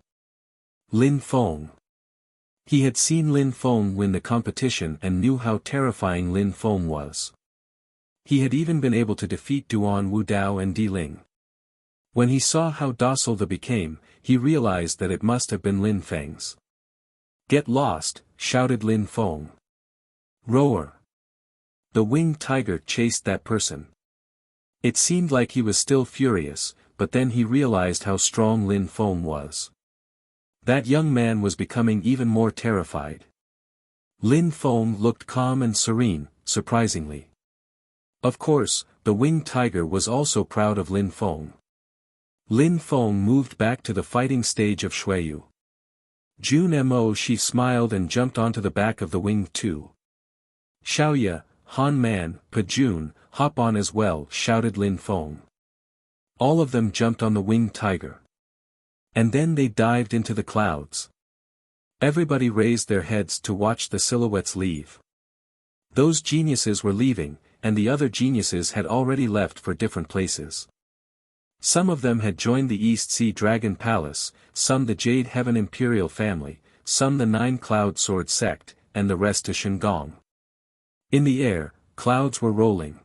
Lin Feng. He had seen Lin Feng win the competition and knew how terrifying Lin Feng was. He had even been able to defeat Duan Wudao and Di Ling. When he saw how docile they became, he realized that it must have been Lin Feng's. "Get lost!" shouted Lin Feng. Roar! The winged tiger chased that person. It seemed like he was still furious, but then he realized how strong Lin Feng was. That young man was becoming even more terrified. Lin Feng looked calm and serene, surprisingly. Of course, the winged tiger was also proud of Lin Feng. Lin Feng moved back to the fighting stage of Shuiyu. Jun Mo, she smiled and jumped onto the back of the winged two. "Xiaoya, Han Man, Pa Jun, hop on as well," shouted Lin Feng. All of them jumped on the winged tiger. And then they dived into the clouds. Everybody raised their heads to watch the silhouettes leave. Those geniuses were leaving, and the other geniuses had already left for different places. Some of them had joined the East Sea Dragon Palace, some the Jade Heaven Imperial family, some the Nine Cloud Sword sect, and the rest to Shandong. In the air, clouds were rolling.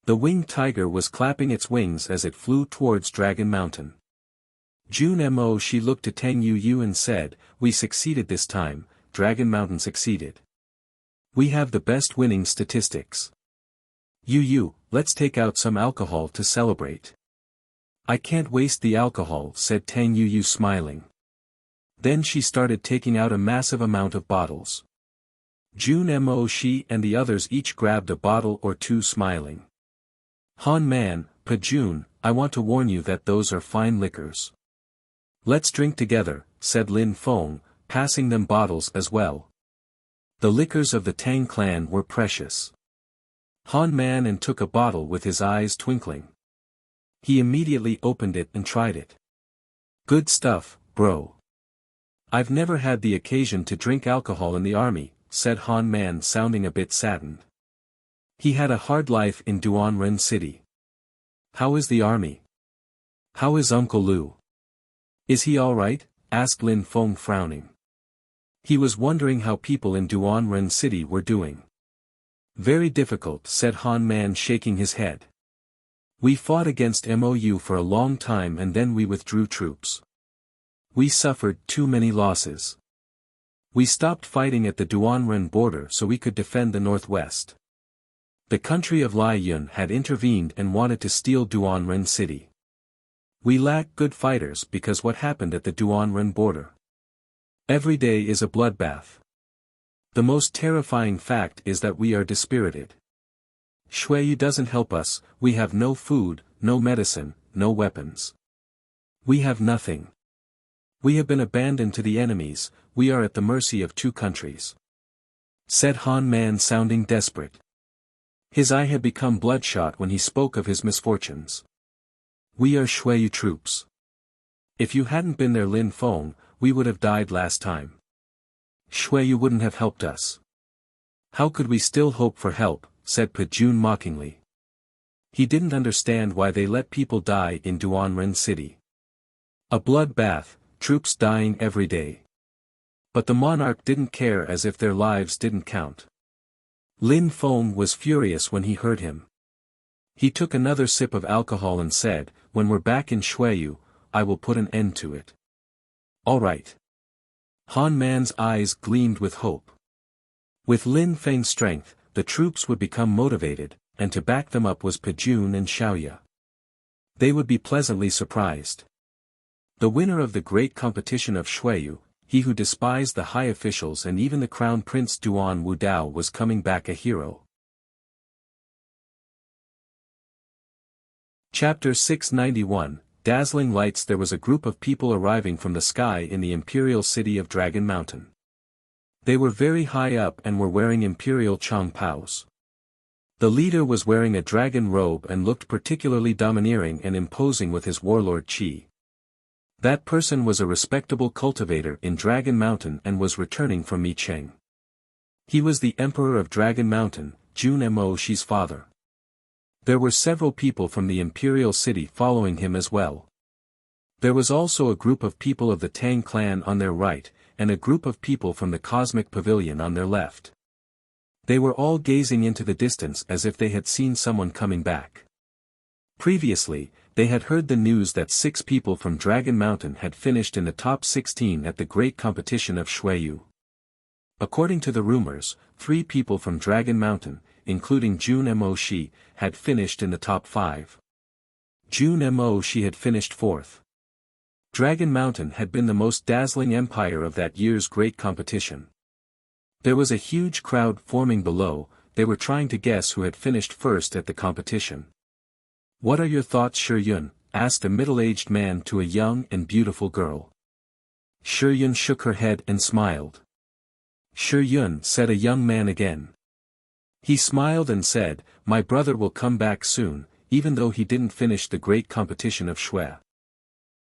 The winged tiger was clapping its wings as it flew towards Dragon Mountain. Jun Mo, she looked to Tang Yu and said, "We succeeded this time, Dragon Mountain succeeded. We have the best winning statistics. Yu, let's take out some alcohol to celebrate." "I can't waste the alcohol," said Tang Yu smiling. Then she started taking out a massive amount of bottles. Jun Mo, she and the others each grabbed a bottle or two smiling. "Han Man, Pa Jun, I want to warn you that those are fine liquors." "Let's drink together," said Lin Feng, passing them bottles as well. The liquors of the Tang clan were precious. Han Man and took a bottle with his eyes twinkling. He immediately opened it and tried it. "Good stuff, bro. I've never had the occasion to drink alcohol in the army," said Han Man, sounding a bit saddened. He had a hard life in Duanren City. "How is the army? How is Uncle Lu? Is he all right?" asked Lin Feng, frowning. He was wondering how people in Duanren City were doing. "Very difficult," said Han Man, shaking his head. "We fought against Mou for a long time and then we withdrew troops. We suffered too many losses. We stopped fighting at the Duanren border so we could defend the northwest. The country of Lai Yun had intervened and wanted to steal Duanren City. We lack good fighters because what happened at the Duanren border. Every day is a bloodbath. The most terrifying fact is that we are dispirited. Shuiyu doesn't help us, we have no food, no medicine, no weapons. We have nothing. We have been abandoned to the enemies, we are at the mercy of two countries," said Han Man, sounding desperate. His eye had become bloodshot when he spoke of his misfortunes. "We are Shuiyu troops. If you hadn't been there, Lin Feng, we would have died last time. Shuiyu wouldn't have helped us." "How could we still hope for help?" said Pa Jun mockingly. He didn't understand why they let people die in Duanren City. A bloodbath, troops dying every day. But the monarch didn't care, as if their lives didn't count. Lin Feng was furious when he heard him. He took another sip of alcohol and said, "When we're back in Shuiyu, I will put an end to it." "All right." Han Man's eyes gleamed with hope. With Lin Feng's strength, the troops would become motivated, and to back them up was Pa Jun and Xiaoya. They would be pleasantly surprised. The winner of the great competition of Shuiyu, he who despised the high officials and even the crown prince Duan Wudao, was coming back a hero. Chapter 691, Dazzling Lights. There was a group of people arriving from the sky in the imperial city of Dragon Mountain. They were very high up and were wearing imperial chongpaos. The leader was wearing a dragon robe and looked particularly domineering and imposing with his warlord Qi. That person was a respectable cultivator in Dragon Mountain and was returning from Micheng. He was the emperor of Dragon Mountain, Jun Mo Shi's father. There were several people from the imperial city following him as well. There was also a group of people of the Tang clan on their right, and a group of people from the Cosmic Pavilion on their left. They were all gazing into the distance as if they had seen someone coming back. Previously, they had heard the news that 6 people from Dragon Mountain had finished in the top 16 at the great competition of Shuiyu. According to the rumors, 3 people from Dragon Mountain, including Jun Mo Shi, had finished in the top 5. Jun Mo Shi had finished 4th. Dragon Mountain had been the most dazzling empire of that year's great competition. There was a huge crowd forming below. They were trying to guess who had finished first at the competition. "What are your thoughts, Shiyun?" asked a middle-aged man to a young and beautiful girl. Shiyun shook her head and smiled. "Shiyun," said a young man again. He smiled and said, "My brother will come back soon, even though he didn't finish the great competition of Shui.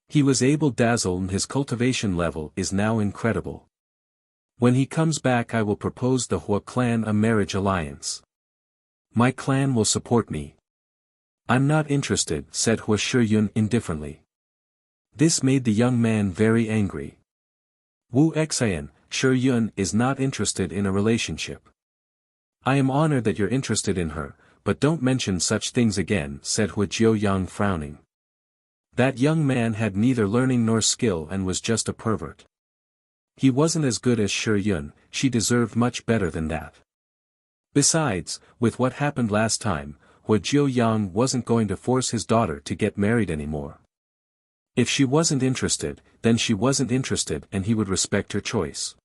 He was able to dazzle and his cultivation level is now incredible. When he comes back I will propose the Hua clan a marriage alliance. My clan will support me." "I'm not interested," said Hua Shiyun indifferently. This made the young man very angry. Wu Xian, Shiyun is not interested in a relationship. "I am honored that you're interested in her, but don't mention such things again," said Hua Jiuyang frowning. That young man had neither learning nor skill and was just a pervert. He wasn't as good as Shiyun, she deserved much better than that. Besides, with what happened last time, Hua Jiuyang wasn't going to force his daughter to get married anymore. If she wasn't interested, then she wasn't interested and he would respect her choice.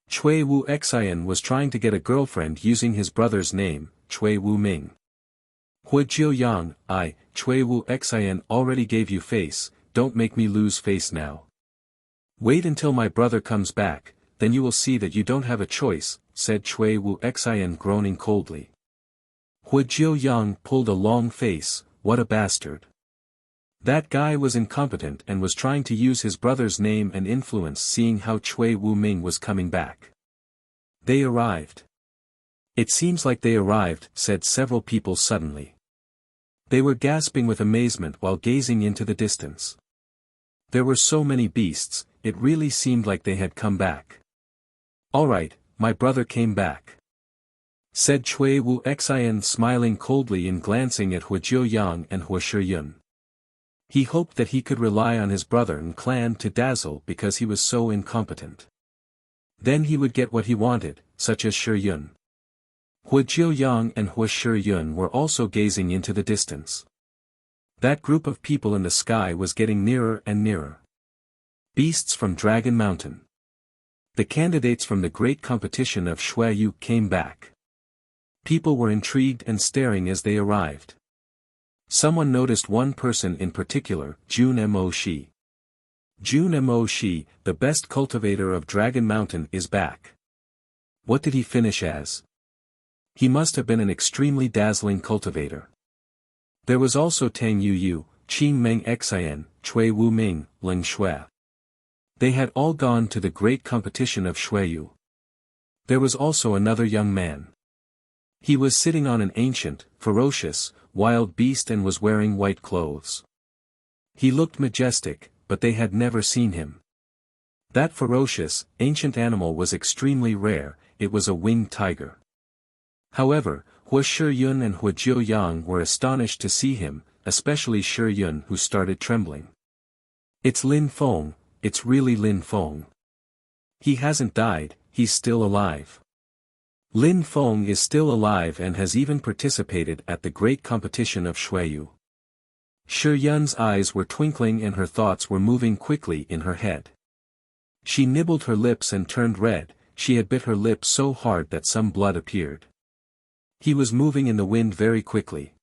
Chui Wu Xian was trying to get a girlfriend using his brother's name, Chui Wu Ming. "Hua Jiuyang, Chui Wu Xian already gave you face, don't make me lose face now. Wait until my brother comes back, then you will see that you don't have a choice," said Chui Wu Xian groaning coldly. Hua Jiuyang pulled a long face. What a bastard. That guy was incompetent and was trying to use his brother's name and influence, seeing how Chui Wu Ming was coming back. "They arrived." "It seems like they arrived," said several people suddenly. They were gasping with amazement while gazing into the distance. There were so many beasts, it really seemed like they had come back. "All right, my brother came back," said Chui Wu Xian, smiling coldly and glancing at Hua Jiuyang and Hua Shiyun. He hoped that he could rely on his brother and clan to dazzle because he was so incompetent. Then he would get what he wanted, such as Shiyun. Hua Jiuyang and Hua Shiyun were also gazing into the distance. That group of people in the sky was getting nearer and nearer. Beasts from Dragon Mountain. The candidates from the great competition of Shuiyu came back. People were intrigued and staring as they arrived. Someone noticed one person in particular, Jun Mo Shi. Jun Mo Shi, the best cultivator of Dragon Mountain, is back. What did he finish as? He must have been an extremely dazzling cultivator. There was also Tang Yu, Qing Meng Xian, Chui Wu Ming, Ling Shui. They had all gone to the great competition of Shuiyu. There was also another young man. He was sitting on an ancient, ferocious, wild beast and was wearing white clothes. He looked majestic, but they had never seen him. That ferocious, ancient animal was extremely rare. It was a winged tiger. However, Hua Shiyun and Hua Jiuyang were astonished to see him, especially Shiyun, who started trembling. "It's Lin Feng, it's really Lin Feng. He hasn't died, he's still alive. Lin Feng is still alive and has even participated at the great competition of Shuiyu." Shi Yun's eyes were twinkling and her thoughts were moving quickly in her head. She nibbled her lips and turned red. She had bit her lip so hard that some blood appeared. He was moving in the wind very quickly.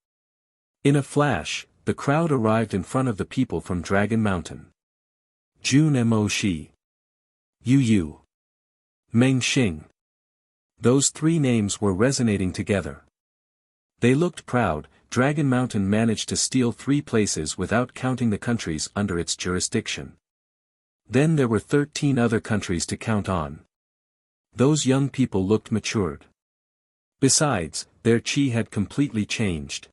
In a flash, the crowd arrived in front of the people from Dragon Mountain. Jun Mo Shi. Yu Yu. Meng Xing. Those three names were resonating together. They looked proud. Dragon Mountain managed to steal 3 places without counting the countries under its jurisdiction. Then there were 13 other countries to count on. Those young people looked matured. Besides, their chi had completely changed.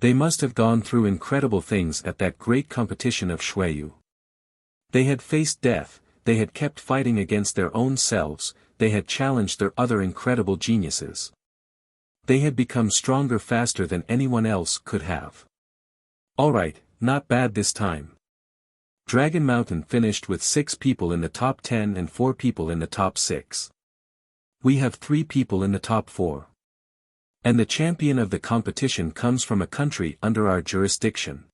They must have gone through incredible things at that great competition of Shuiyu. They had faced death, they had kept fighting against their own selves, they had challenged their other incredible geniuses. They had become stronger faster than anyone else could have. Alright, not bad this time. Dragon Mountain finished with 6 people in the top 10 and 4 people in the top 6. We have 3 people in the top 4. And the champion of the competition comes from a country under our jurisdiction.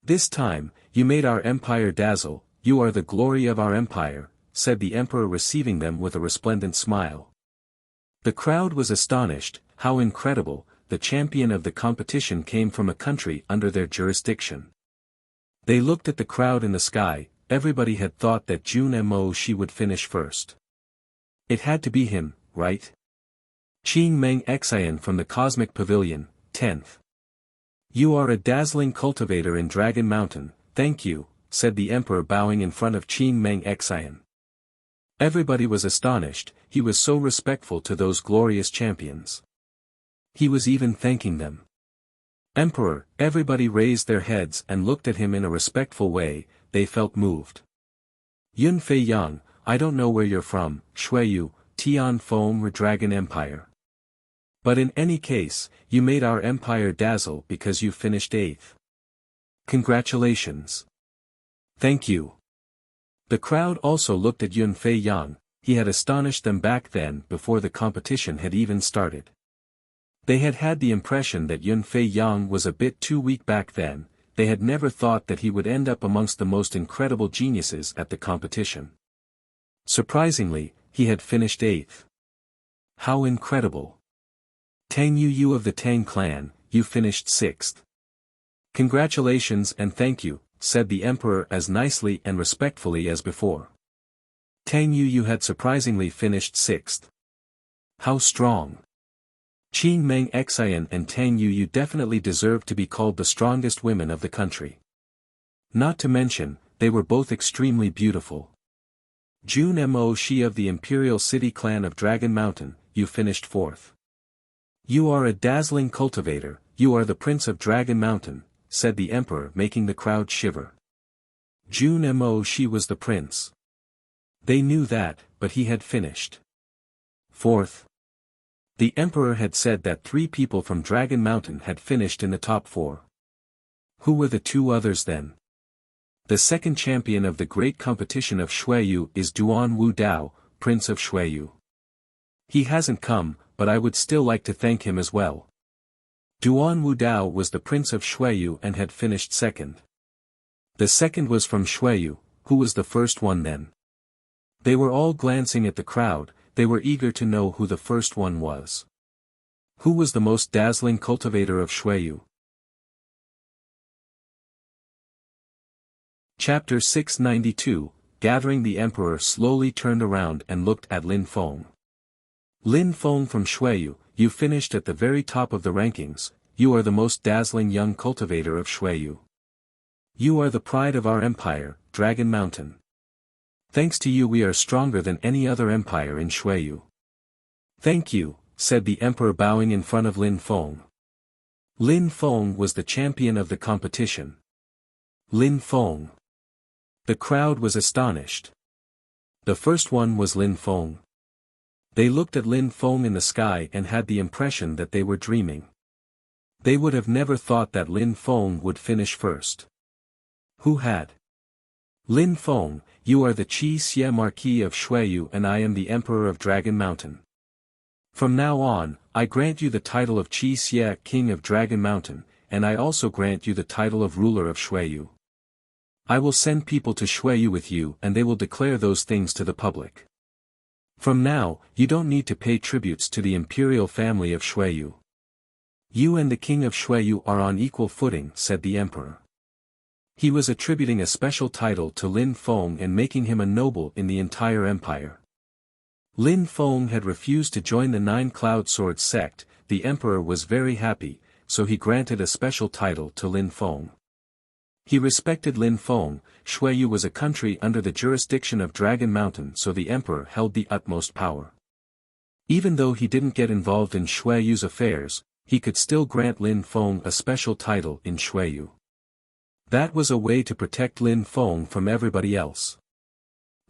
This time, you made our empire dazzle, you are the glory of our empire, said the emperor receiving them with a resplendent smile. The crowd was astonished. How incredible, the champion of the competition came from a country under their jurisdiction. They looked at the crowd in the sky. Everybody had thought that Jun Mo Shi would finish first. It had to be him, right? Qing Meng Xian from the Cosmic Pavilion, 10th. You are a dazzling cultivator in Dragon Mountain, thank you, said the emperor bowing in front of Qing Meng Xian. Everybody was astonished. He was so respectful to those glorious champions. He was even thanking them. Emperor, everybody raised their heads and looked at him in a respectful way. They felt moved. Yun Fei Yang, I don't know where you're from, Shuiyu, Tian Feng or Dragon Empire. But in any case, you made our empire dazzle because you finished 8th. Congratulations. Thank you. The crowd also looked at Yun Fei Yang. He had astonished them back then before the competition had even started. They had had the impression that Yun Fei Yang was a bit too weak back then. They had never thought that he would end up amongst the most incredible geniuses at the competition. Surprisingly, he had finished 8th. How incredible. Tang Yu of the Tang clan, you finished 6th. Congratulations and thank you, said the emperor as nicely and respectfully as before. Tang Yu had surprisingly finished 6th. How strong. Qing Meng Xian and Tang Yu definitely deserved to be called the strongest women of the country. Not to mention, they were both extremely beautiful. Jun Mo Shi of the Imperial City clan of Dragon Mountain, you finished 4th. You are a dazzling cultivator, you are the prince of Dragon Mountain, said the emperor making the crowd shiver. Jun Mo Shi was the prince. They knew that, but he had finished 4th. The emperor had said that 3 people from Dragon Mountain had finished in the top 4. Who were the 2 others then? The second champion of the great competition of Shuiyu is Duan Wu Dao, Prince of Shuiyu. He hasn't come, but I would still like to thank him as well. Duan Wu Dao was the Prince of Shuiyu and had finished 2nd. The second was from Shuiyu. Who was the first one then? They were all glancing at the crowd. They were eager to know who the first one was. Who was the most dazzling cultivator of Shuiyu? Chapter 692, Gathering. The emperor slowly turned around and looked at Lin Feng. Lin Feng from Shuiyu, you finished at the very top of the rankings. You are the most dazzling young cultivator of Shuiyu. You are the pride of our empire, Dragon Mountain. Thanks to you we are stronger than any other empire in Shuiyu. Thank you, said the emperor bowing in front of Lin Feng. Lin Feng was the champion of the competition. Lin Feng. The crowd was astonished. The first one was Lin Feng. They looked at Lin Feng in the sky and had the impression that they were dreaming. They would have never thought that Lin Feng would finish first. Who had? Lin Feng, you are the Qi Xie Marquis of Shuiyu and I am the Emperor of Dragon Mountain. From now on, I grant you the title of Qi Xie King of Dragon Mountain. and I also grant you the title of ruler of Shuiyu. I will send people to Shuiyu with you and they will declare those things to the public. From now, you don't need to pay tributes to the imperial family of Shuiyu. You and the king of Shuiyu are on equal footing, said the emperor. He was attributing a special title to Lin Feng and making him a noble in the entire empire. Lin Feng had refused to join the Nine Cloud Sword sect. The emperor was very happy, so he granted a special title to Lin Feng. He respected Lin Feng. Shuiyu was a country under the jurisdiction of Dragon Mountain, so the emperor held the utmost power. Even though he didn't get involved in Shuiyu's affairs, he could still grant Lin Feng a special title in Shuiyu. That was a way to protect Lin Feng from everybody else.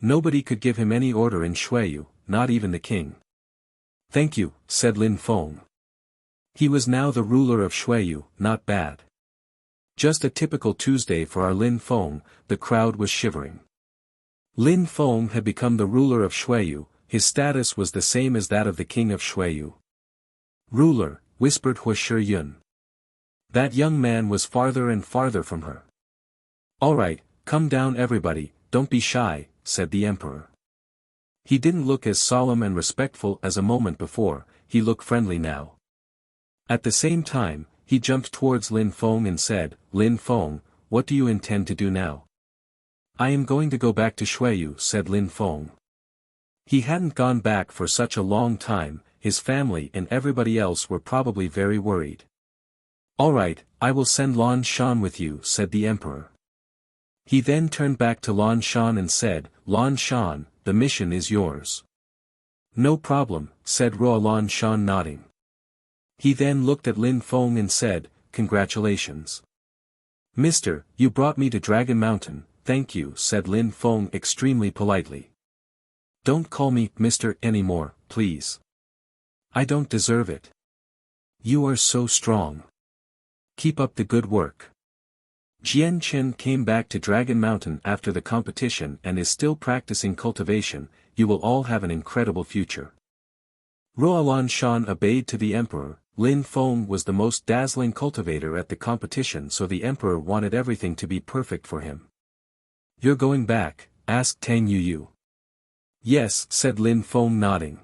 Nobody could give him any order in Shuiyu, not even the king. Thank you, said Lin Feng. He was now the ruler of Shuiyu. Not bad. Just a typical Tuesday for our Lin Feng. The crowd was shivering. Lin Feng had become the ruler of Shuiyu. His status was the same as that of the king of Shuiyu. Ruler, whispered Wuxia Yun. That young man was farther and farther from her. All right, come down everybody, don't be shy, said the emperor. He didn't look as solemn and respectful as a moment before, he looked friendly now. At the same time, he jumped towards Lin Feng and said, Lin Feng, what do you intend to do now? I am going to go back to Shuiyu, said Lin Feng. He hadn't gone back for such a long time, his family and everybody else were probably very worried. All right, I will send Lan Shan with you, said the emperor. He then turned back to Lan Shan and said, Lan Shan, the mission is yours. No problem, said Lan Shan nodding. He then looked at Lin Feng and said, congratulations. Mister, you brought me to Dragon Mountain, thank you, said Lin Feng extremely politely. Don't call me Mister anymore, please. I don't deserve it. You are so strong. Keep up the good work. Jian Chen came back to Dragon Mountain after the competition and is still practicing cultivation. You will all have an incredible future. Lan Shan obeyed to the emperor. Lin Feng was the most dazzling cultivator at the competition, so the emperor wanted everything to be perfect for him. You're going back? Asked Tang Yuyu. Yes, said Lin Feng nodding.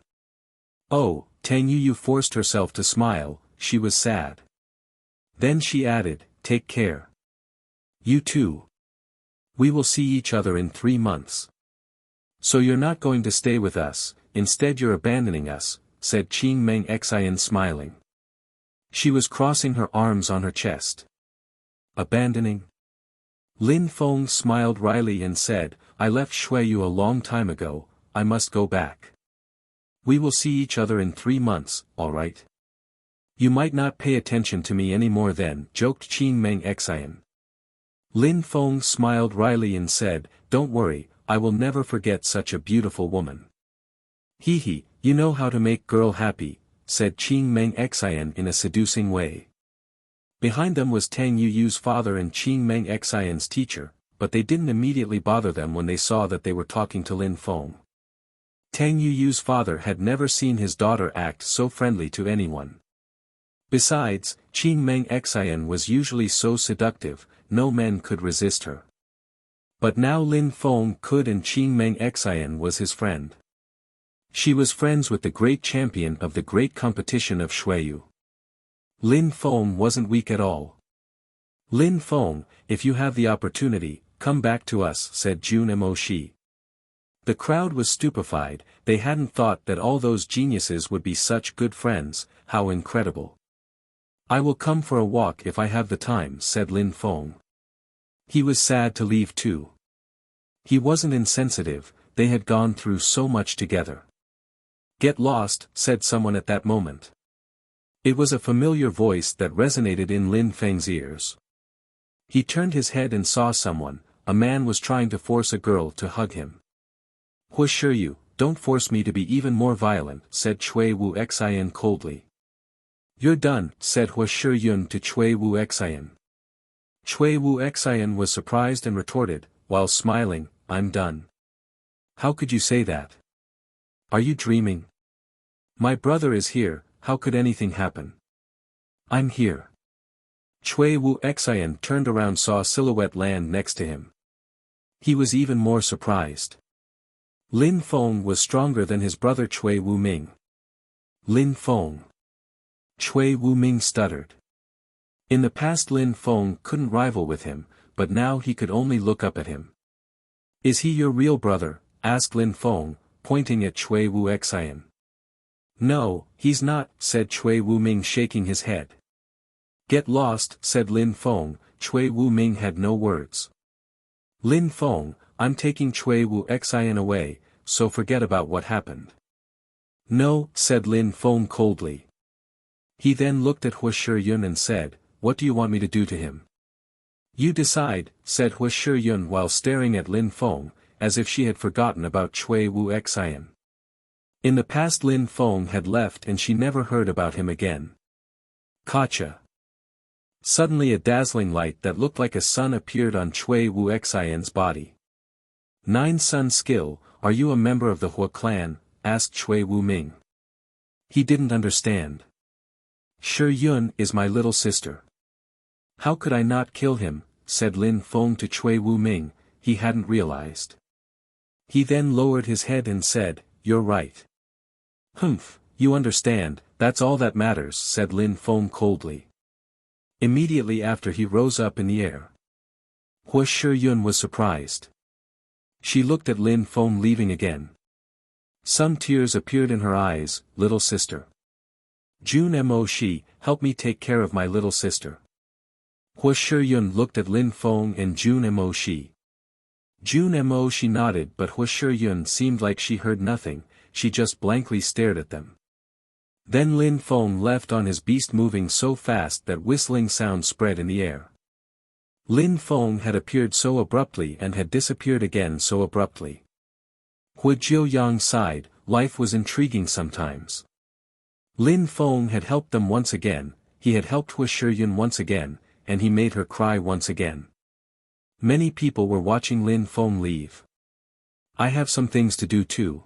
Oh, Tang Yuyu forced herself to smile, she was sad. Then she added, take care. You too. We will see each other in 3 months. So you're not going to stay with us, instead you're abandoning us, said Qing Meng Xian smiling. She was crossing her arms on her chest. Abandoning? Lin Feng smiled wryly and said, I left Shuiyu a long time ago, I must go back. We will see each other in 3 months, all right? You might not pay attention to me anymore then, joked Qing Meng Xian. Lin Feng smiled wryly and said, don't worry, I will never forget such a beautiful woman. Hee hee, you know how to make girl happy, said Qing Meng Xian in a seducing way. Behind them was Tang Yuyu's father and Qing Meng Xian's teacher, but they didn't immediately bother them when they saw that they were talking to Lin Feng. Tang Yuyu's father had never seen his daughter act so friendly to anyone. Besides, Qing Meng Xian was usually so seductive, no men could resist her. But now Lin Feng could, and Qing Meng Xian was his friend. She was friends with the great champion of the great competition of Shuiyu. Lin Feng wasn't weak at all. Lin Feng, if you have the opportunity, come back to us, said Jun Emoshi. The crowd was stupefied, they hadn't thought that all those geniuses would be such good friends, how incredible. I will come for a walk if I have the time, said Lin Feng. He was sad to leave too. He wasn't insensitive, they had gone through so much together. Get lost, said someone at that moment. It was a familiar voice that resonated in Lin Feng's ears. He turned his head and saw someone. A man was trying to force a girl to hug him. Wuxia, don't force me to be even more violent, said Cui Wu Xian coldly. You're done, said Wuxia Yun to Cui Wu Xian. Cui Wu Xian was surprised and retorted, while smiling, I'm done. How could you say that? Are you dreaming? My brother is here, how could anything happen? I'm here. Chui Wu Xian turned around, saw a silhouette land next to him. He was even more surprised. Lin Feng was stronger than his brother Chui Wu Ming. Lin Feng. Chui Wu Ming stuttered. In the past Lin Feng couldn't rival with him, but now he could only look up at him. Is he your real brother? Asked Lin Feng, pointing at Chui Wu Xian. No, he's not, said Chui Wu Ming, shaking his head. Get lost, said Lin Feng. Chui Wu Ming had no words. Lin Feng, I'm taking Chui Wu Xian away, so forget about what happened. No, said Lin Feng coldly. He then looked at Hua Shiyun and said, what do you want me to do to him? You decide, said Hua Shiyun while staring at Lin Feng, as if she had forgotten about Chui Wu Xian. In the past Lin Feng had left and she never heard about him again. Gotcha. Suddenly a dazzling light that looked like a sun appeared on Chui Wu Xian's body. 9 Sun Skill, are you a member of the Hua clan? Asked Chui Wu Ming. He didn't understand. Shiyun is my little sister. How could I not kill him, said Lin Feng to Chui Wu Ming, he hadn't realized. He then lowered his head and said, you're right. Humph, you understand, that's all that matters, said Lin Feng coldly. Immediately after he rose up in the air. Hua Shiyun was surprised. She looked at Lin Feng leaving again. Some tears appeared in her eyes. Little sister. Jun Mo Shi, help me take care of my little sister. Hua Shiyun looked at Lin Feng and Jun Mo Shi. Jun Mo Shi nodded, but Hua Shiyun seemed like she heard nothing, she just blankly stared at them. Then Lin Feng left on his beast, moving so fast that whistling sound spread in the air. Lin Feng had appeared so abruptly and had disappeared again so abruptly. Hua Jiuyang sighed, life was intriguing sometimes. Lin Feng had helped them once again, he had helped Hua Shiyun once again, and he made her cry once again. Many people were watching Lin Feng leave. I have some things to do too.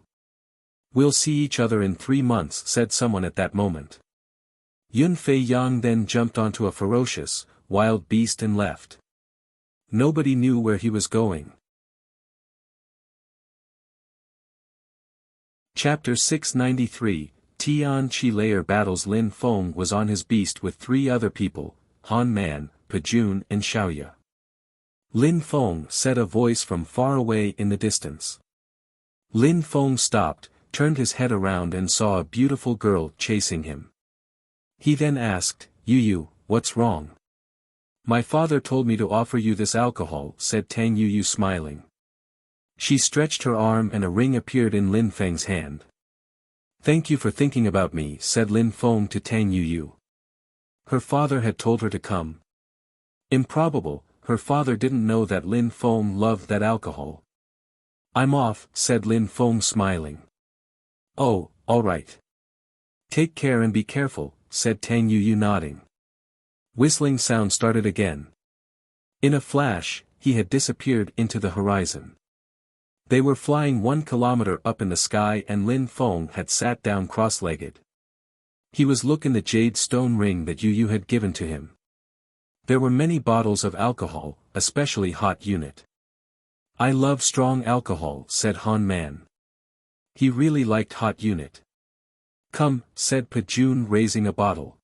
We'll see each other in 3 months, said someone at that moment. Yun Fei Yang then jumped onto a ferocious, wild beast and left. Nobody knew where he was going. Chapter 693, Tian Chi Layer battles. Lin Feng was on his beast with 3 other people, Han Man, Pajun and Xiaoya. Lin Feng, said a voice from far away in the distance. Lin Feng stopped, turned his head around and saw a beautiful girl chasing him. He then asked, Yu, what's wrong? My father told me to offer you this alcohol, said Tang Yu smiling. She stretched her arm and a ring appeared in Lin Feng's hand. Thank you for thinking about me, said Lin Feng to Tang Yu. Her father had told her to come. Improbable, her father didn't know that Lin Feng loved that alcohol. I'm off, said Lin Feng smiling. Oh, all right. Take care and be careful, said Tang Yu nodding. Whistling sound started again. In a flash, he had disappeared into the horizon. They were flying 1 kilometer up in the sky and Lin Feng had sat down cross-legged. He was looking at the jade stone ring that Yu had given to him. There were many bottles of alcohol, especially hot unit. I love strong alcohol, said Han Man. He really liked hot unit. Come, said Pajun raising a bottle.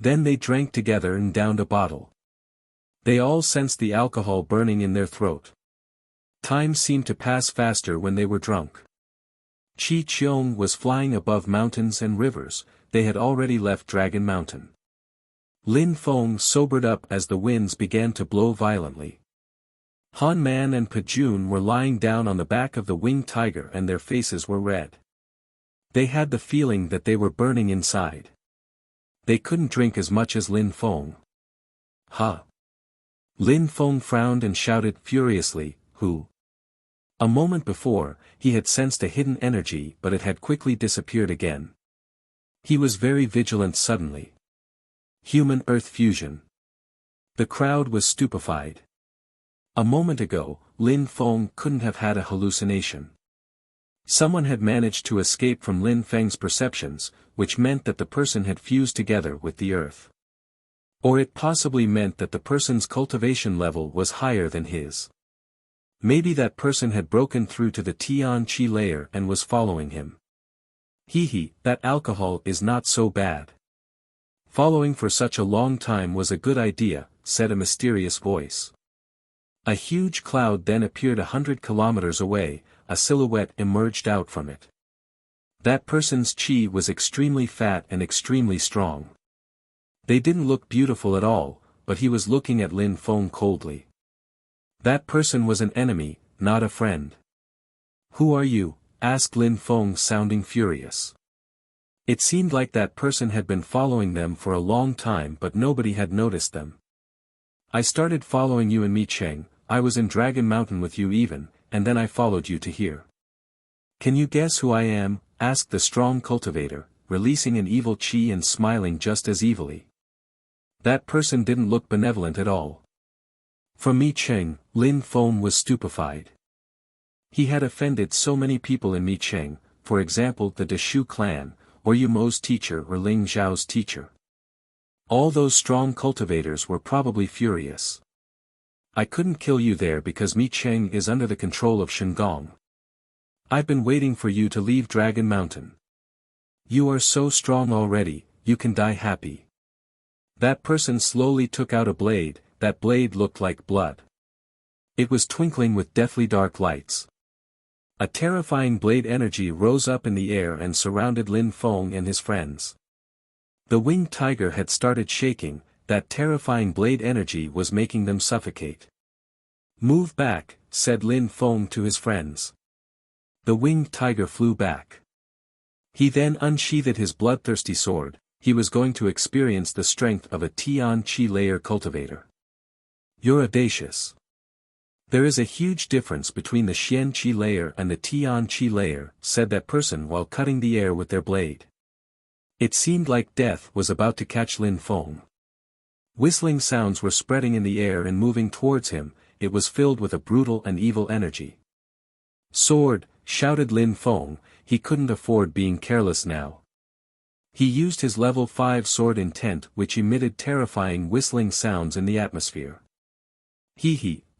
Then they drank together and downed a bottle. They all sensed the alcohol burning in their throat. Time seemed to pass faster when they were drunk. Chi Cheong was flying above mountains and rivers, they had already left Dragon Mountain. Lin Feng sobered up as the winds began to blow violently. Han Man and Pajun were lying down on the back of the winged tiger and their faces were red. They had the feeling that they were burning inside. They couldn't drink as much as Lin Feng. Ha! Lin Feng frowned and shouted furiously, Who? A moment before, he had sensed a hidden energy but it had quickly disappeared again. He was very vigilant suddenly. Human-Earth fusion. The crowd was stupefied. A moment ago, Lin Feng couldn't have had a hallucination. Someone had managed to escape from Lin Feng's perceptions, which meant that the person had fused together with the earth. Or it possibly meant that the person's cultivation level was higher than his. Maybe that person had broken through to the Tian Qi layer and was following him. That alcohol is not so bad. Following for such a long time was a good idea, said a mysterious voice. A huge cloud then appeared 100 kilometers away, a silhouette emerged out from it. That person's qi was extremely fat and extremely strong. They didn't look beautiful at all, but he was looking at Lin Feng coldly. That person was an enemy, not a friend. Who are you? Asked Lin Feng, sounding furious. It seemed like that person had been following them for a long time, but nobody had noticed them. I started following you in Mi Cheng, I was in Dragon Mountain with you even, and then I followed you to here. Can you guess who I am? Asked the strong cultivator, releasing an evil qi and smiling just as evilly. That person didn't look benevolent at all. From Mi Cheng, Lin Feng was stupefied. He had offended so many people in Mi Cheng, for example the Deshu clan, or Yu Mo's teacher or Ling Zhao's teacher. All those strong cultivators were probably furious. I couldn't kill you there because Mi Cheng is under the control of Shengong. I've been waiting for you to leave Dragon Mountain. You are so strong already, you can die happy. That person slowly took out a blade, that blade looked like blood. It was twinkling with deathly dark lights. A terrifying blade energy rose up in the air and surrounded Lin Feng and his friends. The winged tiger had started shaking, that terrifying blade energy was making them suffocate. Move back, said Lin Feng to his friends. The winged tiger flew back. He then unsheathed his bloodthirsty sword, he was going to experience the strength of a Tian Qi layer cultivator. You're audacious. There is a huge difference between the Xian Qi layer and the Tian Qi layer, said that person while cutting the air with their blade. It seemed like death was about to catch Lin Feng. Whistling sounds were spreading in the air and moving towards him, it was filled with a brutal and evil energy. Sword, shouted Lin Feng, he couldn't afford being careless now. He used his level 5 sword intent which emitted terrifying whistling sounds in the atmosphere.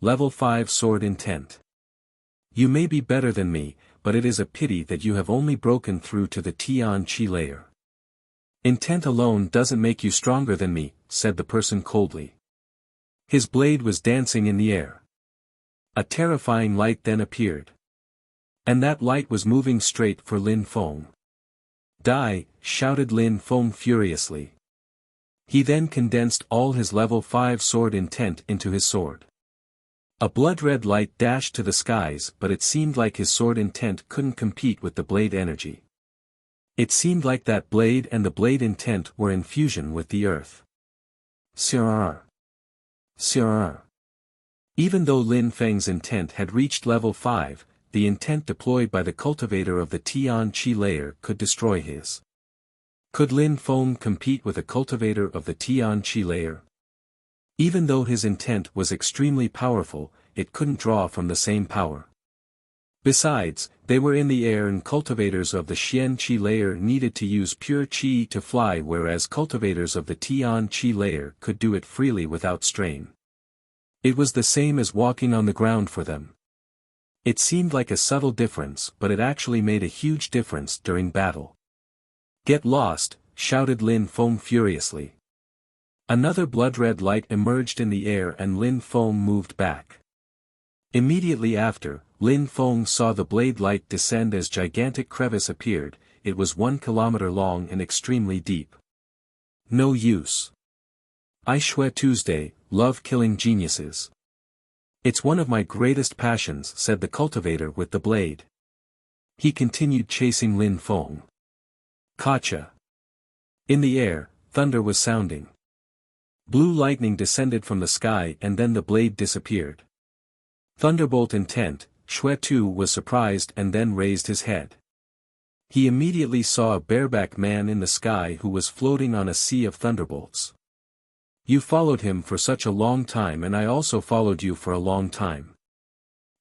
Level 5 sword intent. You may be better than me, but it is a pity that you have only broken through to the Tian Qi layer. Intent alone doesn't make you stronger than me, said the person coldly. His blade was dancing in the air. A terrifying light then appeared. And that light was moving straight for Lin Feng. Die, shouted Lin Feng furiously. He then condensed all his level 5 sword intent into his sword. A blood-red light dashed to the skies, but it seemed like his sword intent couldn't compete with the blade energy. It seemed like that blade and the blade intent were in fusion with the earth. Sirrr. Even though Lin Feng's intent had reached level 5, the intent deployed by the cultivator of the Tian Qi layer could destroy his. Could Lin Feng compete with a cultivator of the Tian Qi layer? Even though his intent was extremely powerful, it couldn't draw from the same power. Besides, they were in the air and cultivators of the Xian Qi layer needed to use pure Qi to fly, whereas cultivators of the Tian Qi layer could do it freely without strain. It was the same as walking on the ground for them. It seemed like a subtle difference, but it actually made a huge difference during battle. Get lost, shouted Lin Feng furiously. Another blood-red light emerged in the air and Lin Feng moved back. Immediately after, Lin Feng saw the blade light descend as gigantic crevice appeared, it was 1 kilometer long and extremely deep. No use. I Shui Tuesday, love killing geniuses. It's one of my greatest passions, said the cultivator with the blade. He continued chasing Lin Feng. Gotcha. In the air, thunder was sounding. Blue lightning descended from the sky and then the blade disappeared. Thunderbolt intent, Shui Tu was surprised and then raised his head. He immediately saw a bareback man in the sky who was floating on a sea of thunderbolts. You followed him for such a long time and I also followed you for a long time.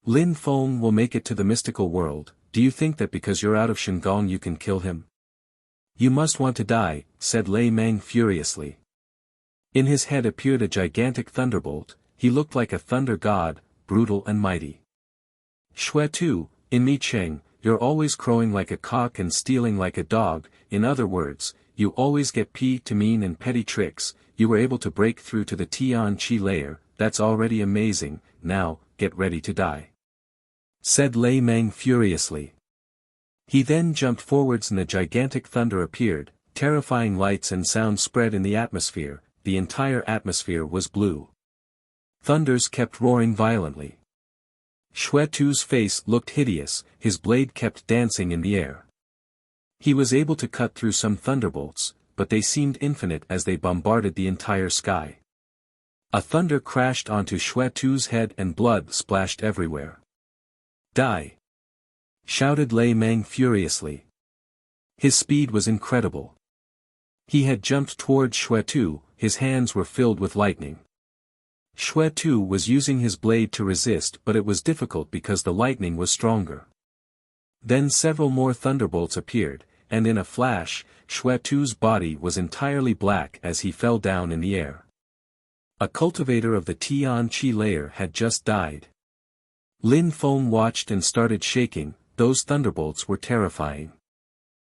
Lin Feng will make it to the mystical world, do you think that because you're out of Shengong you can kill him? You must want to die, said Lei Meng furiously. In his head appeared a gigantic thunderbolt. He looked like a thunder god, brutal and mighty. Xue Tu, in Mi Cheng, you're always crowing like a cock and stealing like a dog. In other words, you always get to mean and petty tricks. You were able to break through to the Tian Qi layer. That's already amazing. Now, get ready to die," said Lei Meng furiously. He then jumped forwards and a gigantic thunder appeared. Terrifying lights and sounds spread in the atmosphere. The entire atmosphere was blue. Thunders kept roaring violently. Xue Tu's face looked hideous, his blade kept dancing in the air. He was able to cut through some thunderbolts, but they seemed infinite as they bombarded the entire sky. A thunder crashed onto Xue Tu's head and blood splashed everywhere. "Die!" shouted Lei Meng furiously. His speed was incredible. He had jumped towards Xue Tu, his hands were filled with lightning. Xue Tu was using his blade to resist, but it was difficult because the lightning was stronger. Then several more thunderbolts appeared, and in a flash, Xue Tu's body was entirely black as he fell down in the air. A cultivator of the Tian Qi layer had just died. Lin Feng watched and started shaking. Those thunderbolts were terrifying.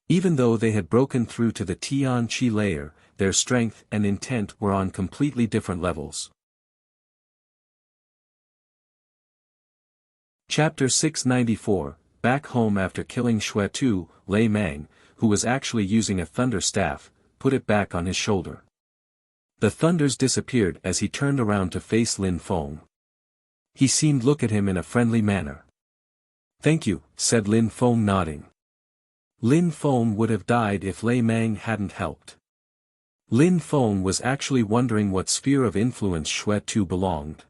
Even though they had broken through to the Tian Qi layer, their strength and intent were on completely different levels. Chapter 694, Back home after killing Xue Tu, Lei Meng, who was actually using a thunder staff, put it back on his shoulder. The thunders disappeared as he turned around to face Lin Feng. He seemed to look at him in a friendly manner. "Thank you," said Lin Feng nodding. Lin Feng would have died if Lei Meng hadn't helped. Lin Feng was actually wondering what sphere of influence Xue Tu belonged.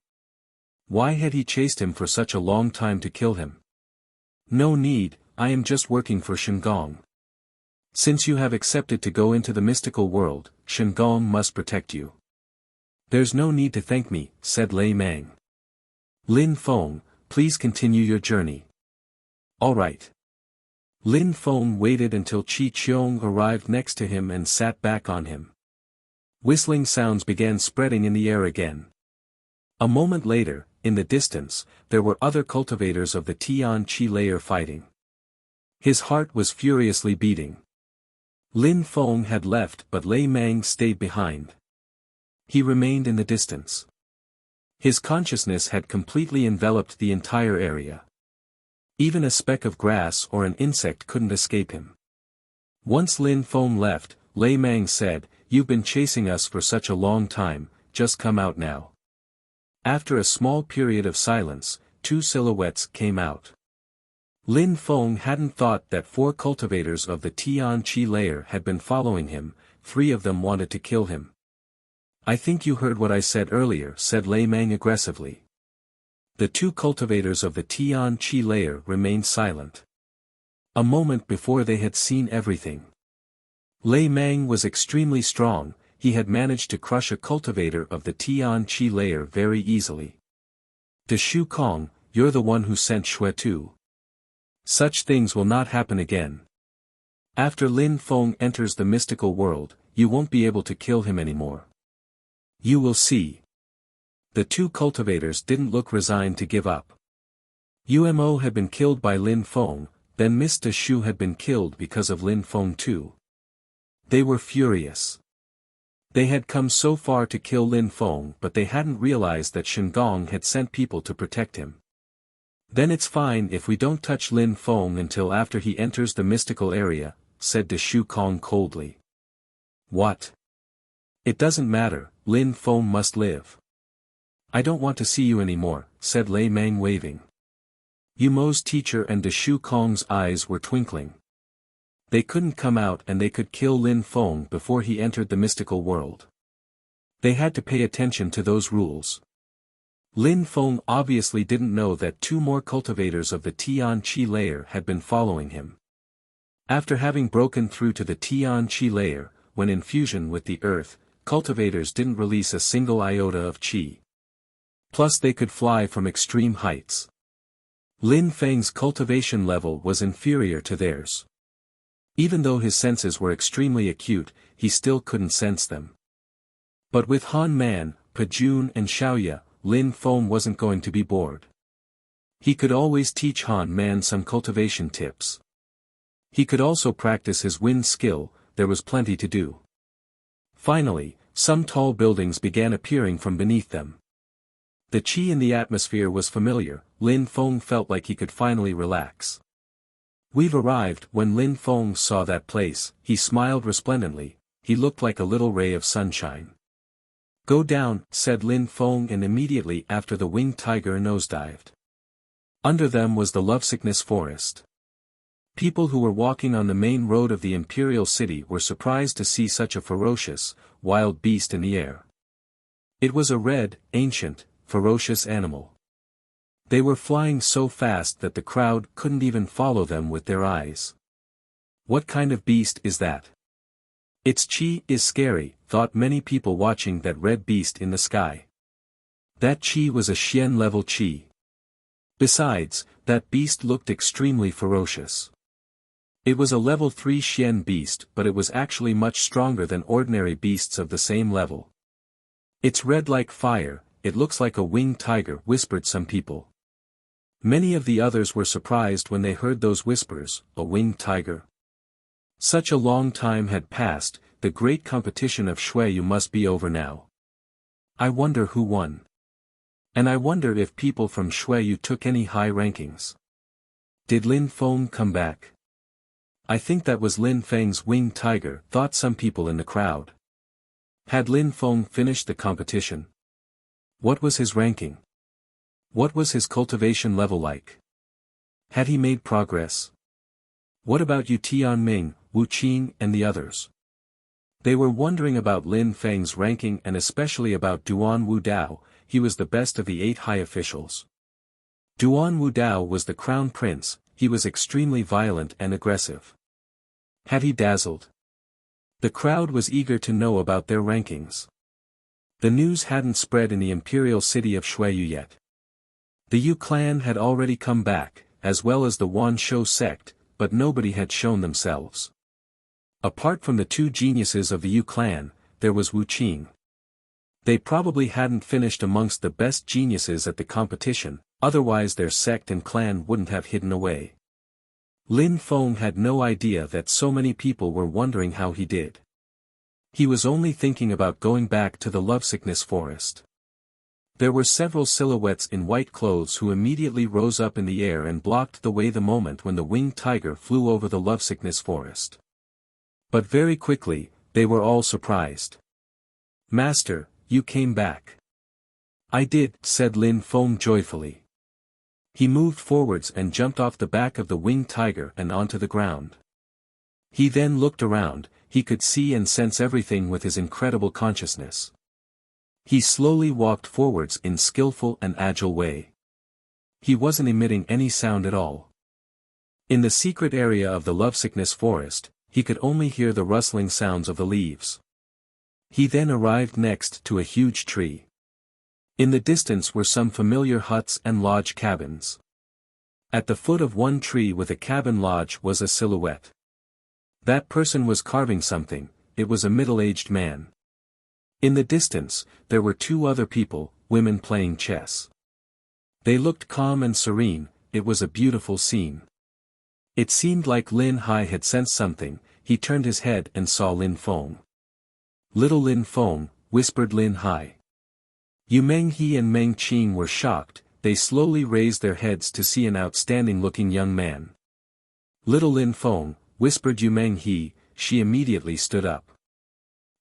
Why had he chased him for such a long time to kill him? "No need, I am just working for Shengong. Since you have accepted to go into the mystical world, Shengong must protect you." "There's no need to thank me," said Lei Meng. "Lin Feng, please continue your journey." "All right." Lin Feng waited until Qi Qiong arrived next to him and sat back on him. Whistling sounds began spreading in the air again. A moment later, in the distance, there were other cultivators of the Tian Qi layer fighting. His heart was furiously beating. Lin Feng had left but Lei Meng stayed behind. He remained in the distance. His consciousness had completely enveloped the entire area. Even a speck of grass or an insect couldn't escape him. Once Lin Feng left, Lei Meng said, "You've been chasing us for such a long time, just come out now." After a small period of silence, two silhouettes came out. Lin Feng hadn't thought that 4 cultivators of the Tian Qi layer had been following him. 3 of them wanted to kill him. "I think you heard what I said earlier," said Lei Meng aggressively. The 2 cultivators of the Tian Qi layer remained silent. A moment before they had seen everything. Lei Meng was extremely strong, he had managed to crush a cultivator of the Tian Qi layer very easily. "De Shu Kong, you're the one who sent Xue Tu. Such things will not happen again. After Lin Feng enters the mystical world, you won't be able to kill him anymore. You will see." The 2 cultivators didn't look resigned to give up. Umo had been killed by Lin Feng, then Miss De Shu had been killed because of Lin Feng too. They were furious. They had come so far to kill Lin Feng but they hadn't realized that Shengong had sent people to protect him. "Then it's fine if we don't touch Lin Feng until after he enters the mystical area," said De Shu Kong coldly. "What? It doesn't matter, Lin Feng must live." "I don't want to see you anymore," said Lei Meng waving. Yumo's teacher and De Shu Kong's eyes were twinkling. They couldn't come out and they could kill Lin Feng before he entered the mystical world. They had to pay attention to those rules. Lin Feng obviously didn't know that 2 more cultivators of the Tian Qi layer had been following him. After having broken through to the Tian Qi layer, when in fusion with the earth, cultivators didn't release a single iota of qi. Plus they could fly from extreme heights. Lin Feng's cultivation level was inferior to theirs. Even though his senses were extremely acute, he still couldn't sense them. But with Han Man, Pajun and Xiaoya, Lin Feng wasn't going to be bored. He could always teach Han Man some cultivation tips. He could also practice his wind skill, there was plenty to do. Finally, some tall buildings began appearing from beneath them. The qi in the atmosphere was familiar, Lin Feng felt like he could finally relax. We've arrived. When Lin Feng saw that place, he smiled resplendently, he looked like a little ray of sunshine. Go down, said Lin Feng, and immediately after the winged tiger nosedived. Under them was the lovesickness forest. People who were walking on the main road of the imperial city were surprised to see such a ferocious, wild beast in the air. It was a red, ancient, ferocious animal. They were flying so fast that the crowd couldn't even follow them with their eyes. What kind of beast is that? Its qi is scary, thought many people watching that red beast in the sky. That qi was a Xian level qi. Besides, that beast looked extremely ferocious. It was a level 3 Xian beast, but it was actually much stronger than ordinary beasts of the same level. It's red like fire, it looks like a winged tiger, whispered some people. Many of the others were surprised when they heard those whispers, a winged tiger. Such a long time had passed, the great competition of Shuiyu must be over now. I wonder who won. And I wonder if people from Shuiyu took any high rankings. Did Lin Feng come back? I think that was Lin Feng's winged tiger, thought some people in the crowd. Had Lin Feng finished the competition? What was his ranking? What was his cultivation level like? Had he made progress? What about Yu Tianming, Wu Qing and the others? They were wondering about Lin Feng's ranking and especially about Duan Wu Dao. He was the best of the 8 high officials. Duan Wu Dao was the crown prince, he was extremely violent and aggressive. Had he dazzled? The crowd was eager to know about their rankings. The news hadn't spread in the imperial city of Shuiyu yet. The Yu clan had already come back, as well as the Wan Shou sect, but nobody had shown themselves. Apart from the 2 geniuses of the Yu clan, there was Wu Qing. They probably hadn't finished amongst the best geniuses at the competition, otherwise their sect and clan wouldn't have hidden away. Lin Feng had no idea that so many people were wondering how he did. He was only thinking about going back to the lovesickness forest. There were several silhouettes in white clothes who immediately rose up in the air and blocked the way the moment when the winged tiger flew over the lovesickness forest. But very quickly, they were all surprised. Master, you came back. I did, said Lin Feng joyfully. He moved forwards and jumped off the back of the winged tiger and onto the ground. He then looked around, he could see and sense everything with his incredible consciousness. He slowly walked forwards in skillful and agile way. He wasn't emitting any sound at all. In the secret area of the lovesickness forest, he could only hear the rustling sounds of the leaves. He then arrived next to a huge tree. In the distance were some familiar huts and lodge cabins. At the foot of one tree with a cabin lodge was a silhouette. That person was carving something, it was a middle-aged man. In the distance, there were 2 other people, women playing chess. They looked calm and serene, it was a beautiful scene. It seemed like Lin Hai had sensed something, he turned his head and saw Lin Feng. Little Lin Feng, whispered Lin Hai. Yu Menghe and Meng Qing were shocked, they slowly raised their heads to see an outstanding-looking young man. Little Lin Feng, whispered Yu Menghe, she immediately stood up.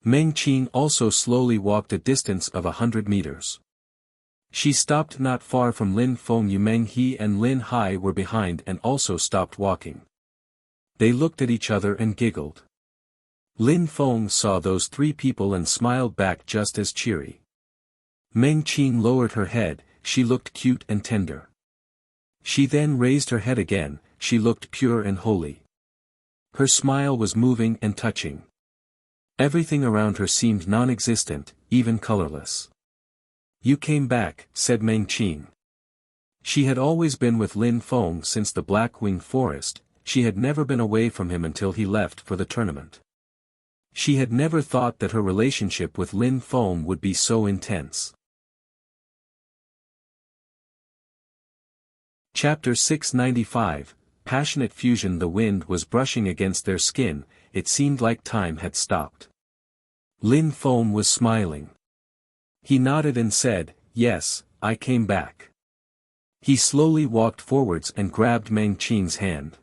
Meng Qing also slowly walked a distance of 100 meters. She stopped not far from Lin Feng. Yu Menghe and Lin Hai were behind and also stopped walking. They looked at each other and giggled. Lin Feng saw those 3 people and smiled back just as cheery. Meng Qing lowered her head, she looked cute and tender. She then raised her head again, she looked pure and holy. Her smile was moving and touching. Everything around her seemed non-existent, even colorless. You came back, said Meng Qing. She had always been with Lin Feng since the Black Wing Forest, she had never been away from him until he left for the tournament. She had never thought that her relationship with Lin Feng would be so intense. Chapter 695, Passionate Fusion. The wind was brushing against their skin, it seemed like time had stopped. Lin Feng was smiling. He nodded and said, "Yes, I came back." He slowly walked forwards and grabbed Meng Qing's hand.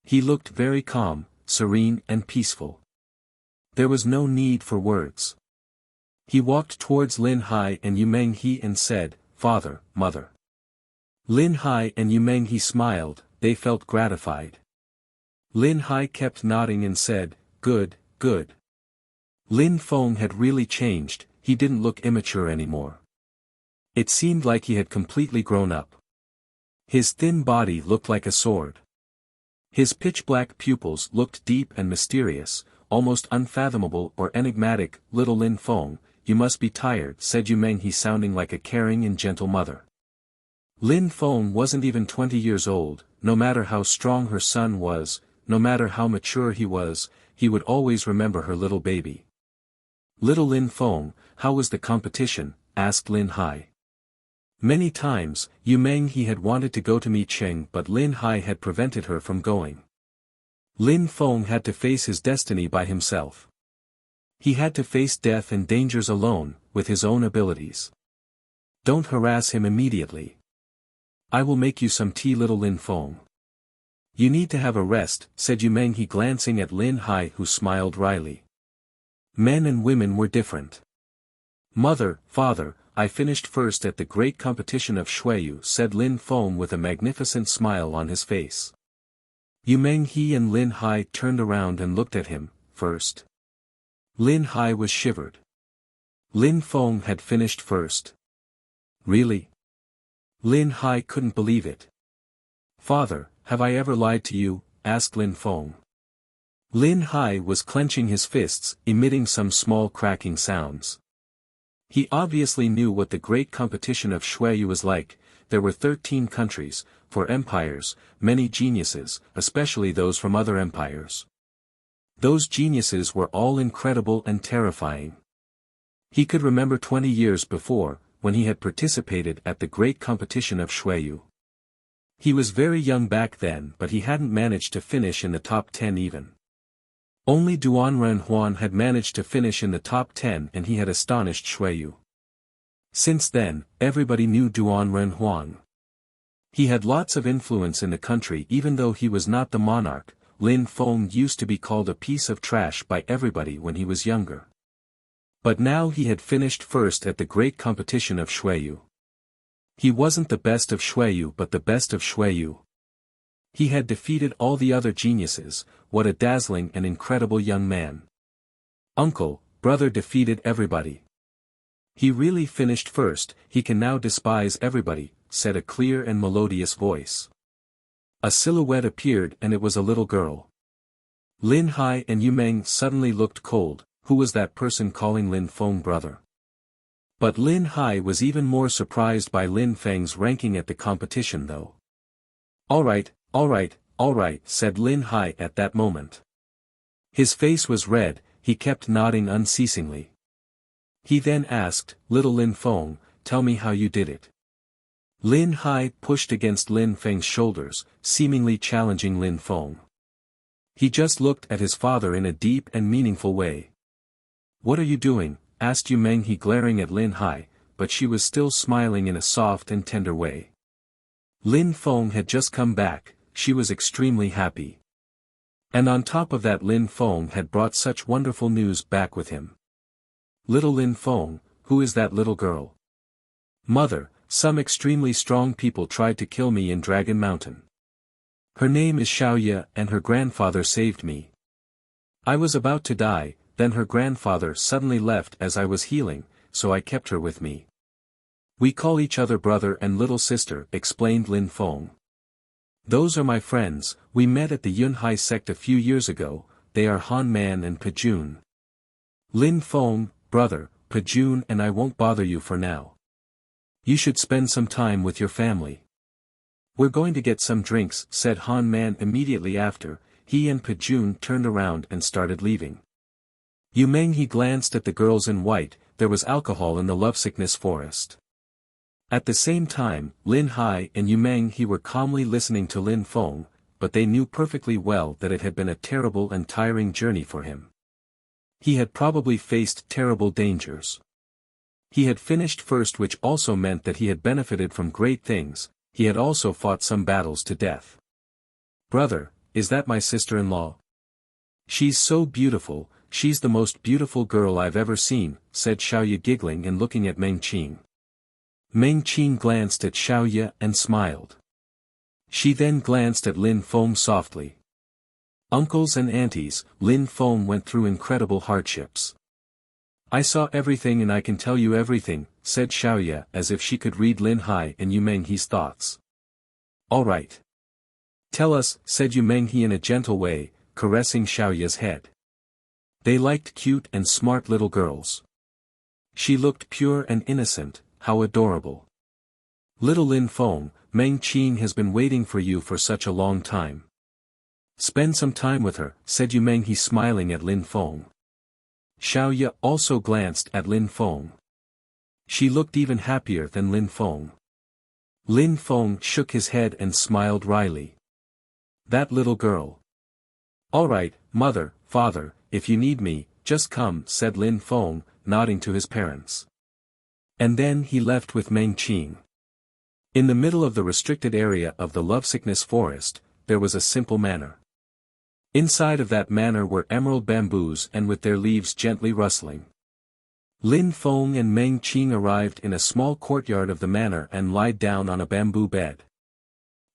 He looked very calm, serene and peaceful. There was no need for words. He walked towards Lin Hai and Yu Menghe and said, "Father, Mother." Lin Hai and Yu Menghe smiled, they felt gratified. Lin Hai kept nodding and said, "Good, good." Lin Feng had really changed, he didn't look immature anymore. It seemed like he had completely grown up. His thin body looked like a sword. His pitch-black pupils looked deep and mysterious, almost unfathomable or enigmatic. "Little Lin Feng, you must be tired," said Yu Menghe, sounding like a caring and gentle mother. Lin Feng wasn't even 20 years old. No matter how strong her son was, no matter how mature he was, he would always remember her little baby. "Little Lin Feng, how was the competition?" asked Lin Hai. Many times, Yu Menghe had wanted to go to meet Cheng, but Lin Hai had prevented her from going. Lin Feng had to face his destiny by himself. He had to face death and dangers alone, with his own abilities. "Don't harass him immediately. I will make you some tea." "Little Lin Feng, you need to have a rest," said Yu Menghe, glancing at Lin Hai, who smiled wryly. Men and women were different. "Mother, father, I finished first at the great competition of Shuiyu," said Lin Feng with a magnificent smile on his face. Yu Menghe and Lin Hai turned around and looked at him. First. Lin Hai was shivered. Lin Feng had finished first. Really? Lin Hai couldn't believe it. "Father, have I ever lied to you?" asked Lin Feng. Lin Hai was clenching his fists, emitting some small cracking sounds. He obviously knew what the great competition of Shuiyu was like. There were 13 countries, 4 empires, many geniuses, especially those from other empires. Those geniuses were all incredible and terrifying. He could remember 20 years before, when he had participated at the great competition of Shuiyu. He was very young back then, but he hadn't managed to finish in the top 10 even. Only Duan Renhuan had managed to finish in the top 10, and he had astonished Shuiyu. Since then, everybody knew Duan Renhuan. He had lots of influence in the country. Even though he was not the monarch, Lin Feng used to be called a piece of trash by everybody when he was younger. But now he had finished first at the great competition of Shuiyu. He wasn't the best of Shuiyu but the best of Shuiyu. He had defeated all the other geniuses. What a dazzling and incredible young man. Uncle, brother defeated everybody. He really finished first. He can now despise everybody, said a clear and melodious voice. A silhouette appeared and it was a little girl. Lin Hai and Yu Meng suddenly looked cold. Who was that person calling Lin Feng brother? But Lin Hai was even more surprised by Lin Feng's ranking at the competition though. All right, said Lin Hai at that moment. His face was red, he kept nodding unceasingly. He then asked, "Little Lin Feng, tell me how you did it." Lin Hai pushed against Lin Feng's shoulders, seemingly challenging Lin Feng. He just looked at his father in a deep and meaningful way. "What are you doing?" asked Yu Menghe, glaring at Lin Hai, but she was still smiling in a soft and tender way. Lin Feng had just come back, she was extremely happy. And on top of that, Lin Feng had brought such wonderful news back with him. "Little Lin Feng, who is that little girl?" "Mother, some extremely strong people tried to kill me in Dragon Mountain. Her name is Xiaoye and her grandfather saved me. I was about to die, then her grandfather suddenly left as I was healing, so I kept her with me. We call each other brother and little sister," explained Lin Feng. "Those are my friends, we met at the Yunhai sect a few years ago, they are Han Man and Pejun." "Lin Feng, brother, Pejun and I won't bother you for now. You should spend some time with your family. We're going to get some drinks," said Han Man immediately after. He and Pejun turned around and started leaving. Yu Meng he glanced at the girls in white. There was alcohol in the lovesickness forest. At the same time, Lin Hai and Yu Meng he were calmly listening to Lin Feng, but they knew perfectly well that it had been a terrible and tiring journey for him. He had probably faced terrible dangers. He had finished first, which also meant that he had benefited from great things. He had also fought some battles to death. "Brother, is that my sister-in-law? She's so beautiful, she's the most beautiful girl I've ever seen," said Xiaoye giggling and looking at Meng Qing. Meng Qing glanced at Xiaoye and smiled. She then glanced at Lin Feng softly. Uncles and aunties, Lin Feng went through incredible hardships. "I saw everything and I can tell you everything," said Xiaoye as if she could read Lin Hai and Yu Menghe's thoughts. "All right. Tell us," said Yu Menghe in a gentle way, caressing Xiaoye's head. They liked cute and smart little girls. She looked pure and innocent. How adorable. "Little Lin Feng, Meng Qing has been waiting for you for such a long time. Spend some time with her," said Yu Menghe smiling at Lin Feng. Xiaoye also glanced at Lin Feng. She looked even happier than Lin Feng. Lin Feng shook his head and smiled wryly. "That little girl. All right, mother, father, if you need me, just come," said Lin Feng, nodding to his parents. And then he left with Meng Qing. In the middle of the restricted area of the lovesickness forest, there was a simple manor. Inside of that manor were emerald bamboos and with their leaves gently rustling. Lin Feng and Meng Qing arrived in a small courtyard of the manor and lied down on a bamboo bed.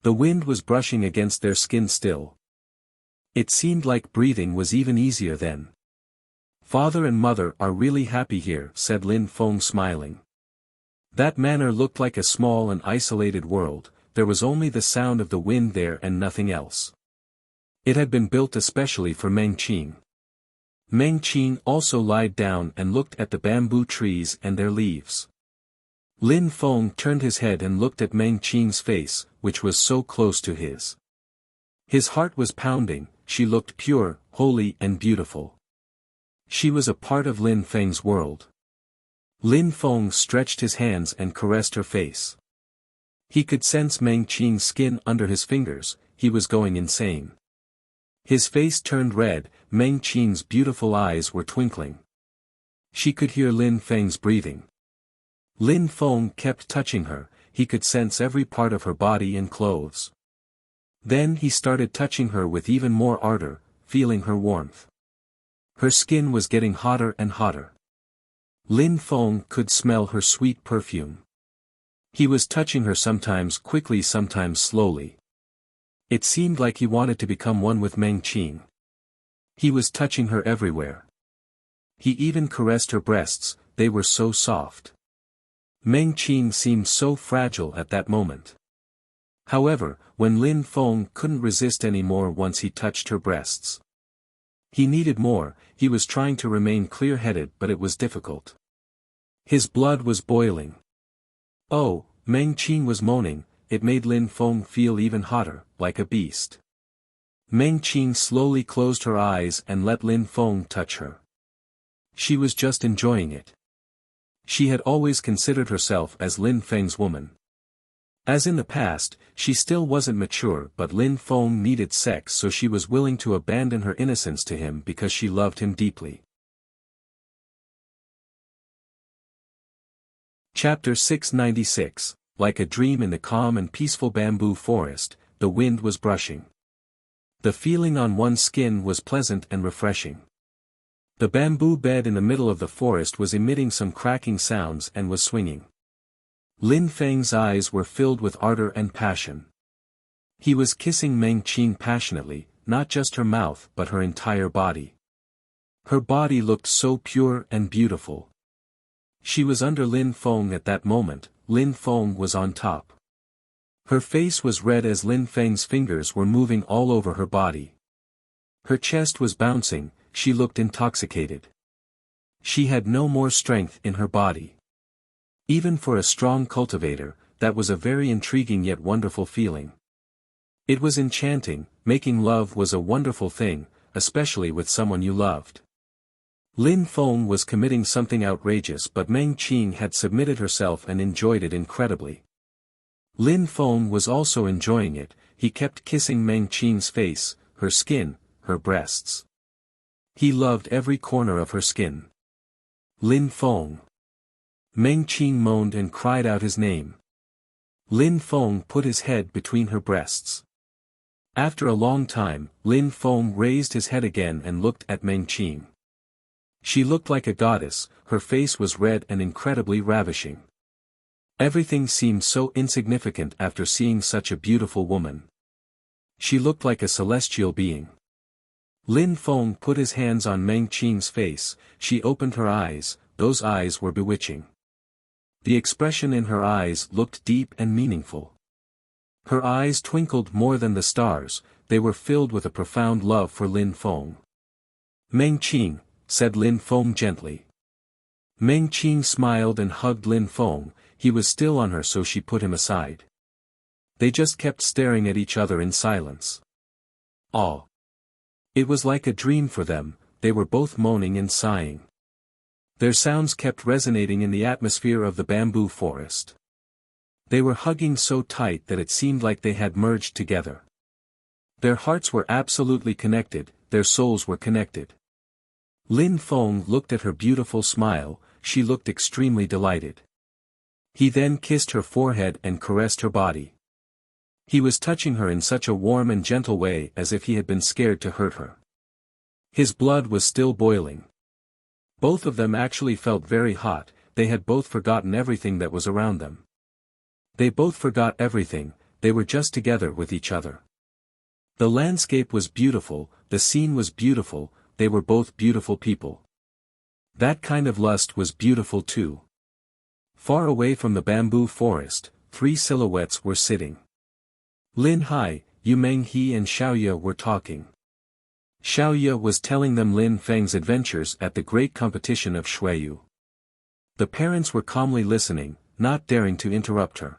The wind was brushing against their skin still. It seemed like breathing was even easier then. "Father and mother are really happy here," said Lin Feng smiling. That manor looked like a small and isolated world. There was only the sound of the wind there and nothing else. It had been built especially for Meng Qing. Meng Qing also lied down and looked at the bamboo trees and their leaves. Lin Feng turned his head and looked at Meng Qing's face, which was so close to his. His heart was pounding. She looked pure, holy and beautiful. She was a part of Lin Feng's world. Lin Feng stretched his hands and caressed her face. He could sense Meng Qing's skin under his fingers. He was going insane. His face turned red. Meng Qing's beautiful eyes were twinkling. She could hear Lin Feng's breathing. Lin Feng kept touching her. He could sense every part of her body and clothes. Then he started touching her with even more ardor, feeling her warmth. Her skin was getting hotter and hotter. Lin Feng could smell her sweet perfume. He was touching her sometimes quickly, sometimes slowly. It seemed like he wanted to become one with Meng Qing. He was touching her everywhere. He even caressed her breasts, they were so soft. Meng Qing seemed so fragile at that moment. However, when Lin Feng couldn't resist any more once he touched her breasts. He needed more. He was trying to remain clear-headed but it was difficult. His blood was boiling. "Oh," Meng Qing was moaning. It made Lin Feng feel even hotter, like a beast. Meng Qing slowly closed her eyes and let Lin Feng touch her. She was just enjoying it. She had always considered herself as Lin Feng's woman. As in the past, she still wasn't mature but Lin Feng needed sex, so she was willing to abandon her innocence to him because she loved him deeply. Chapter 696. Like a dream in the calm and peaceful bamboo forest, the wind was brushing. The feeling on one's skin was pleasant and refreshing. The bamboo bed in the middle of the forest was emitting some cracking sounds and was swinging. Lin Feng's eyes were filled with ardor and passion. He was kissing Meng Qing passionately, not just her mouth but her entire body. Her body looked so pure and beautiful. She was under Lin Feng at that moment. Lin Feng was on top. Her face was red as Lin Feng's fingers were moving all over her body. Her chest was bouncing. She looked intoxicated. She had no more strength in her body. Even for a strong cultivator, that was a very intriguing yet wonderful feeling. It was enchanting. Making love was a wonderful thing, especially with someone you loved. Lin Feng was committing something outrageous, but Meng Qing had submitted herself and enjoyed it incredibly. Lin Feng was also enjoying it. He kept kissing Meng Qing's face, her skin, her breasts. He loved every corner of her skin. Lin Feng. Meng Qing moaned and cried out his name. Lin Feng put his head between her breasts. After a long time, Lin Feng raised his head again and looked at Meng Qing. She looked like a goddess, her face was red and incredibly ravishing. Everything seemed so insignificant after seeing such a beautiful woman. She looked like a celestial being. Lin Feng put his hands on Meng Qing's face. She opened her eyes, those eyes were bewitching. The expression in her eyes looked deep and meaningful. Her eyes twinkled more than the stars, they were filled with a profound love for Lin Feng. Meng Qing, said Lin Feng gently. Meng Qing smiled and hugged Lin Feng. He was still on her, so she put him aside. They just kept staring at each other in silence. Oh! It was like a dream for them, they were both moaning and sighing. Their sounds kept resonating in the atmosphere of the bamboo forest. They were hugging so tight that it seemed like they had merged together. Their hearts were absolutely connected, their souls were connected. Lin Feng looked at her beautiful smile, she looked extremely delighted. He then kissed her forehead and caressed her body. He was touching her in such a warm and gentle way as if he had been scared to hurt her. His blood was still boiling. Both of them actually felt very hot, they had both forgotten everything that was around them. They both forgot everything, they were just together with each other. The landscape was beautiful, the scene was beautiful, they were both beautiful people. That kind of lust was beautiful too. Far away from the bamboo forest, three silhouettes were sitting. Lin Hai, Yu Menghe and Xiaoye were talking. Xiaoye was telling them Lin Feng's adventures at the great competition of Shuiyu. The parents were calmly listening, not daring to interrupt her.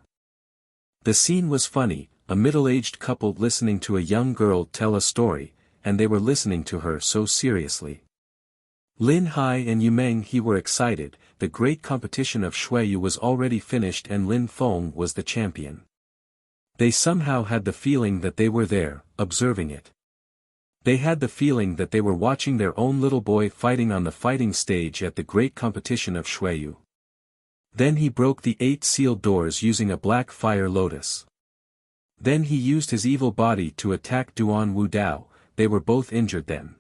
The scene was funny, a middle-aged couple listening to a young girl tell a story, and they were listening to her so seriously. Lin Hai and Yu Menghe were excited, the great competition of Shuiyu was already finished and Lin Feng was the champion. They somehow had the feeling that they were there, observing it. They had the feeling that they were watching their own little boy fighting on the fighting stage at the great competition of Shuiyu. Then he broke the 8 sealed doors using a black fire lotus. Then he used his evil body to attack Duan Wudao, they were both injured then.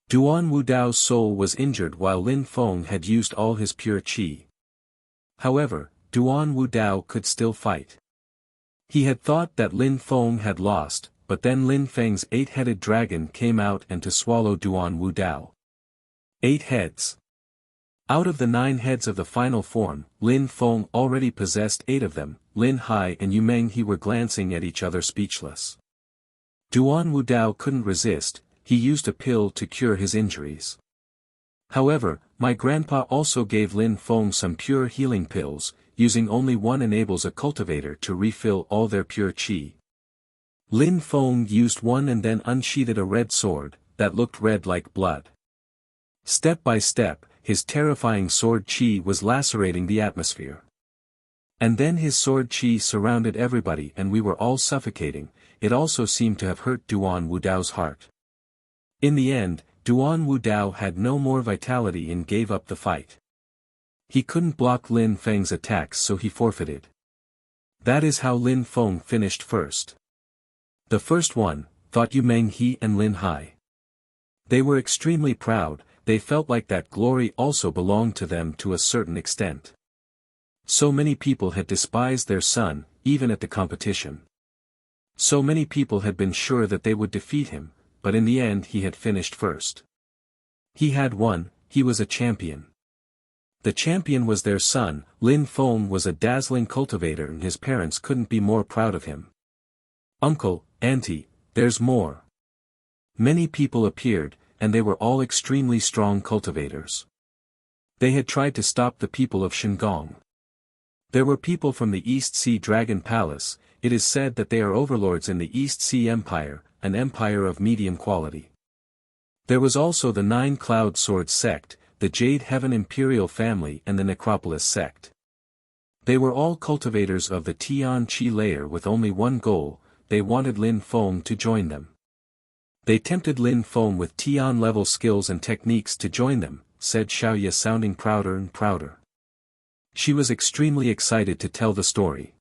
Duan Wudao's soul was injured while Lin Feng had used all his pure qi. However, Duan Wudao could still fight. He had thought that Lin Feng had lost, but then Lin Feng's 8-headed dragon came out and to swallow Duan Wudao. 8 heads. Out of the 9 heads of the final form, Lin Feng already possessed 8 of them. Lin Hai and Yu Menghe were glancing at each other speechless. Duan Wudao couldn't resist, he used a pill to cure his injuries. However, my grandpa also gave Lin Feng some pure healing pills, using only one enables a cultivator to refill all their pure qi. Lin Feng used one and then unsheathed a red sword, that looked red like blood. Step by step, his terrifying sword qi was lacerating the atmosphere. And then his sword qi surrounded everybody and we were all suffocating, it also seemed to have hurt Duan Wudao's heart. In the end, Duan Wudao had no more vitality and gave up the fight. He couldn't block Lin Feng's attacks so he forfeited. That is how Lin Feng finished first. The first one, thought Yu Menghe and Lin Hai. They were extremely proud, they felt like that glory also belonged to them to a certain extent. So many people had despised their son, even at the competition. So many people had been sure that they would defeat him, but in the end he had finished first. He had won, he was a champion. The champion was their son. Lin Feng was a dazzling cultivator and his parents couldn't be more proud of him. Uncle, auntie, there's more. Many people appeared, and they were all extremely strong cultivators. They had tried to stop the people of Shandong. There were people from the East Sea Dragon Palace, it is said that they are overlords in the East Sea Empire, an empire of medium quality. There was also the 9 Cloud Sword sect, the Jade Heaven Imperial family and the Necropolis sect. They were all cultivators of the Tian Qi layer with only one goal: they wanted Lin Feng to join them. They tempted Lin Feng with Tian-level skills and techniques to join them, said Xiaoya, sounding prouder and prouder. She was extremely excited to tell the story.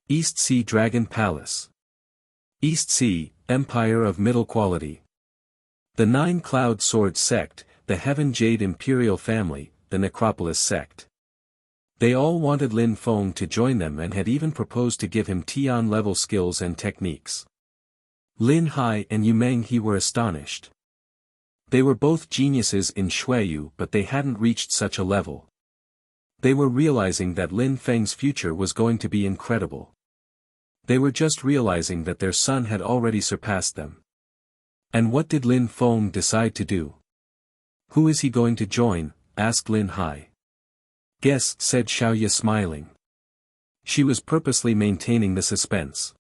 East Sea Dragon Palace. East Sea, Empire of Middle Quality. The 9 Cloud Sword sect, the Heaven Jade Imperial family, the Necropolis sect. They all wanted Lin Feng to join them and had even proposed to give him Tian-level skills and techniques. Lin Hai and Yu Menghe were astonished. They were both geniuses in Xueyu, but they hadn't reached such a level. They were realizing that Lin Feng's future was going to be incredible. They were just realizing that their son had already surpassed them. And what did Lin Feng decide to do? Who is he going to join? Asked Lin Hai. Guess, said Xiaoya, smiling. She was purposely maintaining the suspense.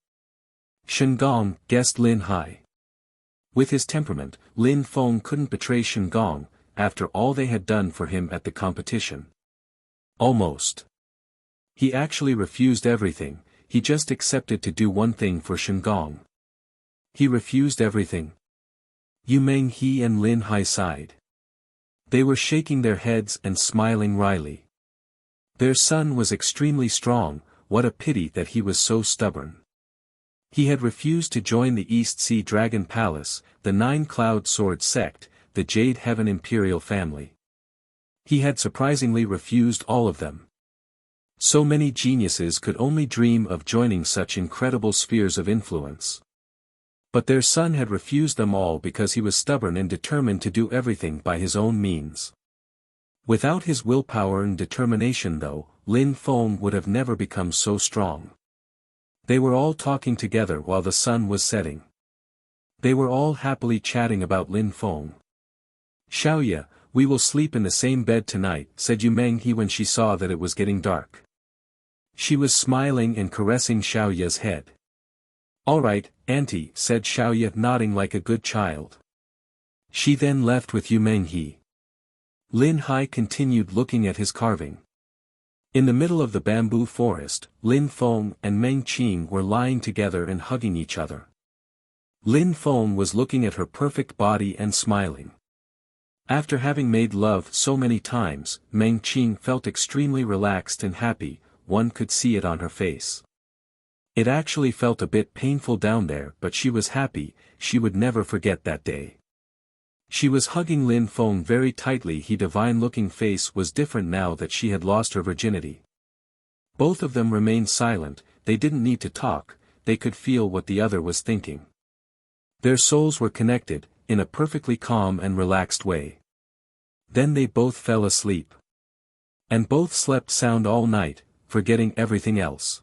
Shengong, guessed Lin Hai. With his temperament, Lin Feng couldn't betray Shengong, after all they had done for him at the competition. Almost. He actually refused everything, he just accepted to do one thing for Shengong. He refused everything. Yu Menghe and Lin Hai sighed. They were shaking their heads and smiling wryly. Their son was extremely strong, what a pity that he was so stubborn. He had refused to join the East Sea Dragon Palace, the 9 Cloud Sword sect, the Jade Heaven Imperial family. He had surprisingly refused all of them. So many geniuses could only dream of joining such incredible spheres of influence. But their son had refused them all because he was stubborn and determined to do everything by his own means. Without his willpower and determination though, Lin Feng would have never become so strong. They were all talking together while the sun was setting. They were all happily chatting about Lin Feng. Xiaoya, we will sleep in the same bed tonight, said Yu Menghe when she saw that it was getting dark. She was smiling and caressing Xiaoya's head. All right, auntie, said Xiaoya, nodding like a good child. She then left with Yu Menghe. Lin Hai continued looking at his carving. In the middle of the bamboo forest, Lin Feng and Meng Qing were lying together and hugging each other. Lin Feng was looking at her perfect body and smiling. After having made love so many times, Meng Qing felt extremely relaxed and happy, one could see it on her face. It actually felt a bit painful down there, but she was happy, she would never forget that day. She was hugging Lin Feng very tightly. His divine-looking face was different now that she had lost her virginity. Both of them remained silent, they didn't need to talk, they could feel what the other was thinking. Their souls were connected, in a perfectly calm and relaxed way. Then they both fell asleep. And both slept sound all night, forgetting everything else.